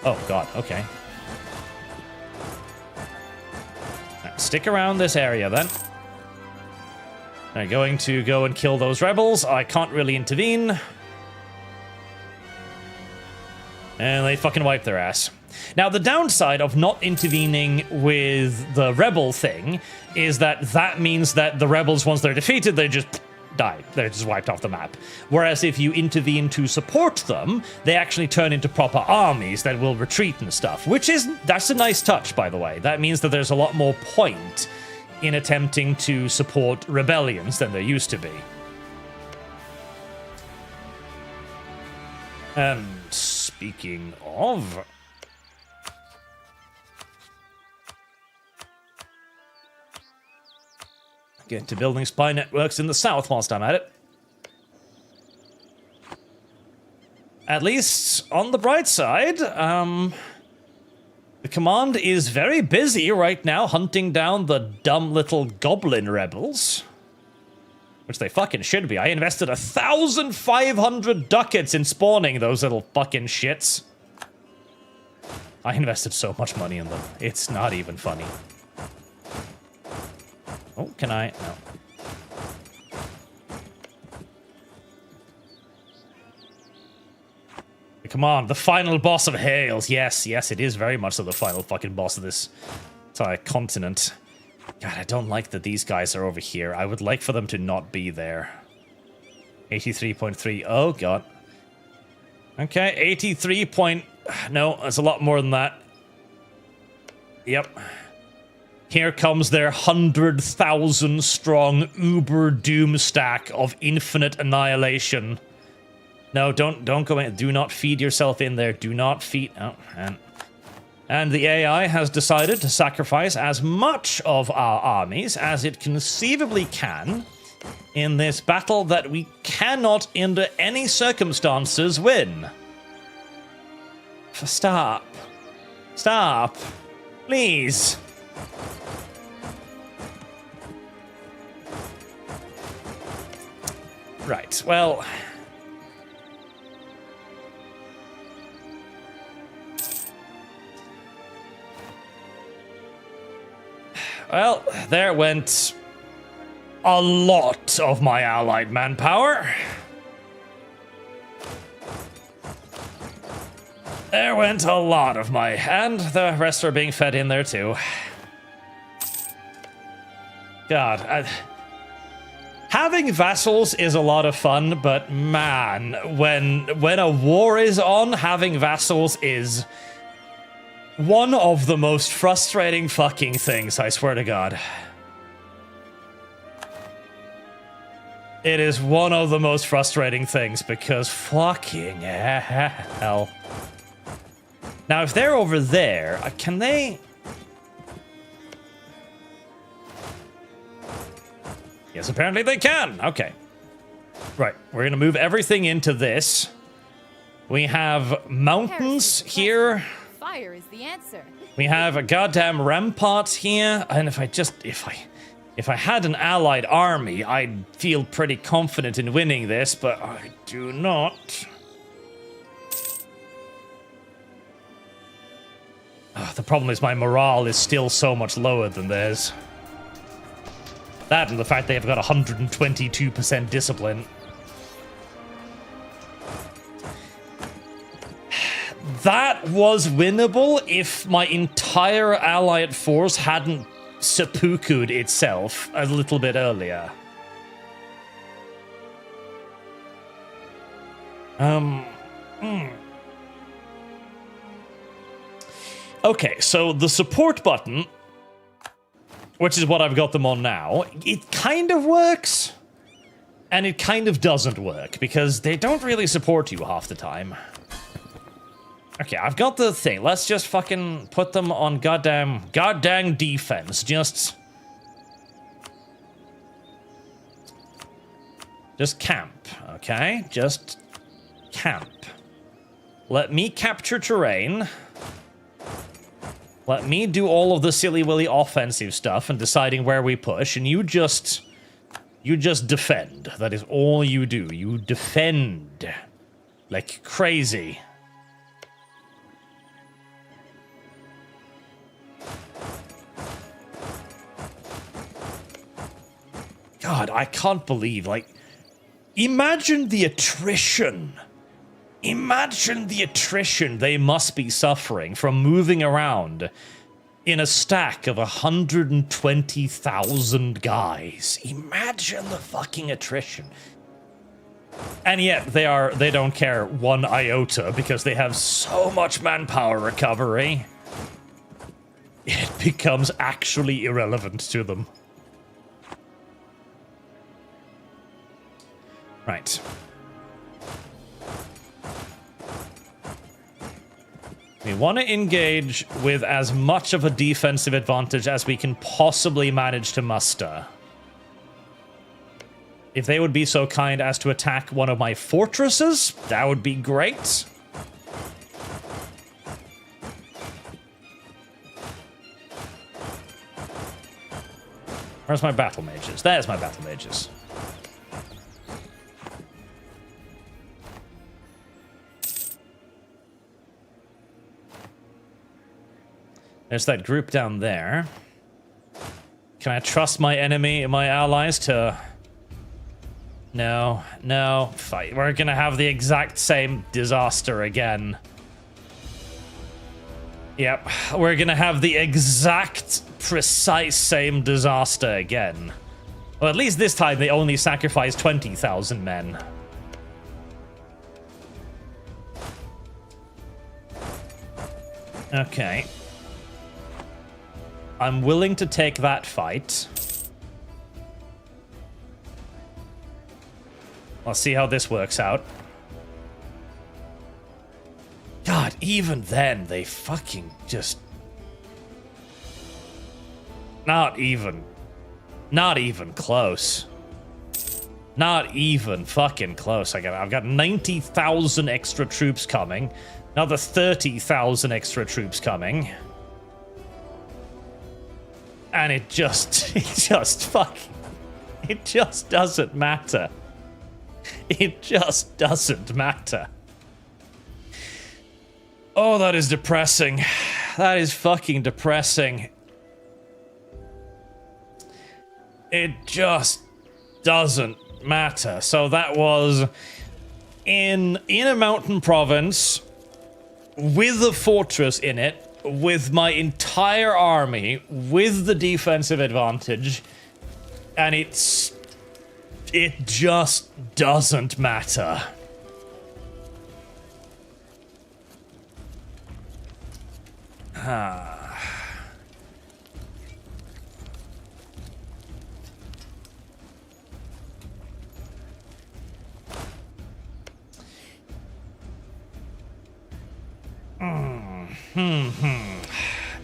S1: Oh, God, okay. Right, stick around this area, then. I'm going to go and kill those rebels. I can't really intervene. And they fucking wipe their ass. Now, the downside of not intervening with the rebel thing is that means that the rebels, once they're defeated, they just die. They're just wiped off the map. Whereas if you intervene to support them, they actually turn into proper armies that will retreat and stuff, that's a nice touch, by the way. That means that there's a lot more point in attempting to support rebellions than there used to be. And speaking of... Get to building spy networks in the south whilst I'm at it. At least, on the bright side, the command is very busy right now hunting down the dumb little goblin rebels. Which they fucking should be. I invested 1,500 ducats in spawning those little fucking shits. I invested so much money in them. It's not even funny. Oh, can I? No. Come on, the final boss of Hales. Yes, it is very much so the final fucking boss of this entire continent. God, I don't like that these guys are over here. I would like for them to not be there. 83.3. Oh, God. Okay, 83 point... No, it's a lot more than that. Yep. Here comes their 100,000 strong uber doom stack of infinite annihilation. No, don't go in. Do not feed yourself in there. Do not feed... Oh, and the AI has decided to sacrifice as much of our armies as it conceivably can in this battle that we cannot, under any circumstances, win. Stop. Stop. Please. Right, well... Well, there went a lot of my allied manpower. There went a lot of my... And the rest are being fed in there, too. God, Having vassals is a lot of fun, but man, when a war is on, having vassals is one of the most frustrating fucking things, I swear to God. It is one of the most frustrating things because fucking hell. Now, if they're over there, can they... Yes, apparently they can. Okay. Right, we're going to move everything into this. We have mountains here.
S3: Fire is the answer.
S1: We have a goddamn rampart here. And if I had an allied army, I'd feel pretty confident in winning this, but I do not. The problem is my morale is still so much lower than theirs. That and the fact they have got 122% discipline. That was winnable if my entire allied force hadn't seppuku'd itself a little bit earlier. Okay, so the support button, which is what I've got them on now, it kind of works, and it kind of doesn't work, because they don't really support you half the time. Okay, I've got the thing. Let's just fucking put them on goddamn defense. Just camp, okay? Just camp. Let me capture terrain. Let me do all of the silly-willy offensive stuff and deciding where we push, and you just defend. That is all you do. You defend like crazy. God, I can't believe, like, imagine the attrition. Imagine the attrition they must be suffering from moving around in a stack of 120,000 guys. Imagine the fucking attrition. And yet they don't care one iota because they have so much manpower recovery. It becomes actually irrelevant to them. Right. We want to engage with as much of a defensive advantage as we can possibly manage to muster. If they would be so kind as to attack one of my fortresses, that would be great. Where's my battle mages? There's my battle mages. There's that group down there. Can I trust my enemy, my allies to... No, fight. We're gonna have the exact same disaster again. Yep, we're gonna have the exact, precise same disaster again. Well, at least this time they only sacrificed 20,000 men. Okay. I'm willing to take that fight. Let's see how this works out. God, even then, they fucking just... Not even close. Not even fucking close. I've got 90,000 extra troops coming. Another 30,000 extra troops coming. And it just doesn't matter. It just doesn't matter. Oh, that is depressing. That is fucking depressing. It just doesn't matter. So that was in a mountain province with a fortress in it, with my entire army, with the defensive advantage, and it it just doesn't matter.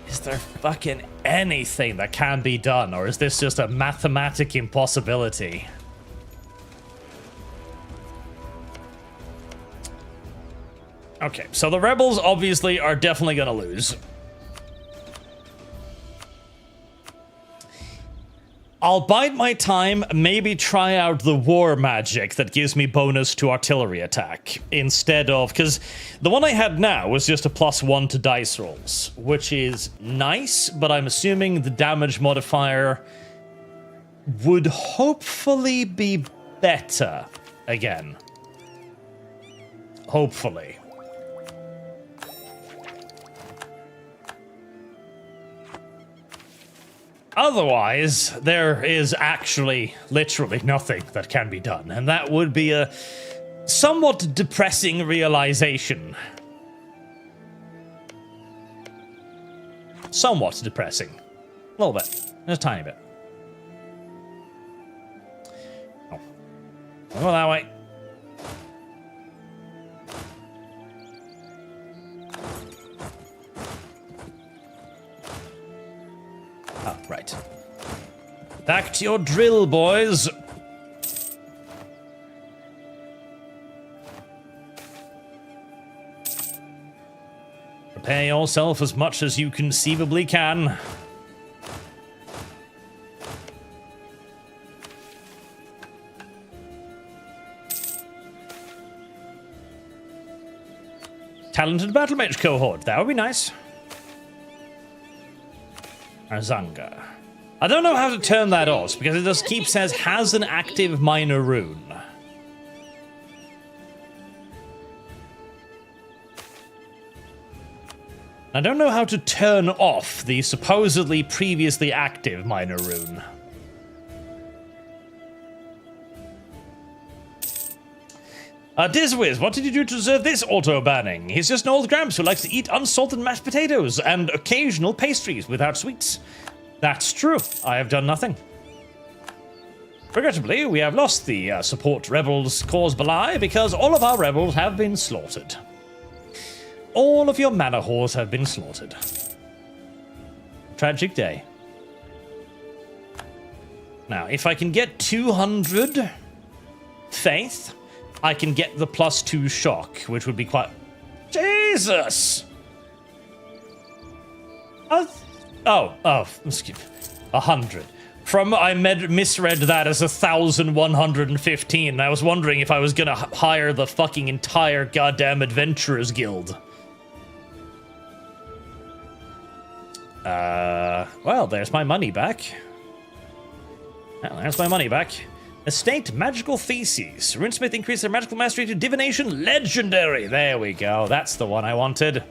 S1: Is there fucking anything that can be done, or is this just a mathematic impossibility? Okay, so the rebels obviously are definitely gonna lose. I'll bide my time, maybe try out the war magic that gives me bonus to artillery attack instead of, because the one I had now was just a +1 to dice rolls, which is nice, but I'm assuming the damage modifier would hopefully be better again. Hopefully. Otherwise, there is actually literally nothing that can be done, and that would be a somewhat depressing realization. Somewhat depressing. A little bit. Just a tiny bit. Oh. I'll go that way. Ah, right. Back to your drill, boys. Prepare yourself as much as you conceivably can. Talented battle mage cohort. That would be nice. Arzanga. I don't know how to turn that off because it just keeps says has an active minor rune. I don't know how to turn off the supposedly previously active minor rune. Dizwiz, what did you do to deserve this auto-banning? He's just an old gramps who likes to eat unsalted mashed potatoes and occasional pastries without sweets. That's true. I have done nothing. Regrettably, we have lost the support rebels cause Belai because all of our rebels have been slaughtered. All of your manor whores have been slaughtered. Tragic day. Now, if I can get 200 faith, I can get the +2 shock, which would be quite... Jesus! Skip. 100. I misread that as 1,115. I was wondering if I was gonna hire the fucking entire goddamn Adventurers Guild. Well, there's my money back. Well, there's my money back. Estate Magical Theses. Runesmith increased their magical mastery to Divination Legendary. There we go. That's the one I wanted.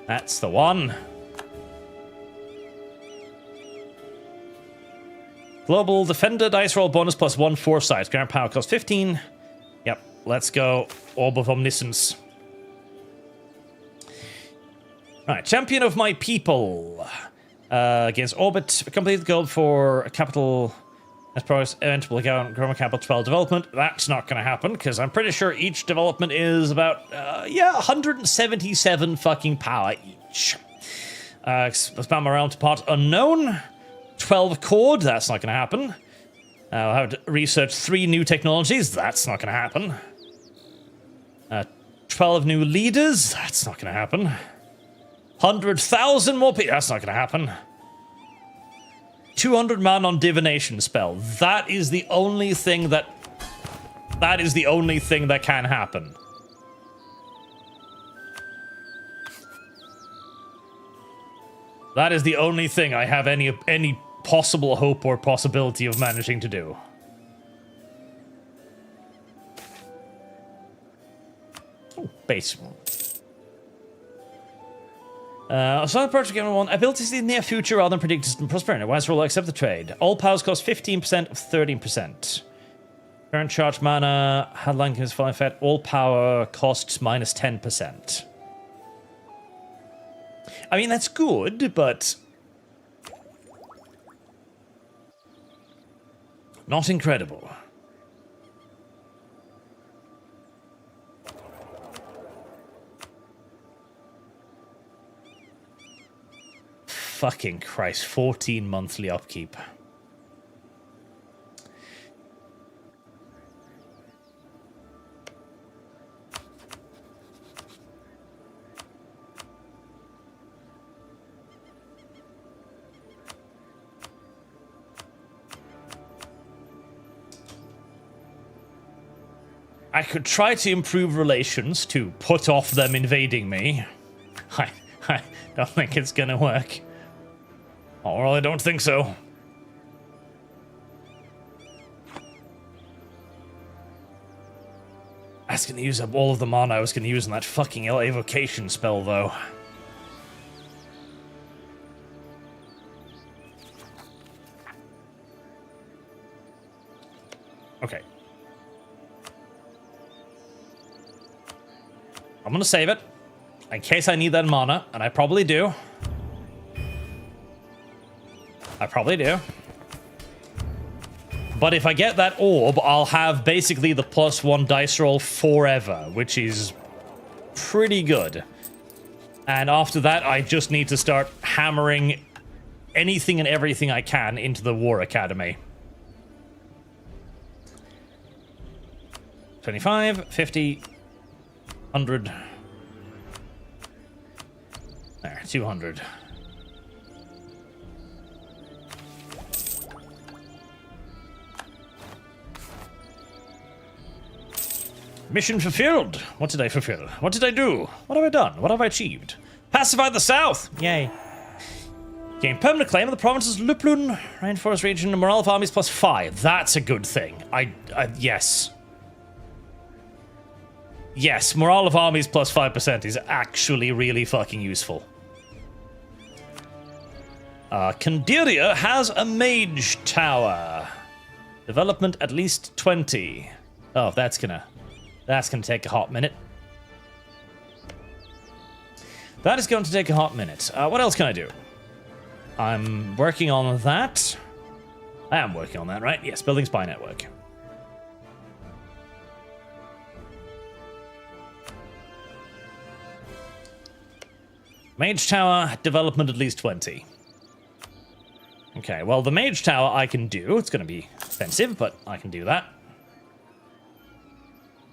S1: That's the one. Global Defender dice roll bonus +1 foresight. Ground power cost 15. Yep, let's go. Orb of Omniscience. Right, Champion of My People. Against Orbit. Complete the goal for a capital... As progress eventually Chroma Capital 12 development. That's not going to happen, because I'm pretty sure each development is about, 177 fucking power each. Spam around to part unknown. 12 chord, that's not going to happen. I'll have to research 3 new technologies. That's not going to happen. 12 new leaders. That's not going to happen. 100,000 more people. That's not going to happen. 200 man on divination spell. That is the only thing that can happen. That is the only thing I have any possible hope or possibility of managing to do. Oh, base. So the project given one abilities in the near future rather than predict distant prosperity. Wise rule, accept the trade. All powers cost 15% of 13%. Current charge mana, headline is full effect. All power costs minus 10%. I mean, that's good, but not incredible. Fucking Christ, 14 monthly upkeep. I could try to improve relations to put off them invading me. I don't think it's gonna work. Or I don't think so. I was gonna use up all of the mana I was gonna use on that fucking evocation spell, though. Okay. I'm gonna save it, in case I need that mana, and I probably do. But if I get that orb, I'll have basically the +1 dice roll forever, which is pretty good. And after that, I just need to start hammering anything and everything I can into the War Academy. 25, 50, 100. There, 200. Mission fulfilled. What did I fulfill? What did I do? What have I done? What have I achieved? Pacified the South! Yay. Gain permanent claim of the province's Luplun Rainforest region. Morale of armies +5. That's a good thing. Yes. Yes, morale of armies +5% is actually really fucking useful. Candiria has a mage tower. Development at least 20. Oh, that's gonna take a hot minute. That is going to take a hot minute. What else can I do? I'm working on that. I am working on that, right? Yes, building spy network. Mage tower, development at least 20. Okay, well, the mage tower I can do. It's going to be expensive, but I can do that.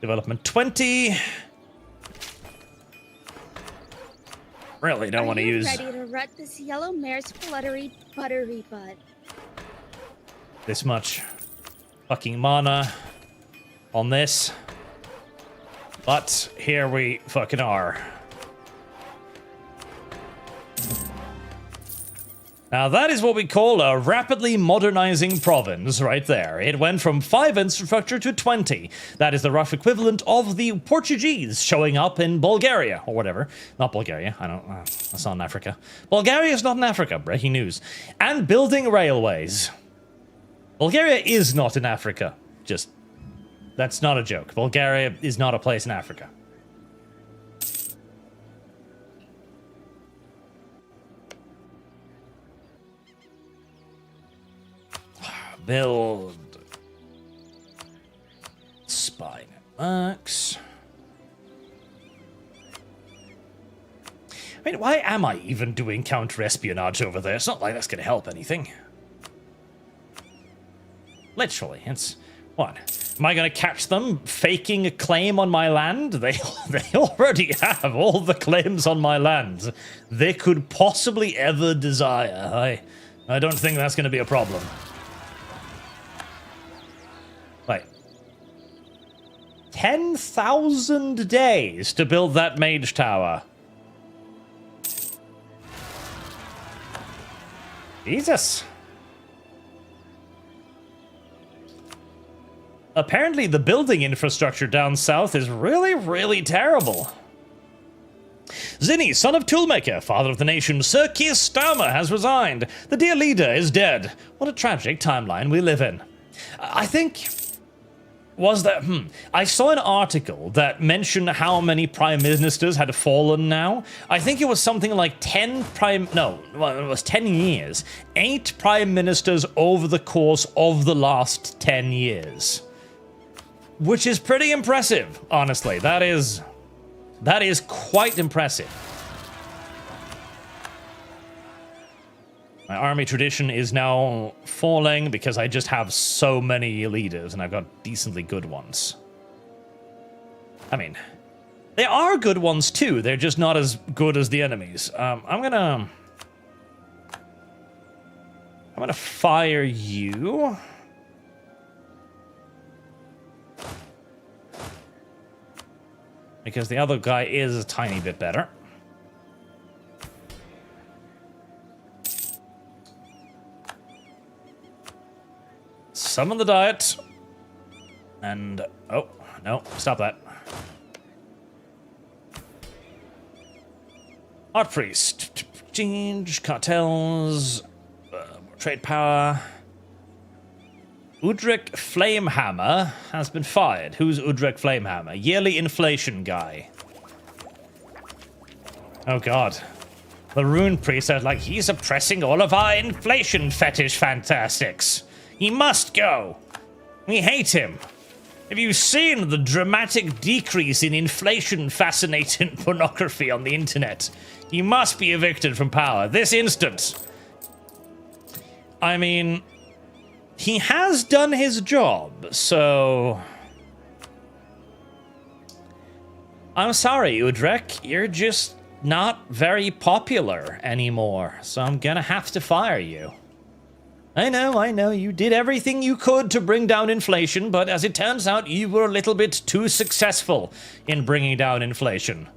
S1: Development 20. Really don't want to use...
S2: ready to rut this yellow mare's fluttery buttery butt?
S1: This much fucking mana on this. But here we fucking are. Now that is what we call a rapidly modernizing province right there. It went from 5 infrastructure to 20. That is the rough equivalent of the Portuguese showing up in Bulgaria, or whatever. Not Bulgaria, that's not in Africa. Bulgaria is not in Africa, breaking news. And building railways. Bulgaria is not in Africa. Just, that's not a joke. Bulgaria is not a place in Africa. Build spy networks. I mean, why am I even doing counter-espionage over there? It's not like that's going to help anything. Literally, it's... What? Am I going to catch them faking a claim on my land? They already have all the claims on my land they could possibly ever desire. I don't think that's going to be a problem. Like, 10,000 days to build that mage tower. Jesus. Apparently the building infrastructure down south is really, really terrible. Zinni, son of Toolmaker, father of the nation, Sir Keir Starmer has resigned. The dear leader is dead. What a tragic timeline we live in. I think... Was that... I saw an article that mentioned how many prime ministers had fallen now. I think it was something like 10 prime... No, well, it was 10 years. 8 prime ministers over the course of the last 10 years. Which is pretty impressive, honestly. That is quite impressive. My army tradition is now falling because I just have so many leaders and I've got decently good ones. I mean, they are good ones too. They're just not as good as the enemies. I'm gonna fire you. Because the other guy is a tiny bit better. Summon the diet. And... Oh, no. Stop that. Archpriest. Change. Cartels. Trade power. Udrek Flamehammer has been fired. Who's Udrek Flamehammer? Yearly inflation guy. Oh god. The Rune Priest is like, he's oppressing all of our inflation fetish fantastics. He must go. We hate him. Have you seen the dramatic decrease in inflation-fascinating pornography on the internet? He must be evicted from power this instant. I mean, he has done his job, so... I'm sorry, Udrek. You're just not very popular anymore, so I'm gonna have to fire you. I know, you did everything you could to bring down inflation, but as it turns out, you were a little bit too successful in bringing down inflation.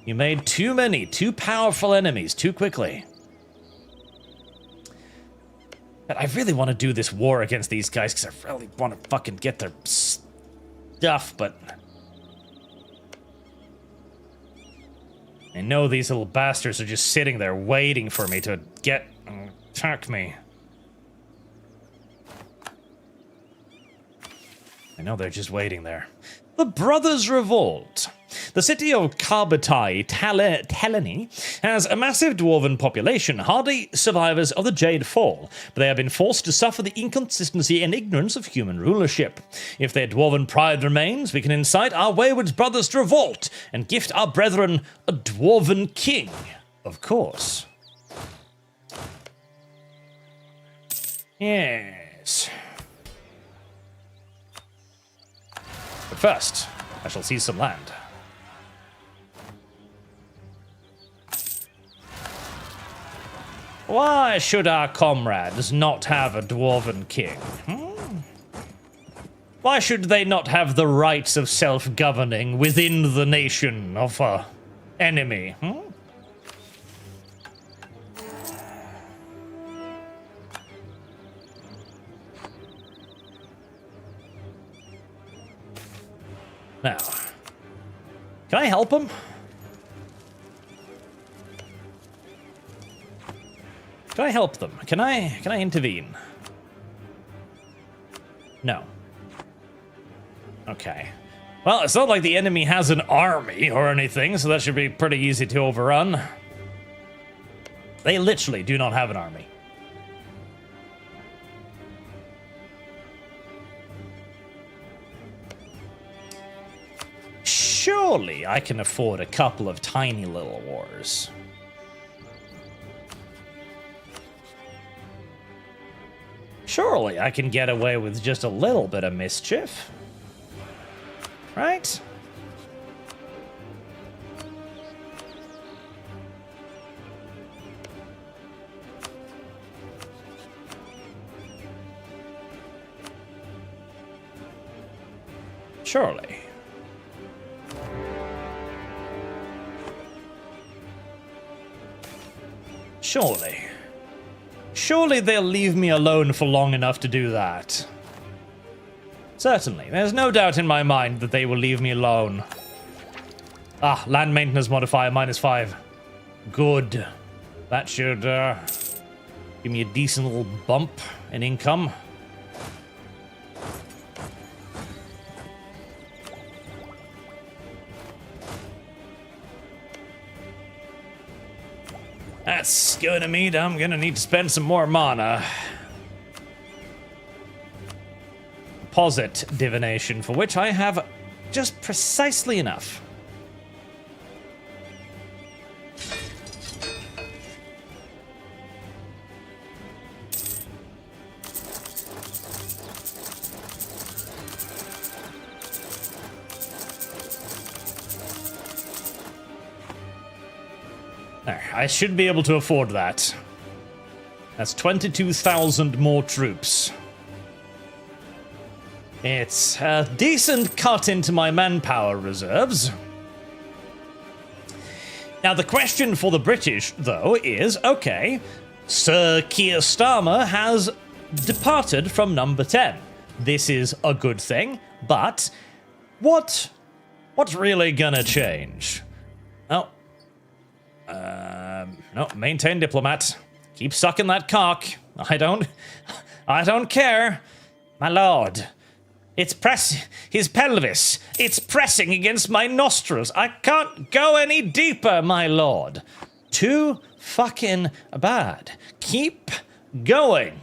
S1: You made too powerful enemies too quickly. But I really want to do this war against these guys, because I really want to fucking get their stuff, but... I know these little bastards are just sitting there waiting for me to get... attack me. I know they're just waiting there. The Brothers Revolt. The city of Karbatai Teleni has a massive dwarven population, hardy survivors of the Jade Fall, but they have been forced to suffer the inconsistency and ignorance of human rulership. If their dwarven pride remains, we can incite our wayward brothers to revolt and gift our brethren a dwarven king. Of course. Yes. But first, I shall seize some land. Why should our comrades not have a dwarven king? Why should they not have the rights of self-governing within the nation of our enemy? Now, can I help him? Can I help them? Can I intervene? No. Okay. Well, it's not like the enemy has an army or anything, so that should be pretty easy to overrun. They literally do not have an army. Surely I can afford a couple of tiny little wars. Surely I can get away with just a little bit of mischief. Right? Surely. Surely. Surely they'll leave me alone for long enough to do that. Certainly. There's no doubt in my mind that they will leave me alone. Ah, land maintenance modifier -5. Good. That should give me a decent little bump in income. That's gonna mean I'm gonna need to spend some more mana. Deposit divination, for which I have just precisely enough. There, I should be able to afford that. That's 22,000 more troops. It's a decent cut into my manpower reserves. Now, the question for the British, though, is, okay, Sir Keir Starmer has departed from number 10. This is a good thing, but what's really gonna change? Oh. No, maintain diplomat. Keep sucking that cock. I don't care. My lord. His pelvis. It's pressing against my nostrils. I can't go any deeper, my lord. Too fucking bad. Keep going.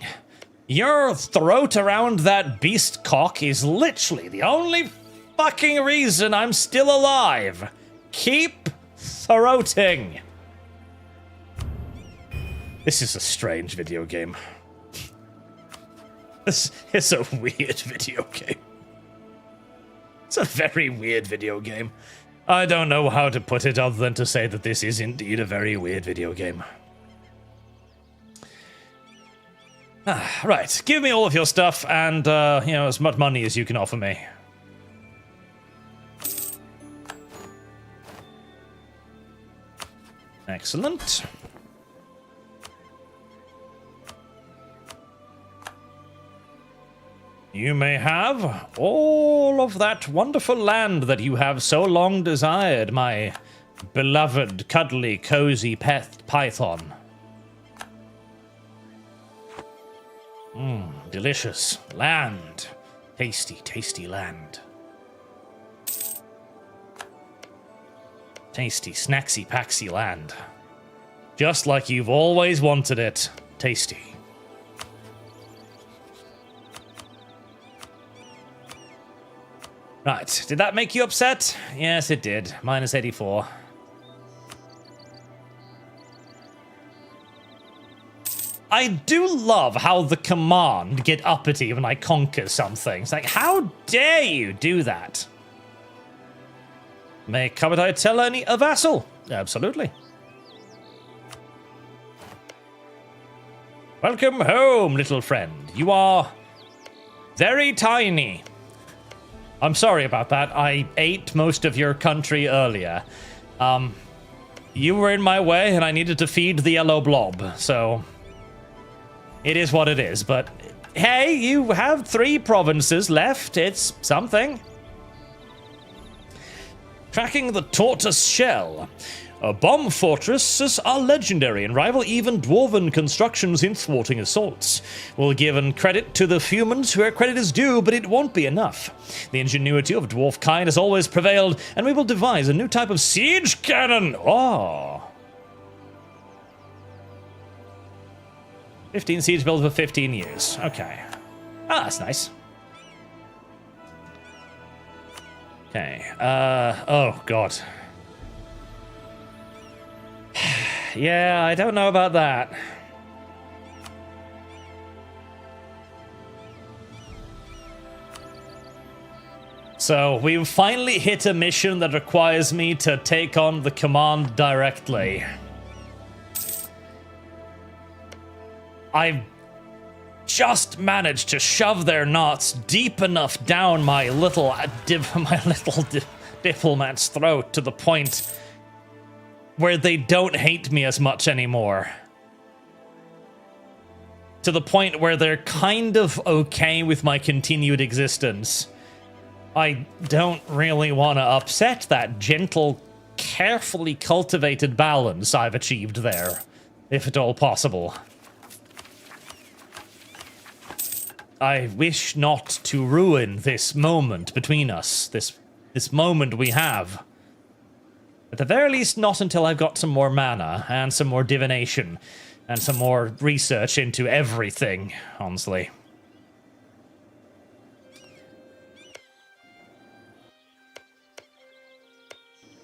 S1: Your throat around that beast cock is literally the only fucking reason I'm still alive. Keep throating. This is a strange video game. This is a weird video game. It's a very weird video game. I don't know how to put it other than to say that this is indeed a very weird video game. Right, give me all of your stuff and, as much money as you can offer me. Excellent. You may have all of that wonderful land that you have so long desired, my beloved, cuddly, cozy pet python. Delicious land. Tasty, tasty land. Tasty, snacksy, packsy land. Just like you've always wanted it. Tasty. Right, did that make you upset? Yes, it did. Minus 84. I do love how the command get uppity when I conquer something. It's like, how dare you do that? May Kabadai tell a vassal? Absolutely. Welcome home, little friend. You are very tiny. I'm sorry about that. I ate most of your country earlier. You were in my way and I needed to feed the yellow blob, so it is what it is. But hey, you have 3 provinces left. It's something. Tracking the tortoise shell. Bomb fortresses are legendary and rival even dwarven constructions in thwarting assaults. We'll give credit to the humans where credit is due, but it won't be enough. The ingenuity of dwarf kind has always prevailed, and we will devise a new type of siege cannon. Oh. 15 siege builds for 15 years. Okay. Ah, that's nice. Okay. Oh, God. Yeah, I don't know about that. So, we've finally hit a mission that requires me to take on the command directly. I've just managed to shove their knots deep enough down my little diplomat's throat to the point where they don't hate me as much anymore. To the point where they're kind of okay with my continued existence. I don't really want to upset that gentle carefully cultivated balance I've achieved there, if at all possible. I wish not to ruin this moment between us, this moment we have. At the very least, not until I've got some more mana, and some more divination, and some more research into everything, honestly.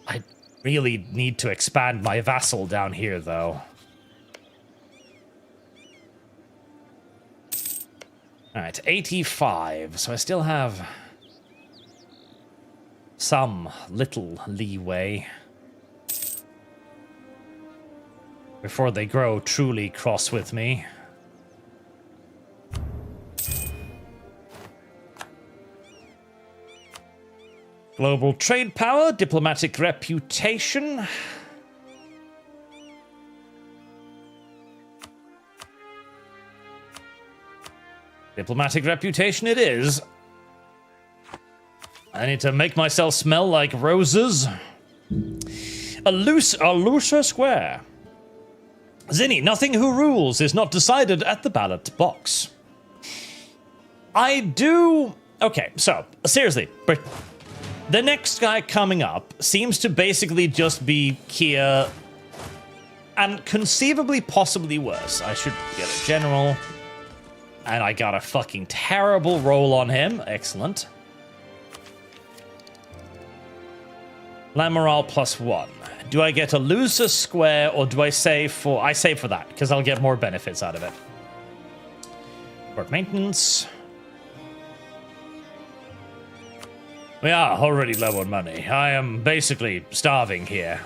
S1: I really need to expand my vassal down here, though. Alright, 85, so I still have some little leeway before they grow truly cross with me. Global trade power, diplomatic reputation. Diplomatic reputation it is. I need to make myself smell like roses. A looser square. Zinni, nothing who rules is not decided at the ballot box. I do... Okay, so, seriously, the next guy coming up seems to basically just be Kia, and conceivably possibly worse. I should get a general, and I got a fucking terrible roll on him. Excellent. Land morale +1. Do I get a loser square, or do I save for... I save for that, because I'll get more benefits out of it. Port maintenance. We are already low on money. I am basically starving here.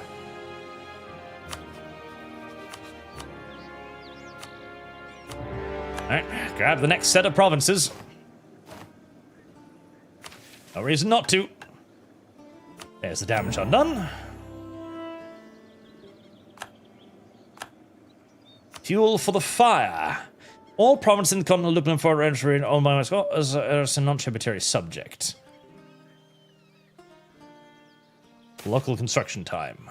S1: Alright, grab the next set of provinces. No reason not to. There's the damage undone. Fuel for the fire. All provinces in the continental Lupin for entering owned by Moscow as a non-tributary subject. Local construction time.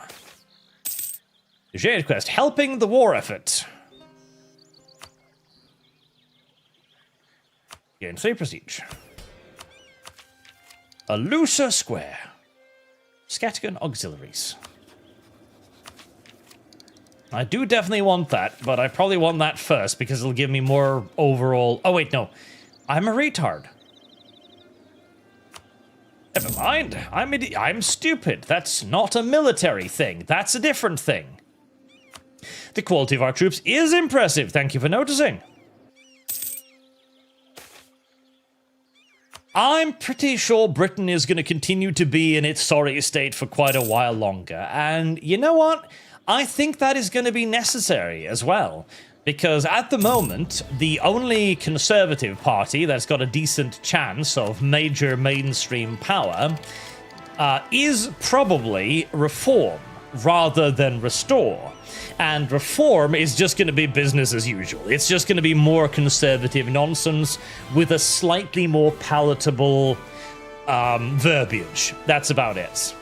S1: Jade quest, helping the war effort. Gain 3 prestige. A looser square. Scattergun auxiliaries. I do definitely want that, but I probably want that first because it'll give me more overall... Oh, wait, no. I'm a retard. Never mind. I'm stupid. That's not a military thing. That's a different thing. The quality of our troops is impressive. Thank you for noticing. I'm pretty sure Britain is going to continue to be in its sorry state for quite a while longer. And you know what? I think that is going to be necessary as well. Because at the moment, the only Conservative party that's got a decent chance of major mainstream power is probably Reform rather than Restore. And Reform is just going to be business as usual. It's just going to be more conservative nonsense with a slightly more palatable verbiage. That's about it.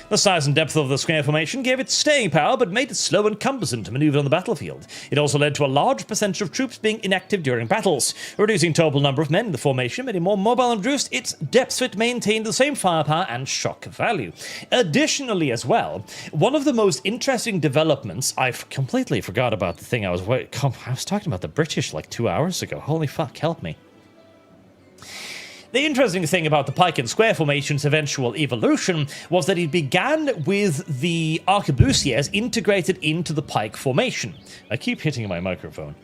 S1: The size and depth of the square formation gave it staying power, but made it slow and cumbersome to maneuver on the battlefield. It also led to a large percentage of troops being inactive during battles. Reducing total number of men in the formation made it more mobile and reduced its depth, so it maintained the same firepower and shock value. Additionally as well, one of the most interesting developments, I completely forgot about the thing I was talking about the British like 2 hours ago. Holy fuck, help me. The interesting thing about the pike and square formation's eventual evolution was that it began with the arquebusiers integrated into the pike formation. I keep hitting my microphone.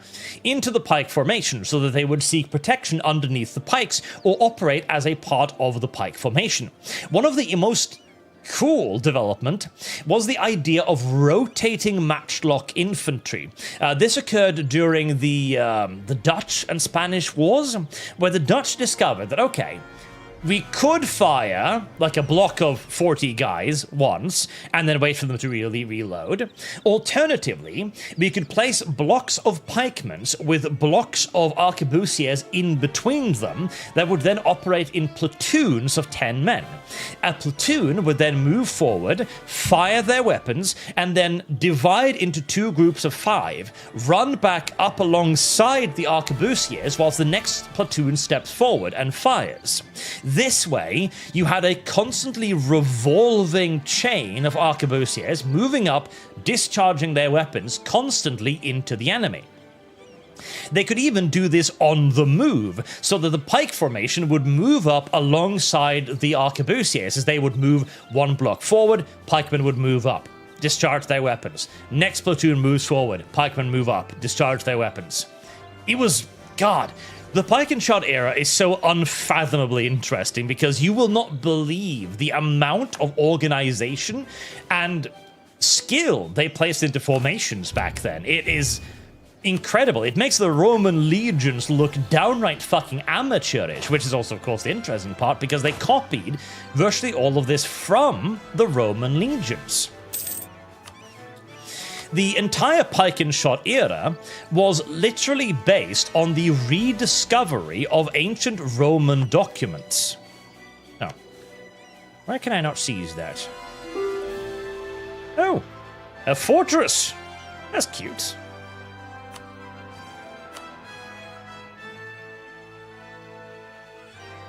S1: Into the pike formation so that they would seek protection underneath the pikes or operate as a part of the pike formation. One of the most cool development was the idea of rotating matchlock infantry. This occurred during the Dutch and Spanish wars, where the Dutch discovered that, okay, We could fire like a block of 40 guys once and then wait for them to really reload. Alternatively, we could place blocks of pikemen with blocks of arquebusiers in between them that would then operate in platoons of 10 men. A platoon would then move forward, fire their weapons, and then divide into 2 groups of 5, run back up alongside the arquebusiers whilst the next platoon steps forward and fires. This way, you had a constantly revolving chain of arquebusiers moving up, discharging their weapons constantly into the enemy. They could even do this on the move, so that the pike formation would move up alongside the arquebusiers as they would move 1 block forward, pikemen would move up, discharge their weapons. Next platoon moves forward, pikemen move up, discharge their weapons. It was... God... The pike and shot era is so unfathomably interesting because you will not believe the amount of organization and skill they placed into formations back then. It is incredible. It makes the Roman legions look downright fucking amateurish, which is also, of course, the interesting part because they copied virtually all of this from the Roman legions. The entire pike and shot era was literally based on the rediscovery of ancient Roman documents. Oh. Why can I not seize that? Oh, a fortress. That's cute.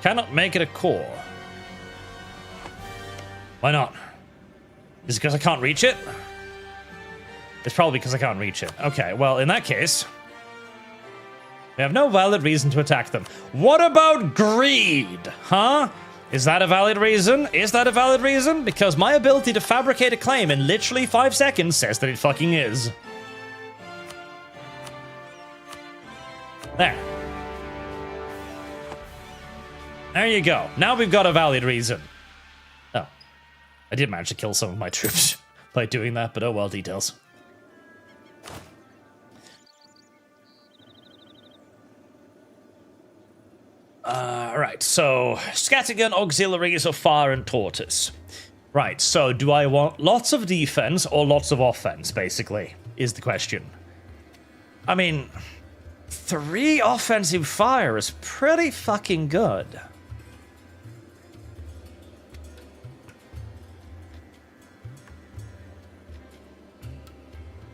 S1: Cannot make it a core. Why not? Is it because I can't reach it? It's probably because I can't reach it. Okay, well, in that case, we have no valid reason to attack them. What about greed? Huh? Is that a valid reason? Is that a valid reason? Because my ability to fabricate a claim in literally 5 seconds says that it fucking is. There. There you go. Now we've got a valid reason. Oh. I did manage to kill some of my troops by doing that, but oh well, details. Right, so scattergun, auxiliaries of fire and tortoise. Right, so do I want lots of defense or lots of offense, basically, is the question. I mean, 3 offensive fire is pretty fucking good.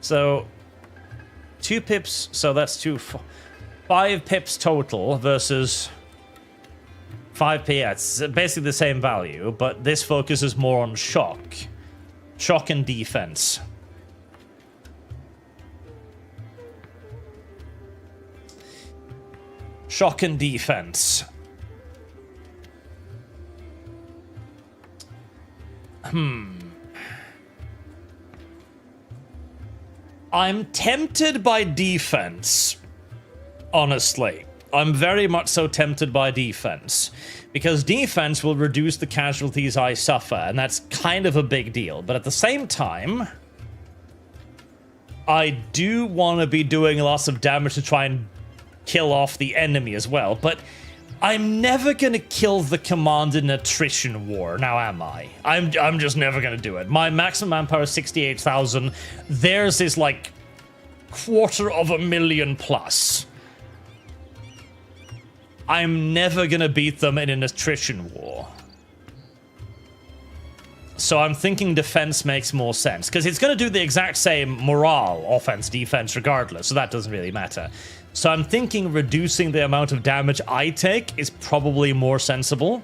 S1: So, 2 pips, so that's 5 pips total versus 5 PS. It's basically the same value, but this focuses more on shock. Shock and defense. Shock and defense. I'm tempted by defense, honestly. I'm very much so tempted by defense, because defense will reduce the casualties I suffer, and that's kind of a big deal. But at the same time, I do want to be doing lots of damage to try and kill off the enemy as well, but I'm never gonna kill the command in attrition war, now am I? I'm just never gonna do it. My maximum manpower is 68,000. Theirs is like 250,000 plus. I'm never gonna beat them in an attrition war. So I'm thinking defense makes more sense, because it's gonna do the exact same morale, offense, defense, regardless, so that doesn't really matter. So I'm thinking reducing the amount of damage I take is probably more sensible.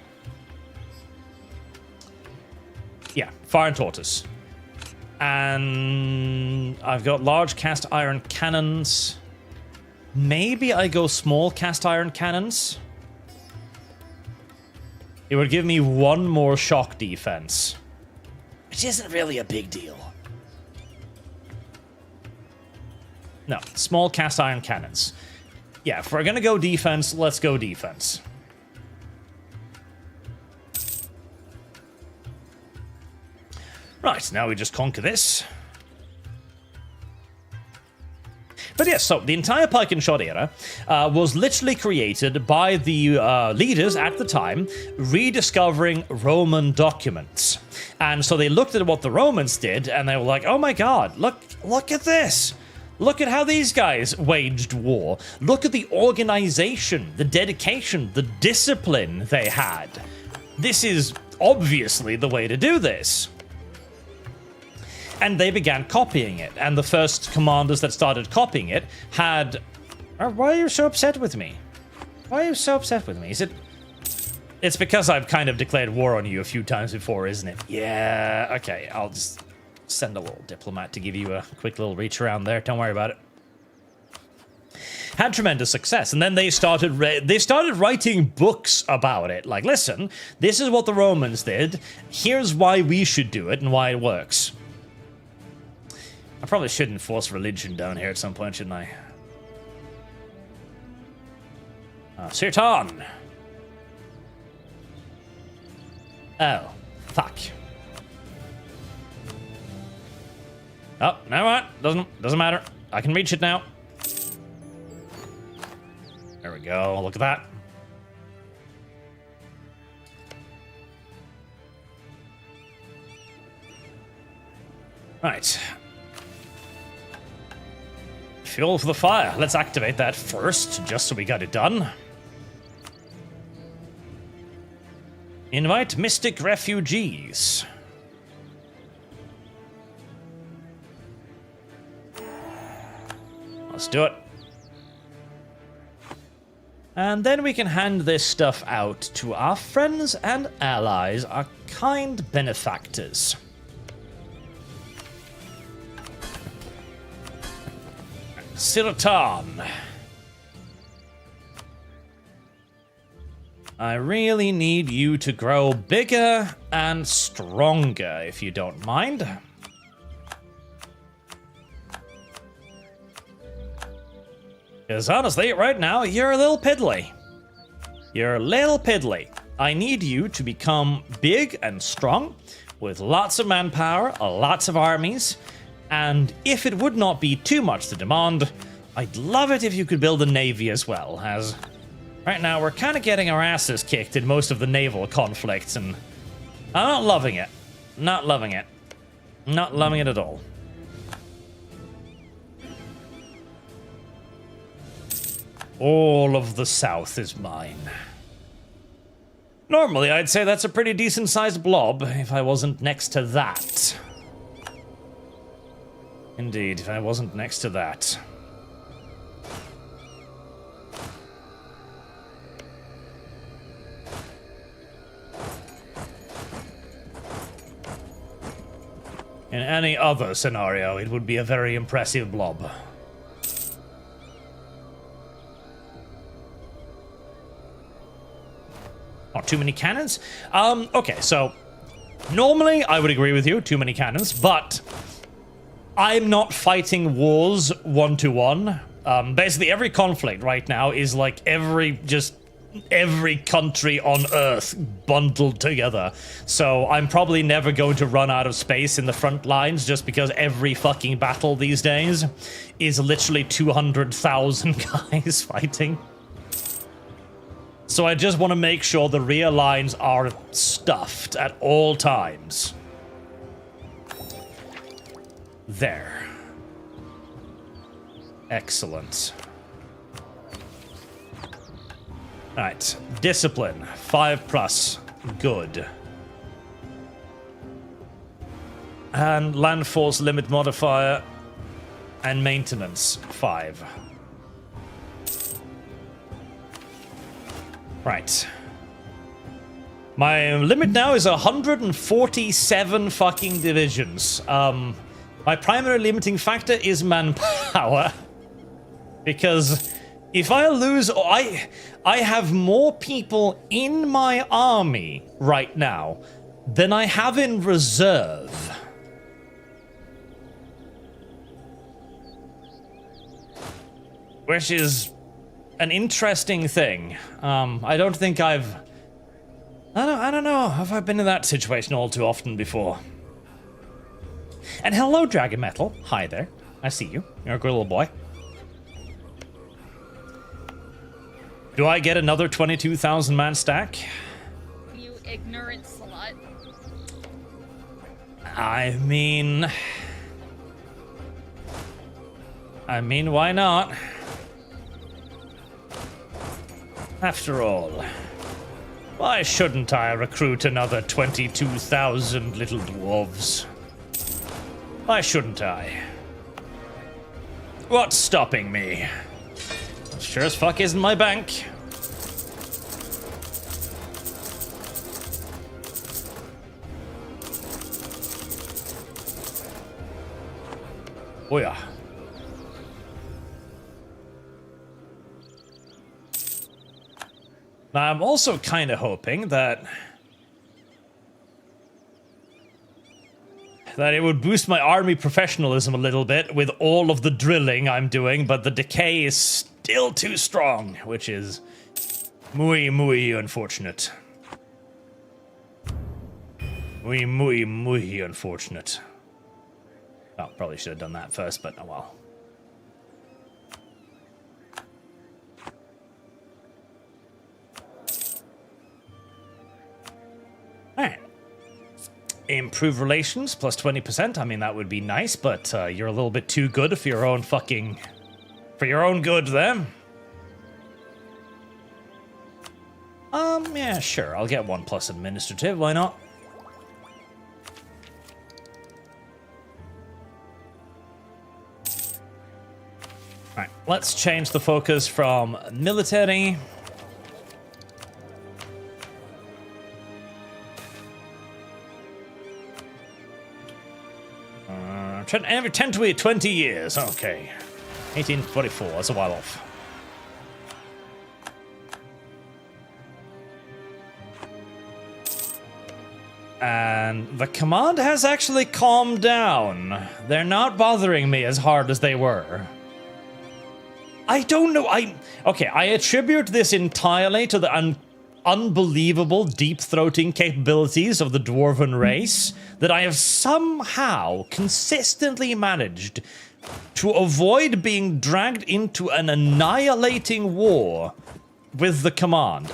S1: Yeah, fire and tortoise. And I've got large cast iron cannons. Maybe I go small cast iron cannons. It would give me 1 more shock defense, which isn't really a big deal. No, small cast iron cannons. Yeah, if we're gonna go defense, let's go defense. Right, now we just conquer this. But yes, so the entire pike and shot era was literally created by the leaders at the time rediscovering Roman documents. And so they looked at what the Romans did, and they were like, oh my god, look at this! Look at how these guys waged war. Look at the organization, the dedication, the discipline they had. This is obviously the way to do this. And they began copying it, and the first commanders that started copying it had... Why are you so upset with me? Why are you so upset with me? Is it... It's because I've kind of declared war on you a few times before, isn't it? Yeah, okay, I'll just send a little diplomat to give you a quick little reach around there. Don't worry about it. Had tremendous success, and then they started writing books about it. Like, listen, this is what the Romans did. Here's why we should do it and why it works. I probably shouldn't force religion down here at some point, shouldn't I? Sirtan! Oh, fuck. Oh, never mind. Doesn't matter. I can reach it now. There we go. Look at that. Right. Fuel for the fire. Let's activate that first, just so we got it done. Invite mystic refugees. Let's do it. And then we can hand this stuff out to our friends and allies, our kind benefactors. Sirtan. I really need you to grow bigger and stronger, if you don't mind. Because honestly, right now, you're a little piddly. You're a little piddly. I need you to become big and strong, with lots of manpower, lots of armies, and if it would not be too much to demand, I'd love it if you could build a navy as well, as right now we're kind of getting our asses kicked in most of the naval conflicts, and I'm not loving it. Not loving it. Not loving it at all. All of the south is mine. Normally, I'd say that's a pretty decent-sized blob if I wasn't next to that. Indeed, if I wasn't next to that. In any other scenario, it would be a very impressive blob. Not too many cannons? Okay, so normally I would agree with you, too many cannons, but I'm not fighting wars one-to-one. Basically, every conflict right now is like every country on Earth bundled together. So I'm probably never going to run out of space in the front lines just because every fucking battle these days is literally 200,000 guys fighting. So I just want to make sure the rear lines are stuffed at all times. There. Excellent. Alright, discipline, 5+, good. And land force limit modifier and maintenance, 5. Right. My limit now is 147 fucking divisions. My primary limiting factor is manpower. Because if I lose... I have more people in my army right now than I have in reserve. Which is an interesting thing. I don't think I don't know if I've been in that situation all too often before. And hello, Dragon Metal. Hi there. I see you. You're a good little boy. Do I get another 22,000 man stack?
S2: You ignorant slut.
S1: I mean, why not? After all, why shouldn't I recruit another 22,000 little dwarves? Why shouldn't I? What's stopping me? Sure as fuck isn't my bank. Oh yeah. Now, I'm also kind of hoping that it would boost my army professionalism a little bit with all of the drilling I'm doing, but the decay is still too strong, which is muy unfortunate. Muy unfortunate. Oh, probably should have done that first, but oh well. Alright. Improve relations, plus 20%. I mean, that would be nice, but you're a little bit too good for your own fucking... for your own good, then. Yeah, sure. I'll get 1 plus administrative. Why not? Alright, let's change the focus from military... every 10 to 20 years, okay. 1844, that's a while off. And the command has actually calmed down. They're not bothering me as hard as they were. I don't know, I attribute this entirely to the unbelievable deep-throating capabilities of the dwarven race that I have somehow consistently managed to avoid being dragged into an annihilating war with the command.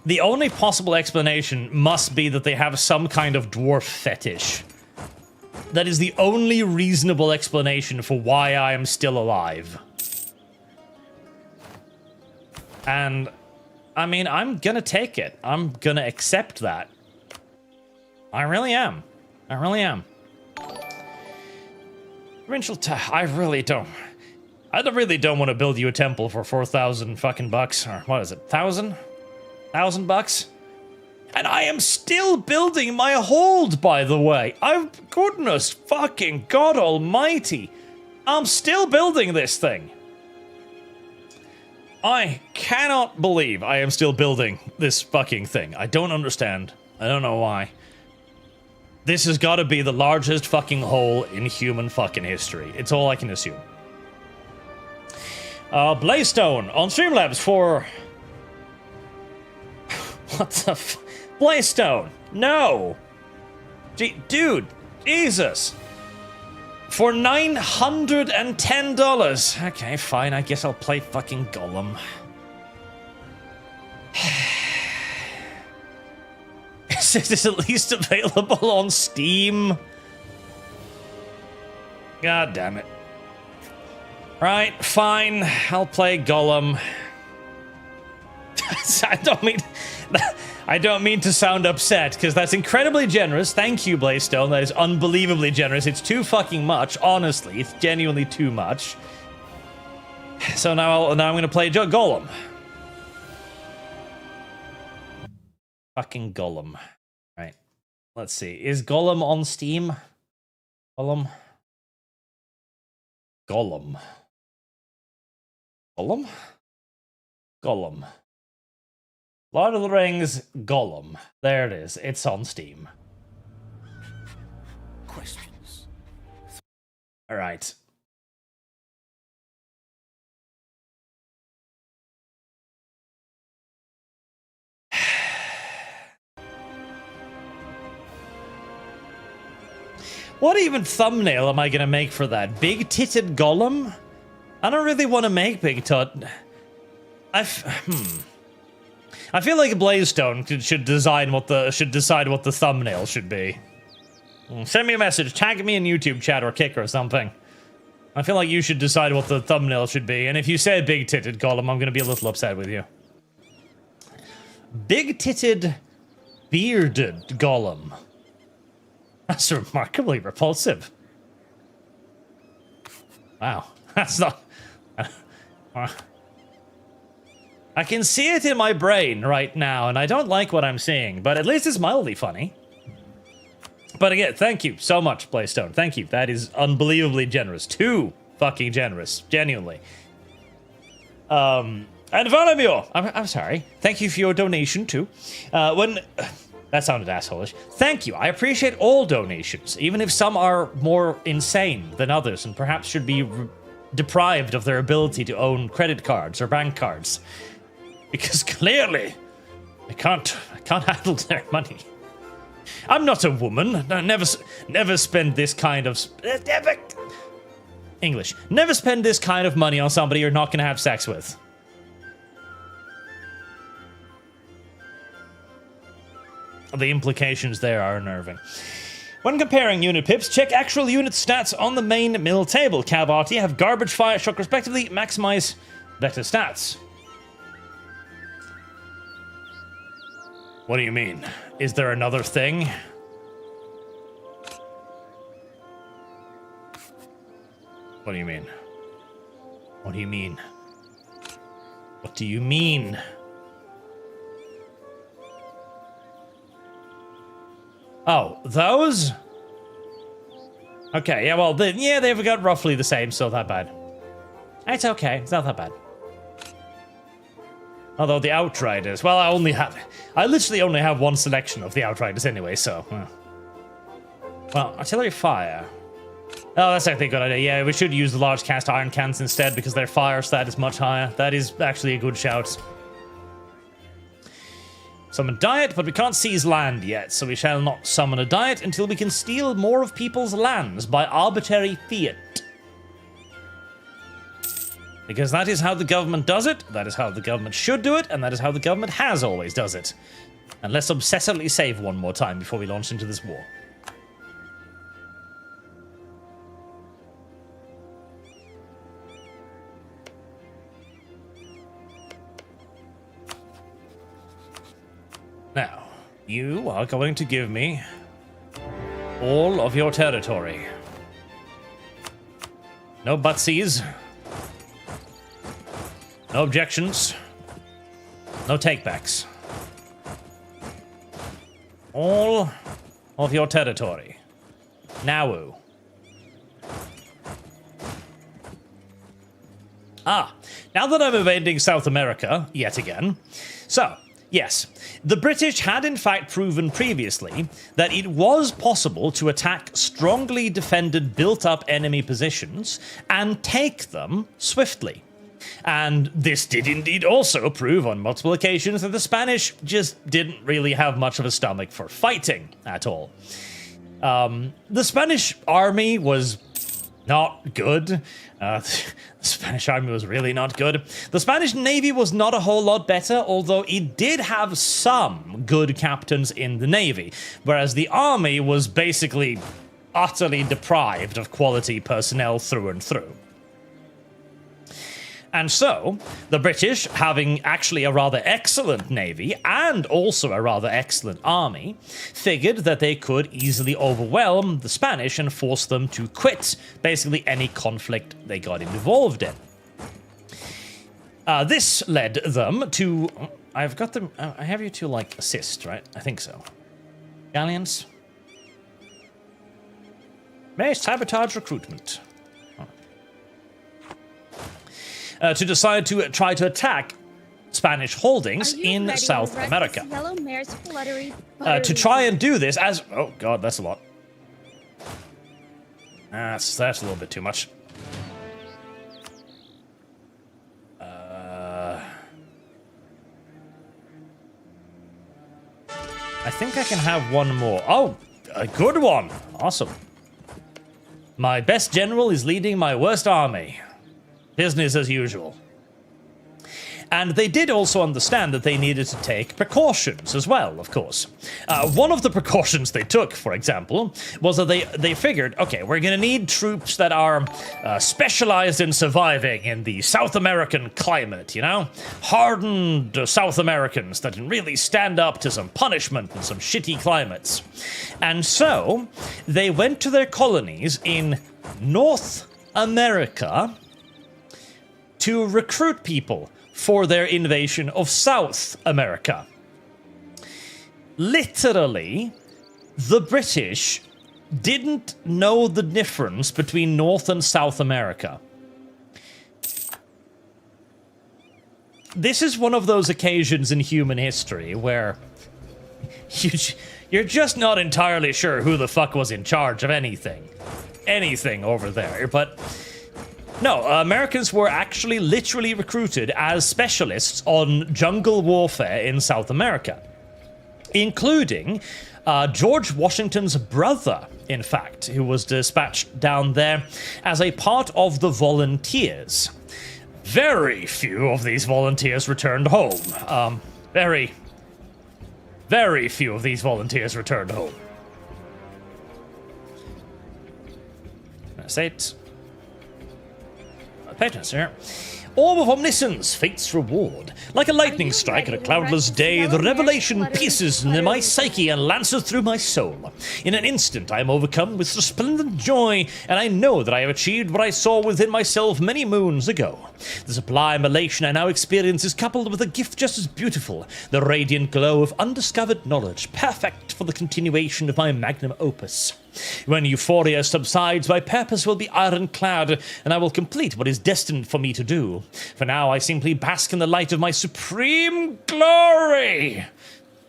S1: The only possible explanation must be that they have some kind of dwarf fetish. That is the only reasonable explanation for why I am still alive. And, I mean, I'm gonna take it. I'm gonna accept that. I really am. I really am. I really don't want to build you a temple for 4,000 fucking bucks. Or what is it, 1,000? 1,000 bucks? And I am still building my hold, by the way. Goodness fucking God almighty. I'm still building this thing. I cannot believe I am still building this fucking thing. I don't understand. I don't know why. This has got to be the largest fucking hole in human fucking history. It's all I can assume. Blaystone on Streamlabs for... What the f... Blaystone! No! Dude! Jesus! For $910. Okay, fine. I guess I'll play fucking Golem. Is it at least available on Steam? God damn it. Right, fine. I'll play Golem. I don't mean to sound upset, because that's incredibly generous. Thank you, Blaystone. That is unbelievably generous. It's too fucking much, honestly. It's genuinely too much. So now I'm going to play Golem. Fucking Golem. Right. Let's see. Is Golem on Steam? Golem? Golem. Golem? Golem. Lord of the Rings, Golem. There it is. It's on Steam.
S4: Questions.
S1: All right. What even thumbnail am I going to make for that? Big-titted Golem? I don't really want to make Big Tut. I feel like Blaze-Stone should decide what the thumbnail should be. Send me a message, tag me in YouTube chat or Kick or something. I feel like you should decide what the thumbnail should be, and if you say big-titted Golem, I'm gonna be a little upset with you. Big-titted, bearded Golem. That's remarkably repulsive. Wow, that's not... I can see it in my brain right now, and I don't like what I'm seeing, but at least it's mildly funny. But again, thank you so much, Blaze-Stone. Thank you. That is unbelievably generous. Too fucking generous. Genuinely. And Valamio, I'm sorry. Thank you for your donation, too. That sounded assholeish. Thank you. I appreciate all donations, even if some are more insane than others and perhaps should be deprived of their ability to own credit cards or bank cards. Because clearly, I can't handle their money. I'm not a woman. Never spend this kind of... English. Never spend this kind of money on somebody you're not going to have sex with. The implications there are unnerving. When comparing unit pips, check actual unit stats on the main mill table. Cav RT have garbage, fire, shock respectively. Maximize better stats. What do you mean? Is there another thing? What do you mean? What do you mean? What do you mean? Oh, those? Okay, yeah, well, they've got roughly the same, so not bad. It's okay, it's not that bad. Although the Outriders, well, I literally only have one selection of the Outriders anyway, so. Well, artillery fire. Oh, that's actually a good idea. Yeah, we should use the large cast iron cans instead because their fire stat is much higher. That is actually a good shout. Summon Diet, but we can't seize land yet, so we shall not summon a Diet until we can steal more of people's lands by arbitrary fiat. Because that is how the government does it, that is how the government should do it, and that is how the government has always does it. And let's obsessively save one more time before we launch into this war. Now, you are going to give me all of your territory. No butsies. No objections. No takebacks. All of your territory. Now. Ah, now that I'm invading South America, yet again. So, yes, the British had in fact proven previously that it was possible to attack strongly defended built-up enemy positions and take them swiftly. And this did indeed also prove on multiple occasions that the Spanish just didn't really have much of a stomach for fighting at all. The Spanish army was not good. The Spanish army was really not good. The Spanish navy was not a whole lot better, although it did have some good captains in the navy, whereas the army was basically utterly deprived of quality personnel through and through. And so, the British, having actually a rather excellent navy and also a rather excellent army, figured that they could easily overwhelm the Spanish and force them to quit basically any conflict they got involved in. This led them to... I've got them... I have you to, like, assist, right? I think so. Galleons? May sabotage recruitment. To decide to try to attack Spanish holdings in South America. To try and do this as... Oh, God, that's a lot. That's a little bit too much. I think I can have one more. Oh, a good one. Awesome. My best general is leading my worst army. Business as usual. And they did also understand that they needed to take precautions as well, of course. One of the precautions they took, for example, was that they figured, okay, we're going to need troops that are specialized in surviving in the South American climate, you know? Hardened South Americans that can really stand up to some punishment in some shitty climates. And so, they went to their colonies in North America to recruit people for their invasion of South America. Literally, the British didn't know the difference between North and South America. This is one of those occasions in human history where you're just not entirely sure who the fuck was in charge of anything over there, but no, Americans were actually literally recruited as specialists on jungle warfare in South America, including George Washington's brother, in fact, who was dispatched down there as a part of the volunteers. Very few of these volunteers returned home. Very few of these volunteers returned home. That's it. Patrons here. Orb of Omniscience, Fate's Reward. Like a lightning strike on a cloudless day, the revelation pierces into my psyche and lances through my soul. In an instant, I am overcome with resplendent joy, and I know that I have achieved what I saw within myself many moons ago. The sublime elation I now experience is coupled with a gift just as beautiful, the radiant glow of undiscovered knowledge, perfect for the continuation of my magnum opus. When euphoria subsides, my purpose will be ironclad, and I will complete what is destined for me to do. For now, I simply bask in the light of my supreme glory!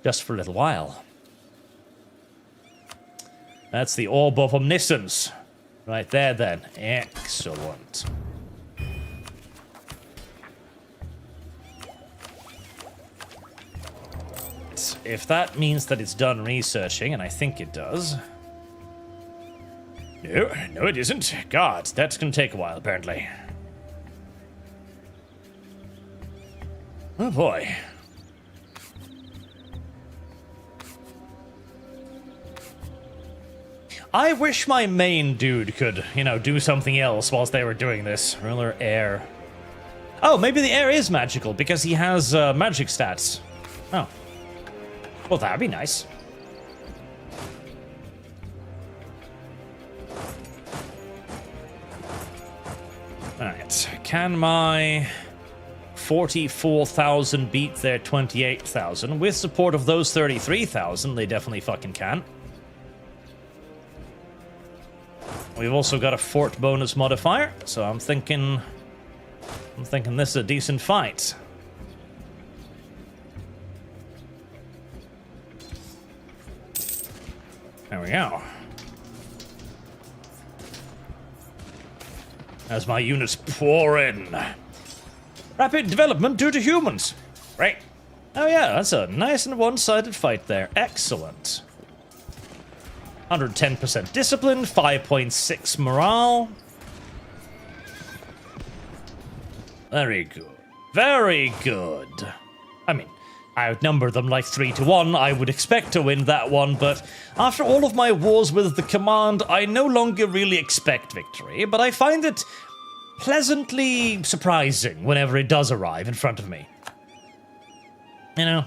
S1: Just for a little while. That's the Orb of Omniscience. Right there, then. Excellent. If that means that it's done researching, and I think it does... No, it isn't. God, that's gonna take a while, apparently. Oh boy. I wish my main dude could, do something else whilst they were doing this. Ruler air. Oh, maybe the air is magical because he has magic stats. Oh. Well, that'd be nice. Alright, can my 44,000 beat their 28,000? With support of those 33,000, they definitely fucking can. We've also got a fort bonus modifier, so I'm thinking this is a decent fight. There we go. As my units pour in. Rapid development due to humans. Right. Oh yeah, that's a nice and one-sided fight there. Excellent. 110% discipline, 5.6 morale. Very good. Very good. I mean, I outnumber them like 3-1. I would expect to win that one, but after all of my wars with the command, I no longer really expect victory, but I find it pleasantly surprising whenever it does arrive in front of me. You know,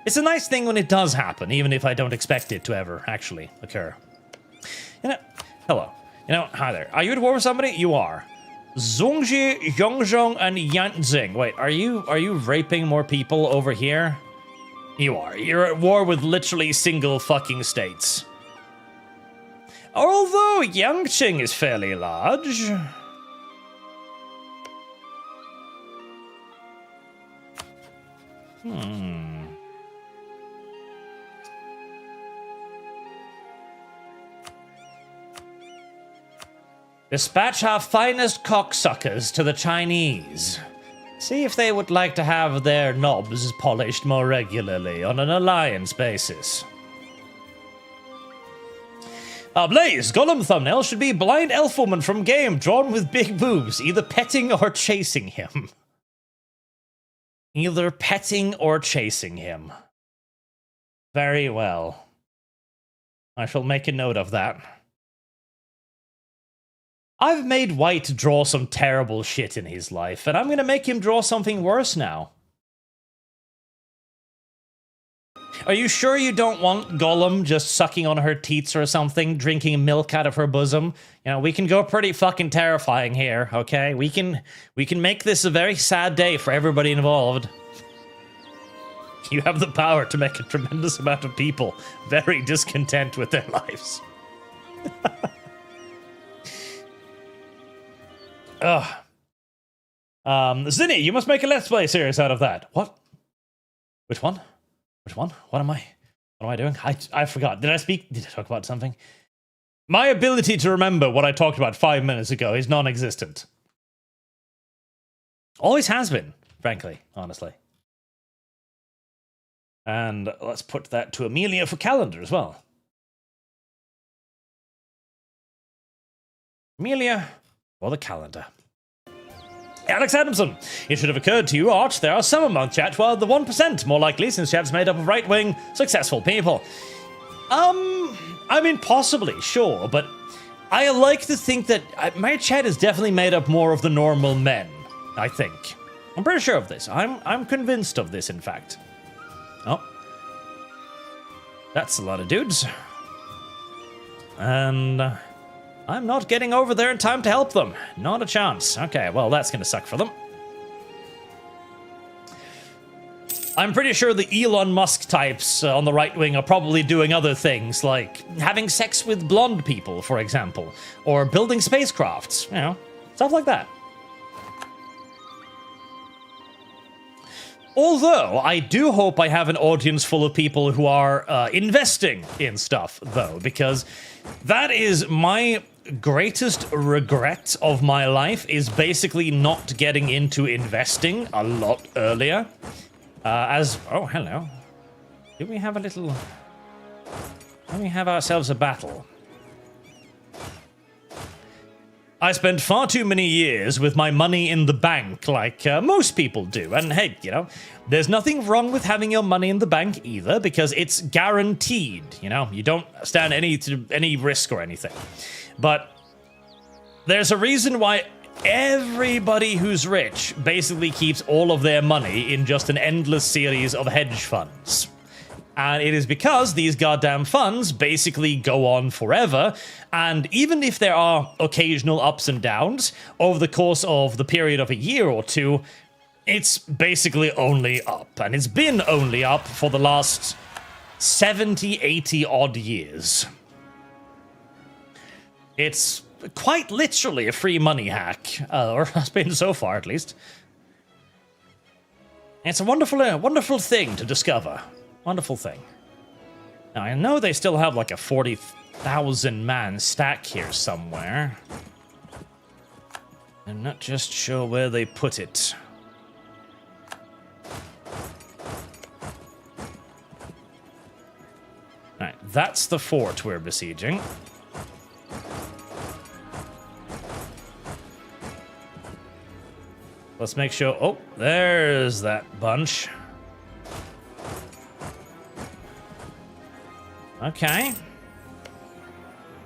S1: it's a nice thing when it does happen, even if I don't expect it to ever actually occur. You know, hello. You know, hi there. Are you at war with somebody? You are. Zhongji, Yongzhong, and Yanzing. Wait, are you raping more people over here? You are. You're at war with literally single fucking states. Although Yangqing is fairly large. Dispatch our finest cocksuckers to the Chinese. See if they would like to have their knobs polished more regularly on an alliance basis. Blaze, Gollum thumbnail should be blind elf woman from game, drawn with big boobs, either petting or chasing him. Either petting or chasing him. Very well. I shall make a note of that. I've made White draw some terrible shit in his life, and I'm gonna make him draw something worse now. Are you sure you don't want Gollum just sucking on her teats or something, drinking milk out of her bosom? You know, we can go pretty fucking terrifying here, okay? We can make this a very sad day for everybody involved. You have the power to make a tremendous amount of people very discontent with their lives. Ugh. Zinni, you must make a Let's Play series out of that. What? Which one? Which one? What am I doing? I forgot. Did I talk about something? My ability to remember what I talked about 5 minutes ago is non-existent. Always has been, frankly, honestly. And let's put that to Amelia for calendar as well. Amelia for the calendar. Alex Adamson, it should have occurred to you, Arch, there are some among chat who are the 1% more likely, since chat's made up of right-wing, successful people. I mean, possibly, sure, but I like to think that my chat is definitely made up more of the normal men, I think. I'm pretty sure of this. I'm convinced of this, in fact. Oh. That's a lot of dudes. And I'm not getting over there in time to help them. Not a chance. Okay, well, that's gonna suck for them. I'm pretty sure the Elon Musk types on the right wing are probably doing other things, like having sex with blonde people, for example, or building spacecrafts, you know, stuff like that. Although, I do hope I have an audience full of people who are investing in stuff, though, because that is my greatest regret of my life, is basically not getting into investing a lot earlier. Oh, hello. Do we have a little... Let me have ourselves a battle. I spent far too many years with my money in the bank, like most people do. And hey, you know, there's nothing wrong with having your money in the bank either, because it's guaranteed, you know? You don't stand any risk or anything. But there's a reason why everybody who's rich basically keeps all of their money in just an endless series of hedge funds. And it is because these goddamn funds basically go on forever, and even if there are occasional ups and downs over the course of the period of a year or two, it's basically only up. And it's been only up for the last 70, 80 odd years. It's quite literally a free money hack, or has been so far at least. It's a wonderful thing to discover. Wonderful thing. Now, I know they still have like a 40,000 man stack here somewhere. I'm not just sure where they put it. Alright, that's the fort we're besieging. Let's make sure... Oh, there's that bunch. Okay.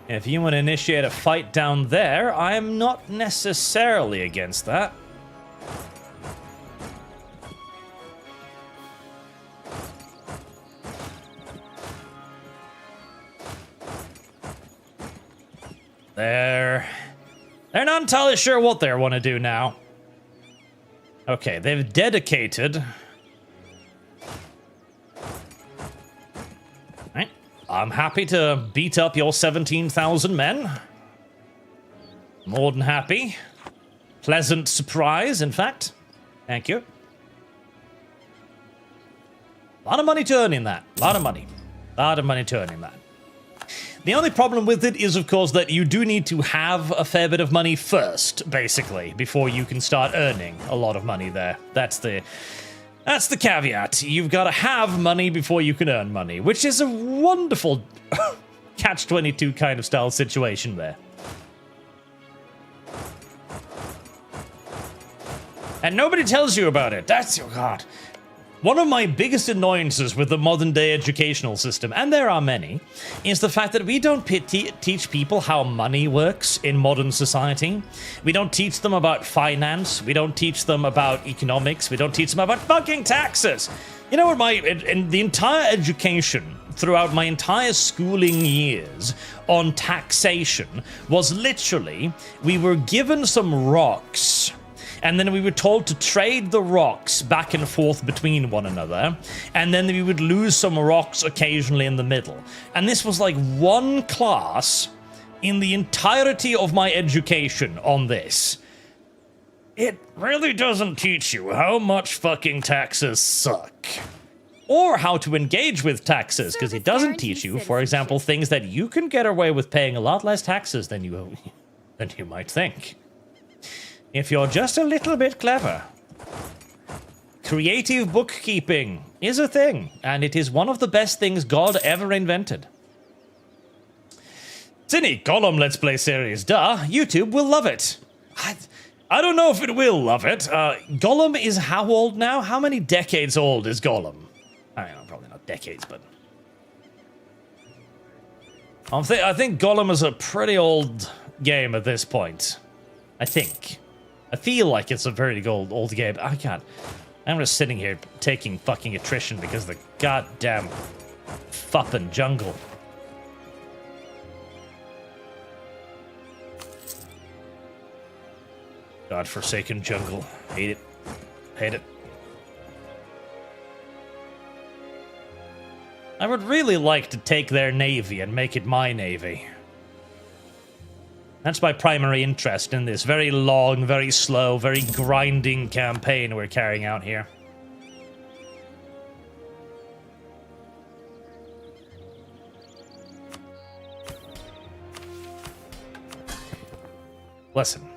S1: If you want to initiate a fight down there, I'm not necessarily against that. They're not entirely sure what they want to do now. Okay, they've dedicated... Right. I'm happy to beat up your 17,000 men. More than happy. Pleasant surprise, in fact. Thank you. A lot of money to earn in that. A lot of money. A lot of money to earn in that. The only problem with it is, of course, that you do need to have a fair bit of money first, basically, before you can start earning a lot of money there. That's the caveat. You've got to have money before you can earn money, which is a wonderful... catch-22 kind of style situation there. And nobody tells you about it. That's, oh god. One of my biggest annoyances with the modern day educational system, and there are many, is the fact that we don't teach people how money works in modern society. We don't teach them about finance. We don't teach them about economics. We don't teach them about fucking taxes. You know what, in the entire education throughout my entire schooling years on taxation was literally, we were given some rocks, and then we were told to trade the rocks back and forth between one another, and then we would lose some rocks occasionally in the middle. And this was like one class in the entirety of my education on this. It really doesn't teach you how much fucking taxes suck. Or how to engage with taxes, because it doesn't teach you, for example, things that you can get away with paying a lot less taxes than you might think. If you're just a little bit clever. Creative bookkeeping is a thing, and it is one of the best things God ever invented. It's any Gollum Let's Play series, duh. YouTube will love it. I don't know if it will love it. Gollum is how old now? How many decades old is Gollum? I don't know, probably not decades, but... I think Gollum is a pretty old game at this point. I think. I feel like it's a very old game. I can't. I'm just sitting here taking fucking attrition because of the goddamn fuppin' jungle. Godforsaken jungle. Hate it. Hate it. I would really like to take their navy and make it my navy. That's my primary interest in this very long, very slow, very grinding campaign we're carrying out here. Listen,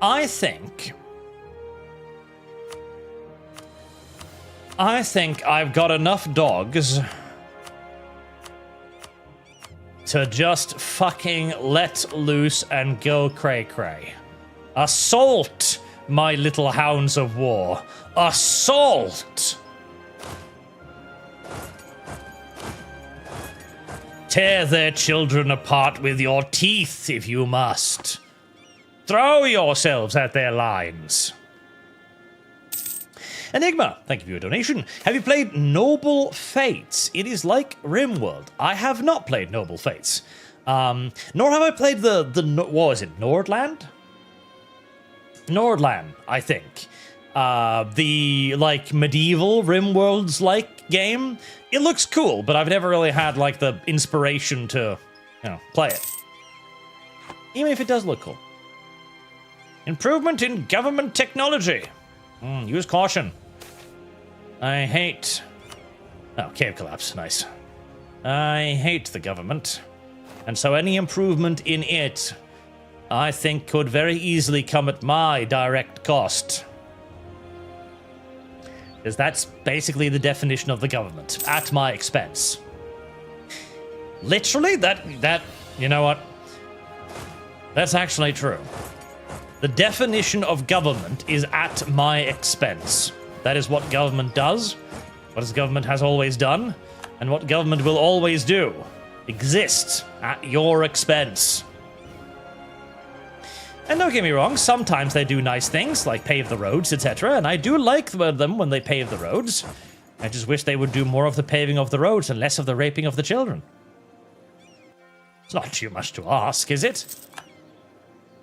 S1: I think I've got enough dogs to just fucking let loose and go cray-cray. Assault, my little hounds of war. Assault! Tear their children apart with your teeth if you must. Throw yourselves at their lines. Enigma, thank you for your donation. Have you played Noble Fates? It is like RimWorld. I have not played Noble Fates. Nor have I played what was it, Nordland? Nordland, I think. The, like, medieval RimWorlds-like game. It looks cool, but I've never really had, like, the inspiration to, you know, play it. Even if it does look cool. Improvement in government technology. Use caution. I hate... Oh, cave collapse. Nice. I hate the government. And so any improvement in it, I think, could very easily come at my direct cost. Because that's basically the definition of the government. At my expense. Literally? That... You know what? That's actually true. The definition of government is at my expense. That is what government does, what government has always done, and what government will always do. Exist at your expense. And don't get me wrong, sometimes they do nice things, like pave the roads, etc., and I do like them when they pave the roads. I just wish they would do more of the paving of the roads and less of the raping of the children. It's not too much to ask, is it?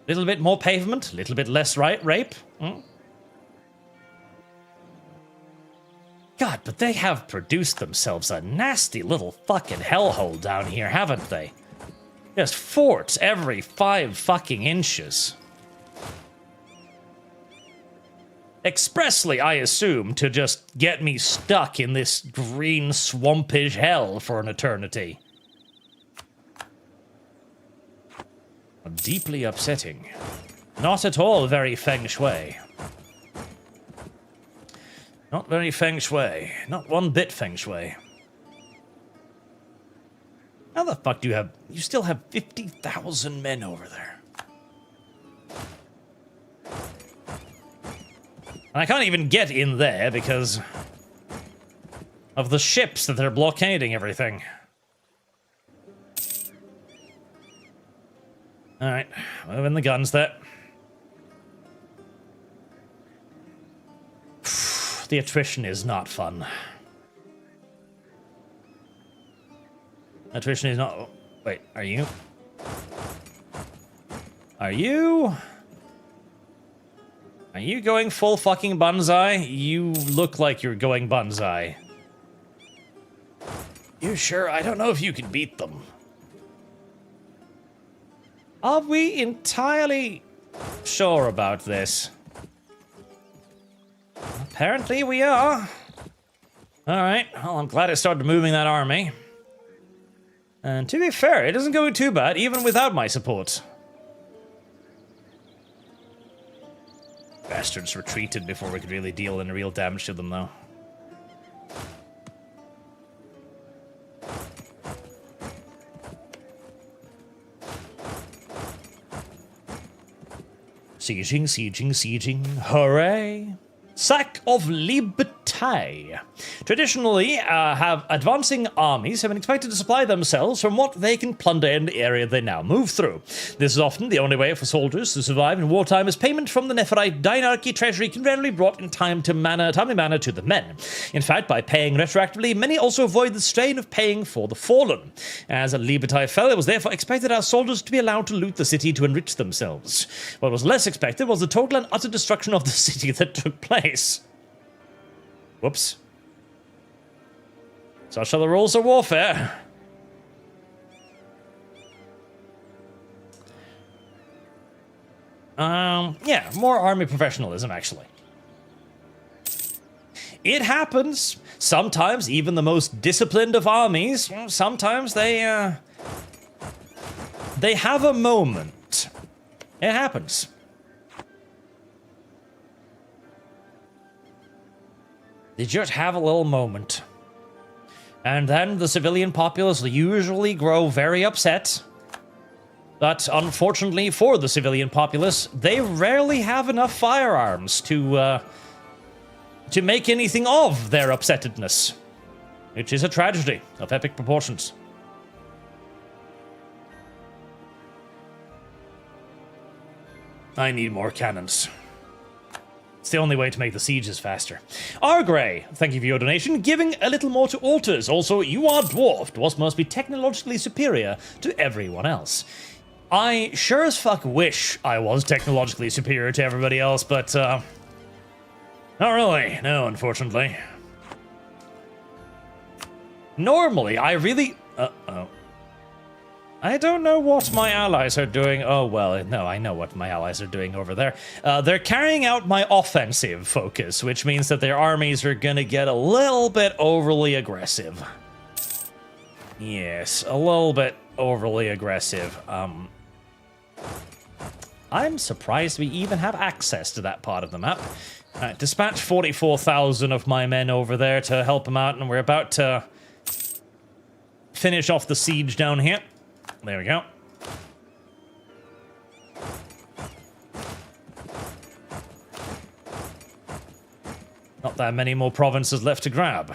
S1: Little bit more pavement, little bit less rape. God, but they have produced themselves a nasty little fucking hellhole down here, haven't they? Just forts every 5 fucking inches. Expressly, I assume, to just get me stuck in this green swampish hell for an eternity. Deeply upsetting. Not at all very feng shui. Not very feng shui. Not one bit feng shui. Now the fuck do you have... You still have 50,000 men over there. And I can't even get in there because of the ships that they're blockading everything. Alright, moving the guns there. The attrition is not fun. Attrition is not... Wait, are you? Are you? Are you going full fucking banzai? You look like you're going banzai. You sure? I don't know if you can beat them. Are we entirely sure about this? Apparently we are. Alright, well, I'm glad it started moving that army. And to be fair, it isn't going too bad, even without my support. Bastards retreated before we could really deal any real damage to them, though. Sieging, sieging, sieging. Hooray! Sack of Liberté. Traditionally, advancing armies have been expected to supply themselves from what they can plunder in the area they now move through. This is often the only way for soldiers to survive in wartime, as payment from the Nephirite dynarchy treasury can rarely be brought in timely manner to the men. In fact, by paying retroactively, many also avoid the strain of paying for the fallen. As Liberté fell, it was therefore expected our soldiers to be allowed to loot the city to enrich themselves. What was less expected was the total and utter destruction of the city that took place. Whoops. Such are the rules of warfare. Yeah, more army professionalism, actually. It happens. Sometimes even the most disciplined of armies, sometimes they have a moment. It happens. They just have a little moment. And then the civilian populace usually grow very upset. But unfortunately for the civilian populace, they rarely have enough firearms to make anything of their upsettedness. Which is a tragedy of epic proportions. I need more cannons. It's the only way to make the sieges faster. Argray, thank you for your donation. Giving a little more to altars. Also, you are dwarfed. Dwarfs must be technologically superior to everyone else. I sure as fuck wish I was technologically superior to everybody else, but, not really. No, unfortunately. Normally, I really... I don't know what my allies are doing. Oh, well, no, I know what my allies are doing over there. They're carrying out my offensive focus, which means that their armies are gonna get a little bit overly aggressive. Yes, a little bit overly aggressive. I'm surprised we even have access to that part of the map. Dispatch 44,000 of my men over there to help them out, and we're about to finish off the siege down here. There we go. Not that many more provinces left to grab.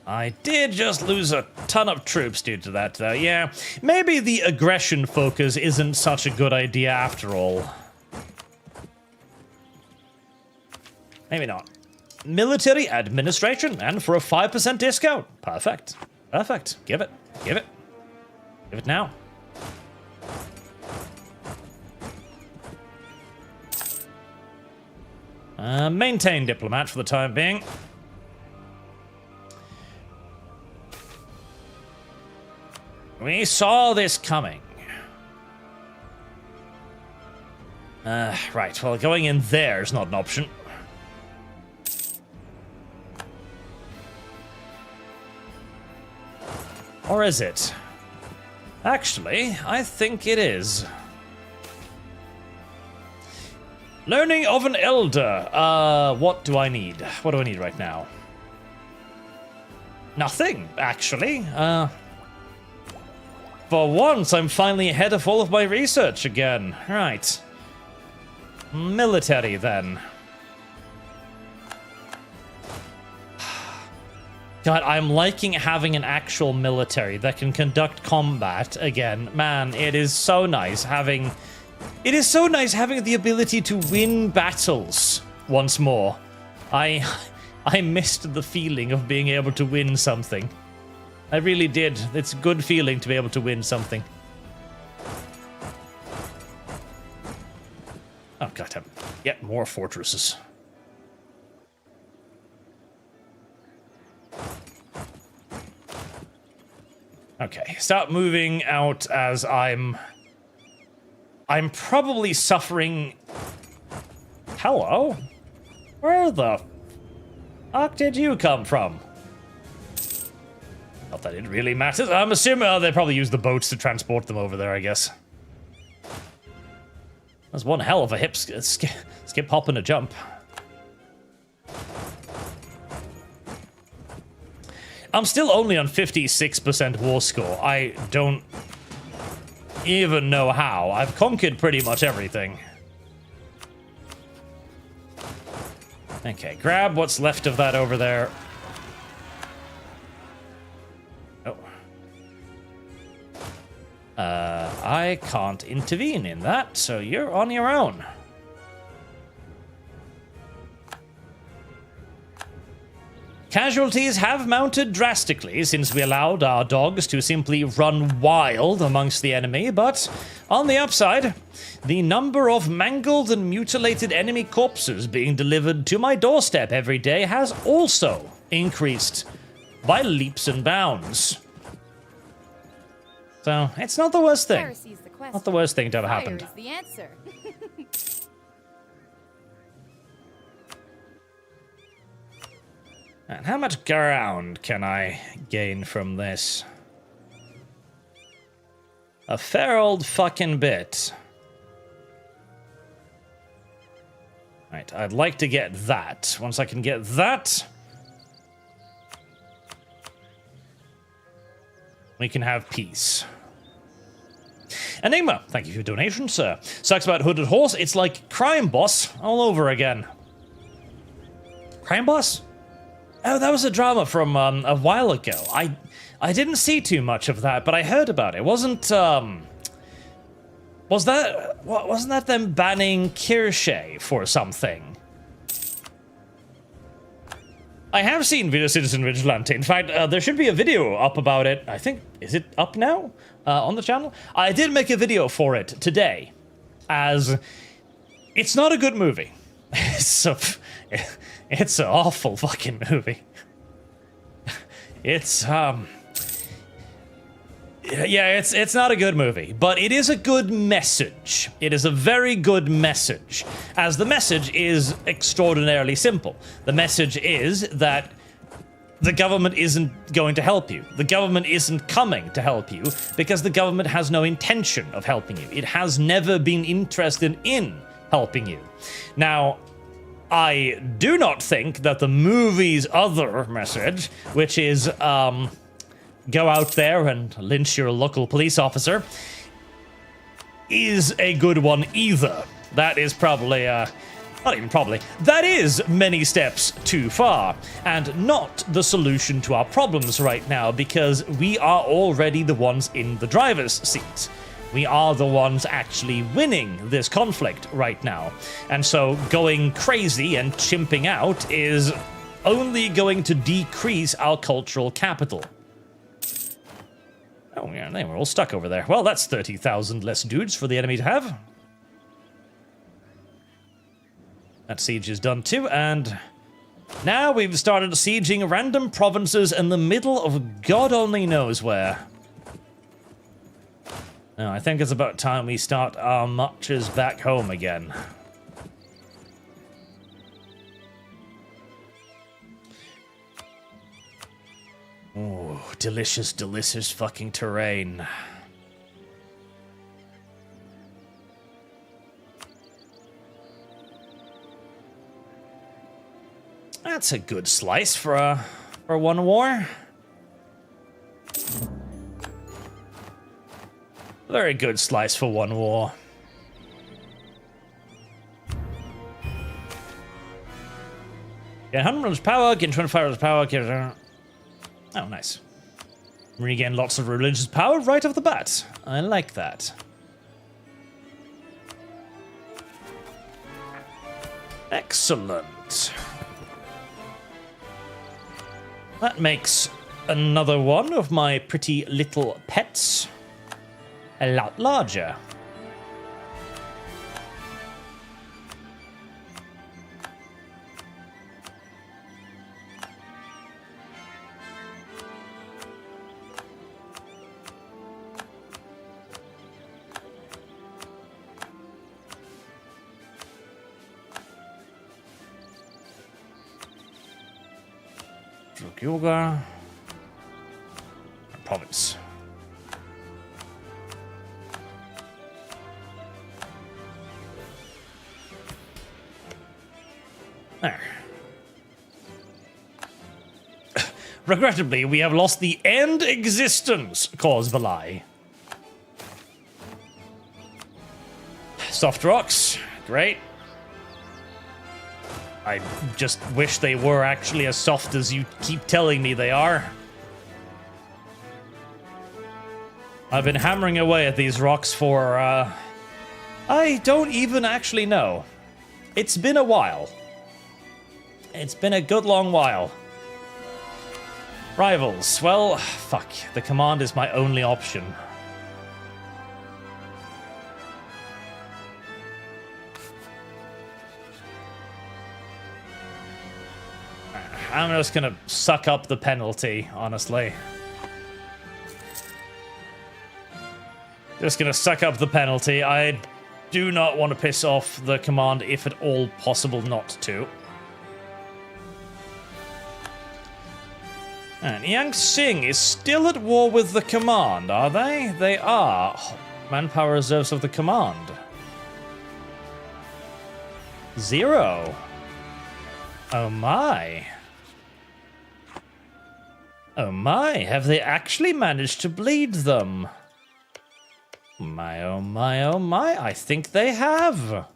S1: I did just lose a ton of troops due to that, though. Yeah, maybe the aggression focus isn't such a good idea after all. Maybe not. Military administration, and for a 5% discount. Perfect. Perfect. Give it. Give it. Give it now. Maintain diplomat for the time being. We saw this coming. Right, well, going in there is not an option. Or is it? Actually, I think it is. Learning of an elder. What do I need? What do I need right now? Nothing, actually. For once, I'm finally ahead of all of my research again. Right. Military, then. God, I'm liking having an actual military that can conduct combat again. Man, it is so nice having... It is so nice having the ability to win battles once more. I missed the feeling of being able to win something. I really did. It's a good feeling to be able to win something. Oh, God, yet more fortresses. Okay, start moving out as I'm probably suffering... Hello? Where the fuck did you come from? Not that it really matters. I'm assuming they probably use the boats to transport them over there, I guess. That's one hell of a skip, hop, and a jump. I'm still only on 56% war score. I don't even know how. I've conquered pretty much everything. Okay, grab what's left of that over there. Oh. I can't intervene in that, so you're on your own. Casualties have mounted drastically since we allowed our dogs to simply run wild amongst the enemy, but on the upside, the number of mangled and mutilated enemy corpses being delivered to my doorstep every day has also increased by leaps and bounds. So, it's not the worst thing. Not the worst thing to have happened.
S3: Fire is the answer.
S1: And how much ground can I gain from this? A fair old fucking bit. Right, I'd like to get that. Once I can get that, we can have peace. Enigma, thank you for your donation, sir. Sucks about Hooded Horse. It's like Crime Boss all over again. Crime Boss? Oh, that was a drama from a while ago. I didn't see too much of that, but I heard about it. Wasn't that them banning Kirsche for something? I have seen Video Citizen Vigilante. In fact, there should be a video up about it. I think, is it up now on the channel? I did make a video for it today, as it's not a good movie. It's an awful fucking movie. It's it's not a good movie, but it is a good message. It is a very good message, as the message is extraordinarily simple. The message is that the government isn't going to help you. The government isn't coming to help you because the government has no intention of helping you. It has never been interested in helping you. Now, I do not think that the movie's other message, which is, go out there and lynch your local police officer, is a good one either. That is probably, not even probably, that is many steps too far, and not the solution to our problems right now, because we are already the ones in the driver's seat. We are the ones actually winning this conflict right now. And so going crazy and chimping out is only going to decrease our cultural capital. Oh, yeah, they were all stuck over there. Well, that's 30,000 less dudes for the enemy to have. That siege is done too, and now we've started sieging random provinces in the middle of God only knows where. Now, I think it's about time we start our marches back home again. Oh, delicious, delicious fucking terrain. That's a good slice for one war. Very good slice for one war. Get 100 power, get 25 power, get... Oh, nice. Regain lots of religious power right off the bat. I like that. Excellent. That makes another one of my pretty little pets a lot larger. Yoga province. There. Regrettably, we have lost the end existence cause Valai. Soft rocks, great. I just wish they were actually as soft as you keep telling me they are. I've been hammering away at these rocks for, I don't even actually know. It's been a while. It's been a good long while. Rivals. Well, fuck. The command is my only option. I'm just gonna suck up the penalty, honestly. Just gonna suck up the penalty. I do not want to piss off the command if at all possible not to. And Yangtze is still at war with the command, are they? They are. Manpower reserves of the command. 0. Oh my. Oh my, have they actually managed to bleed them? My, oh my, oh my, I think they have.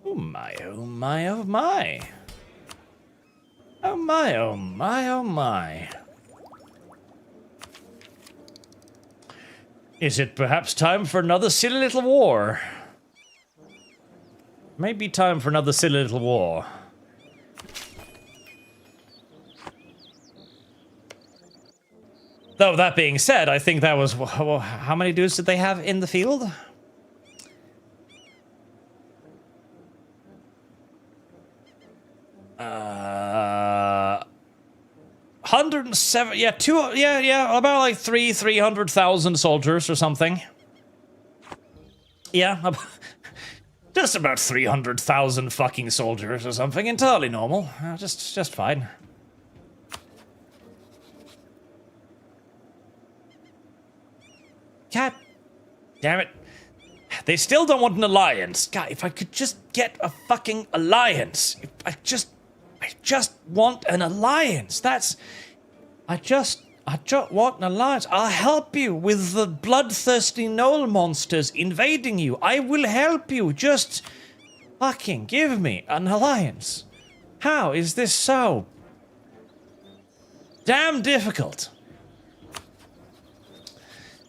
S1: Oh my, oh my, oh my. Oh my, oh my, oh my. Is it perhaps time for another silly little war? Maybe time for another silly little war. Though, that being said, I think that was... How many dudes did they have in the field? Uh... 107... Yeah, about like 300,000 soldiers or something. Yeah, just about 300,000 fucking soldiers or something. Entirely normal. Just fine. God damn it. They still don't want an alliance. God, if I could just get a fucking alliance. I just want an alliance. I just want an alliance. I'll help you with the bloodthirsty knoll monsters invading you. I will help you. Just fucking give me an alliance. How is this so damn difficult?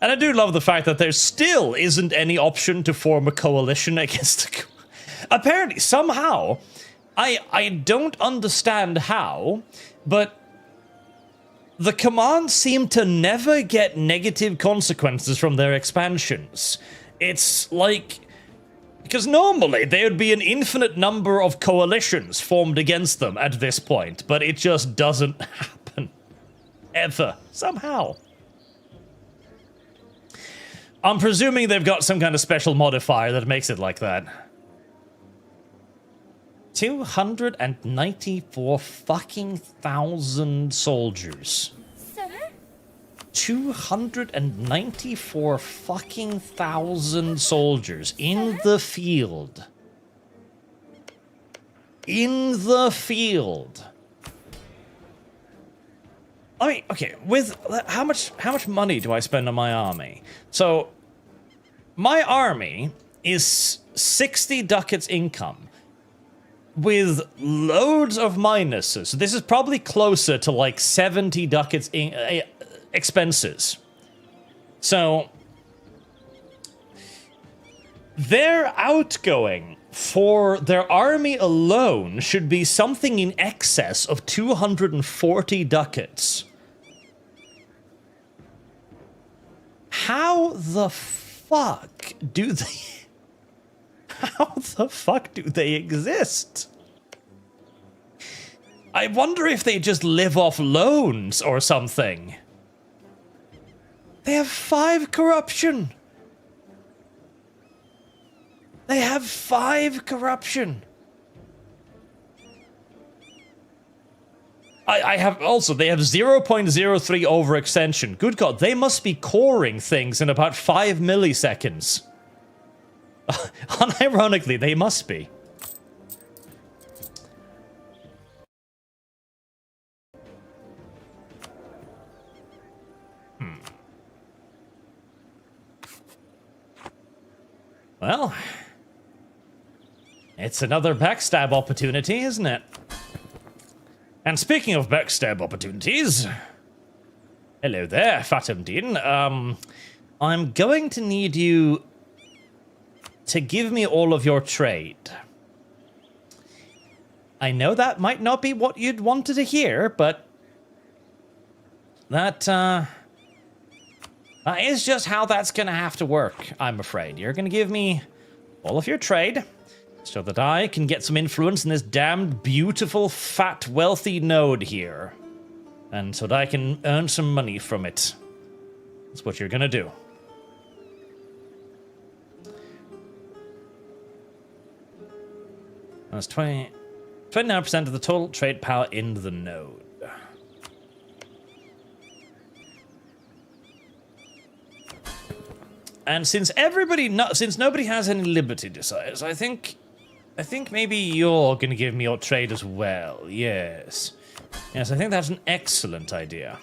S1: And I do love the fact that there still isn't any option to form a coalition against the... Apparently, somehow, I don't understand how, but the commands seem to never get negative consequences from their expansions. It's like... Because normally there would be an infinite number of coalitions formed against them at this point, but it just doesn't happen. Ever. Somehow. I'm presuming they've got some kind of special modifier that makes it like that. 294 fucking thousand soldiers.
S2: Sir?
S1: 294 fucking thousand soldiers in the field. In the field. I mean, okay, with how much money do I spend on my army? So, my army is 60 ducats income with loads of minuses. So this is probably closer to like 70 ducats expenses. So, their outgoing for their army alone should be something in excess of 240 ducats. How the fuck do they... How the fuck do they exist? I wonder if they just live off loans or something. They have 5 corruption. They have 5 corruption. I have also, they have 0.03 overextension. Good God, they must be coring things in about 5 milliseconds. Unironically, they must be. Well, it's another backstab opportunity, isn't it? And speaking of backstab opportunities, hello there, Fatimdin. I'm going to need you to give me all of your trade. I know that might not be what you'd wanted to hear, but that is just how that's going to have to work, I'm afraid. You're going to give me all of your trade so that I can get some influence in this damned beautiful, fat, wealthy node here. And so that I can earn some money from it. That's what you're going to do. That's 29% of the total trade power in the node. And since nobody has any liberty desires, I think maybe you're gonna give me your trade as well. Yes, I think that's an excellent idea.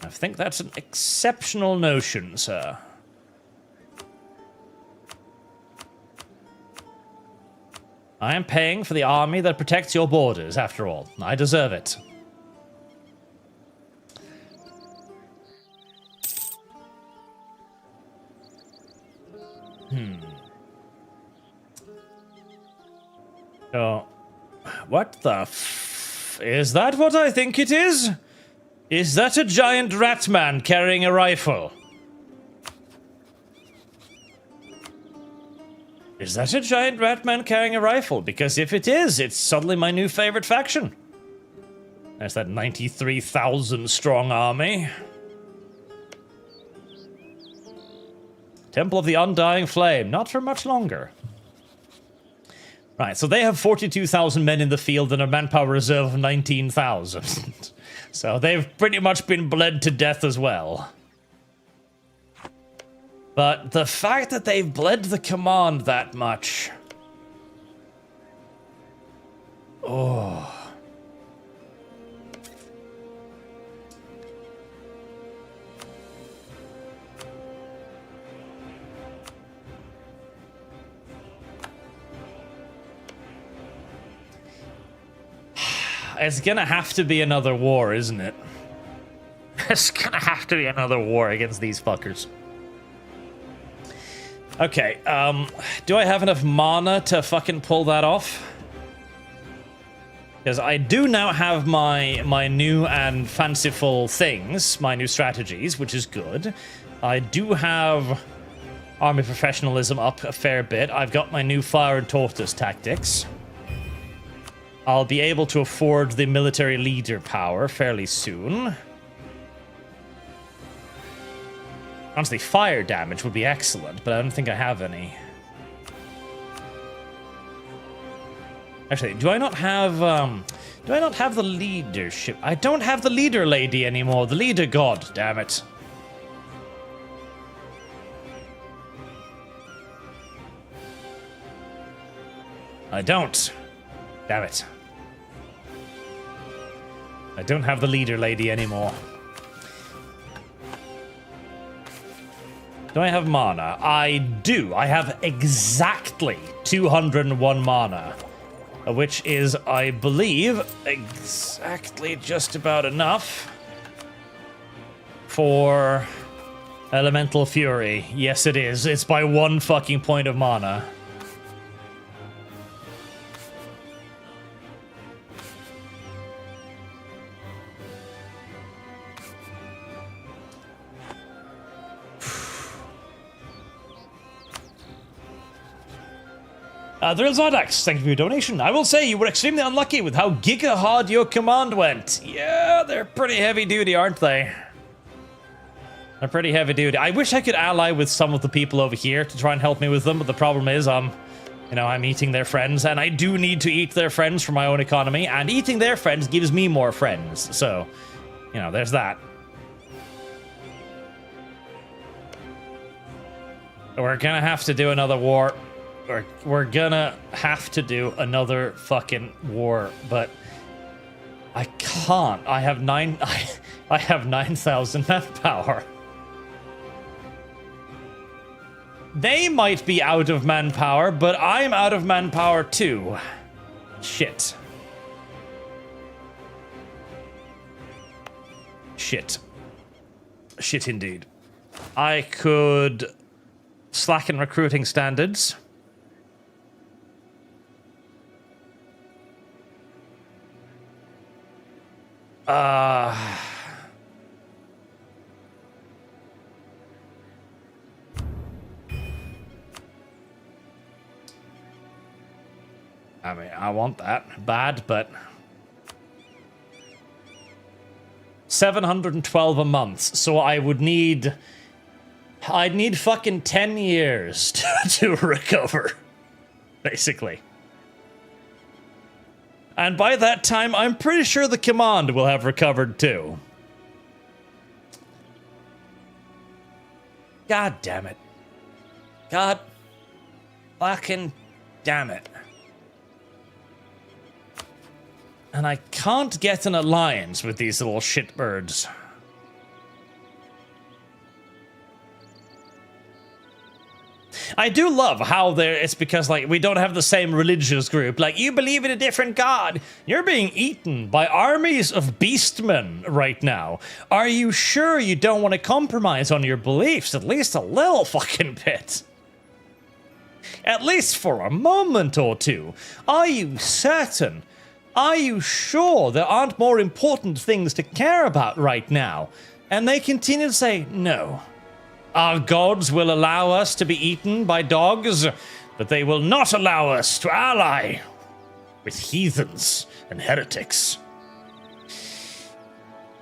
S1: I think that's an exceptional notion, sir. I am paying for the army that protects your borders, after all. I deserve it. So, what the is that what I think it is? Is that a giant rat man carrying a rifle? Is that a giant rat man carrying a rifle? Because if it is, it's suddenly my new favorite faction. There's that 93,000 strong army. Temple of the Undying Flame. Not for much longer. Right, so they have 42,000 men in the field and a manpower reserve of 19,000. So they've pretty much been bled to death as well. But the fact that they've bled the command that much... Oh... It's gonna have to be another war, isn't it? It's gonna have to be another war against these fuckers. Okay, do I have enough mana to fucking pull that off? Because I do now have my new and fanciful things, my new strategies, which is good. I do have army professionalism up a fair bit. I've got my new fire and tortoise tactics. I'll be able to afford the military leader power fairly soon. Honestly, fire damage would be excellent, but I don't think I have any. Actually, do I not have the leadership? I don't have the leader lady anymore. The leader god, damn it. I don't. Damn it. I don't have the leader lady anymore. Do I have mana? I do. I have exactly 201 mana. Which is, I believe, exactly just about enough for Elemental Fury. Yes, it is. It's by 1 fucking point of mana. Thrill Zardax, thank you for your donation. I will say you were extremely unlucky with how giga hard your command went. Yeah, they're pretty heavy duty, aren't they? They're pretty heavy duty. I wish I could ally with some of the people over here to try and help me with them, but the problem is, you know, I'm eating their friends, and I do need to eat their friends for my own economy, and eating their friends gives me more friends. So, you know, there's that. We're gonna have to do another war. We're gonna have to do another fucking war, but I can't. I have 9,000 manpower. They might be out of manpower, but I'm out of manpower too. Shit. Shit. Shit indeed. I could slacken recruiting standards. I mean, I want that bad, but 712 a month, so I'd need fucking 10 years to recover, basically. And by that time, I'm pretty sure the command will have recovered too. God damn it. God fucking damn it. And I can't get an alliance with these little shitbirds. I do love how it's because, like, we don't have the same religious group. Like, you believe in a different god. You're being eaten by armies of beastmen right now. Are you sure you don't want to compromise on your beliefs at least a little fucking bit? At least for a moment or two. Are you certain? Are you sure there aren't more important things to care about right now? And they continue to say, no. Our gods will allow us to be eaten by dogs, but they will not allow us to ally with heathens and heretics.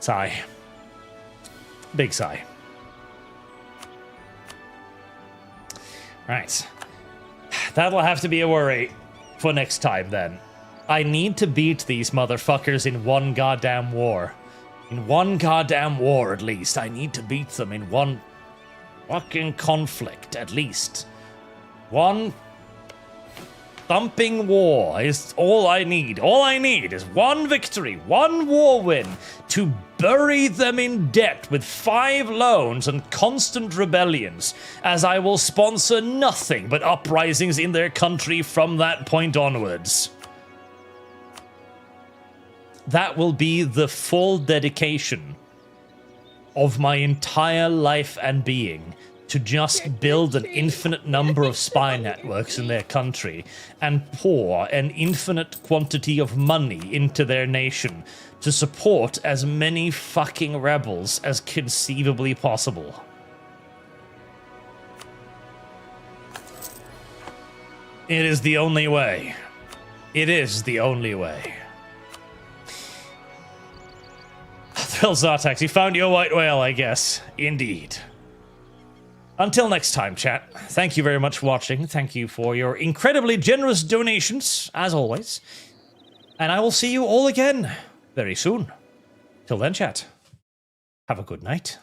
S1: Sigh. Big sigh. Right. That'll have to be a worry for next time, then. I need to beat these motherfuckers in one goddamn war. In one goddamn war, at least. I need to beat them in one fucking conflict, at least. One thumping war is all I need. All I need is one victory, one war win, to bury them in debt with 5 loans and constant rebellions, as I will sponsor nothing but uprisings in their country from that point onwards. That will be the full dedication of my entire life and being, to just build an infinite number of spy networks in their country and pour an infinite quantity of money into their nation to support as many fucking rebels as conceivably possible. It is the only way. It is the only way. Thrill Zartax, you found your white whale, I guess. Indeed. Until next time, chat. Thank you very much for watching. Thank you for your incredibly generous donations, as always. And I will see you all again very soon. Till then, chat. Have a good night.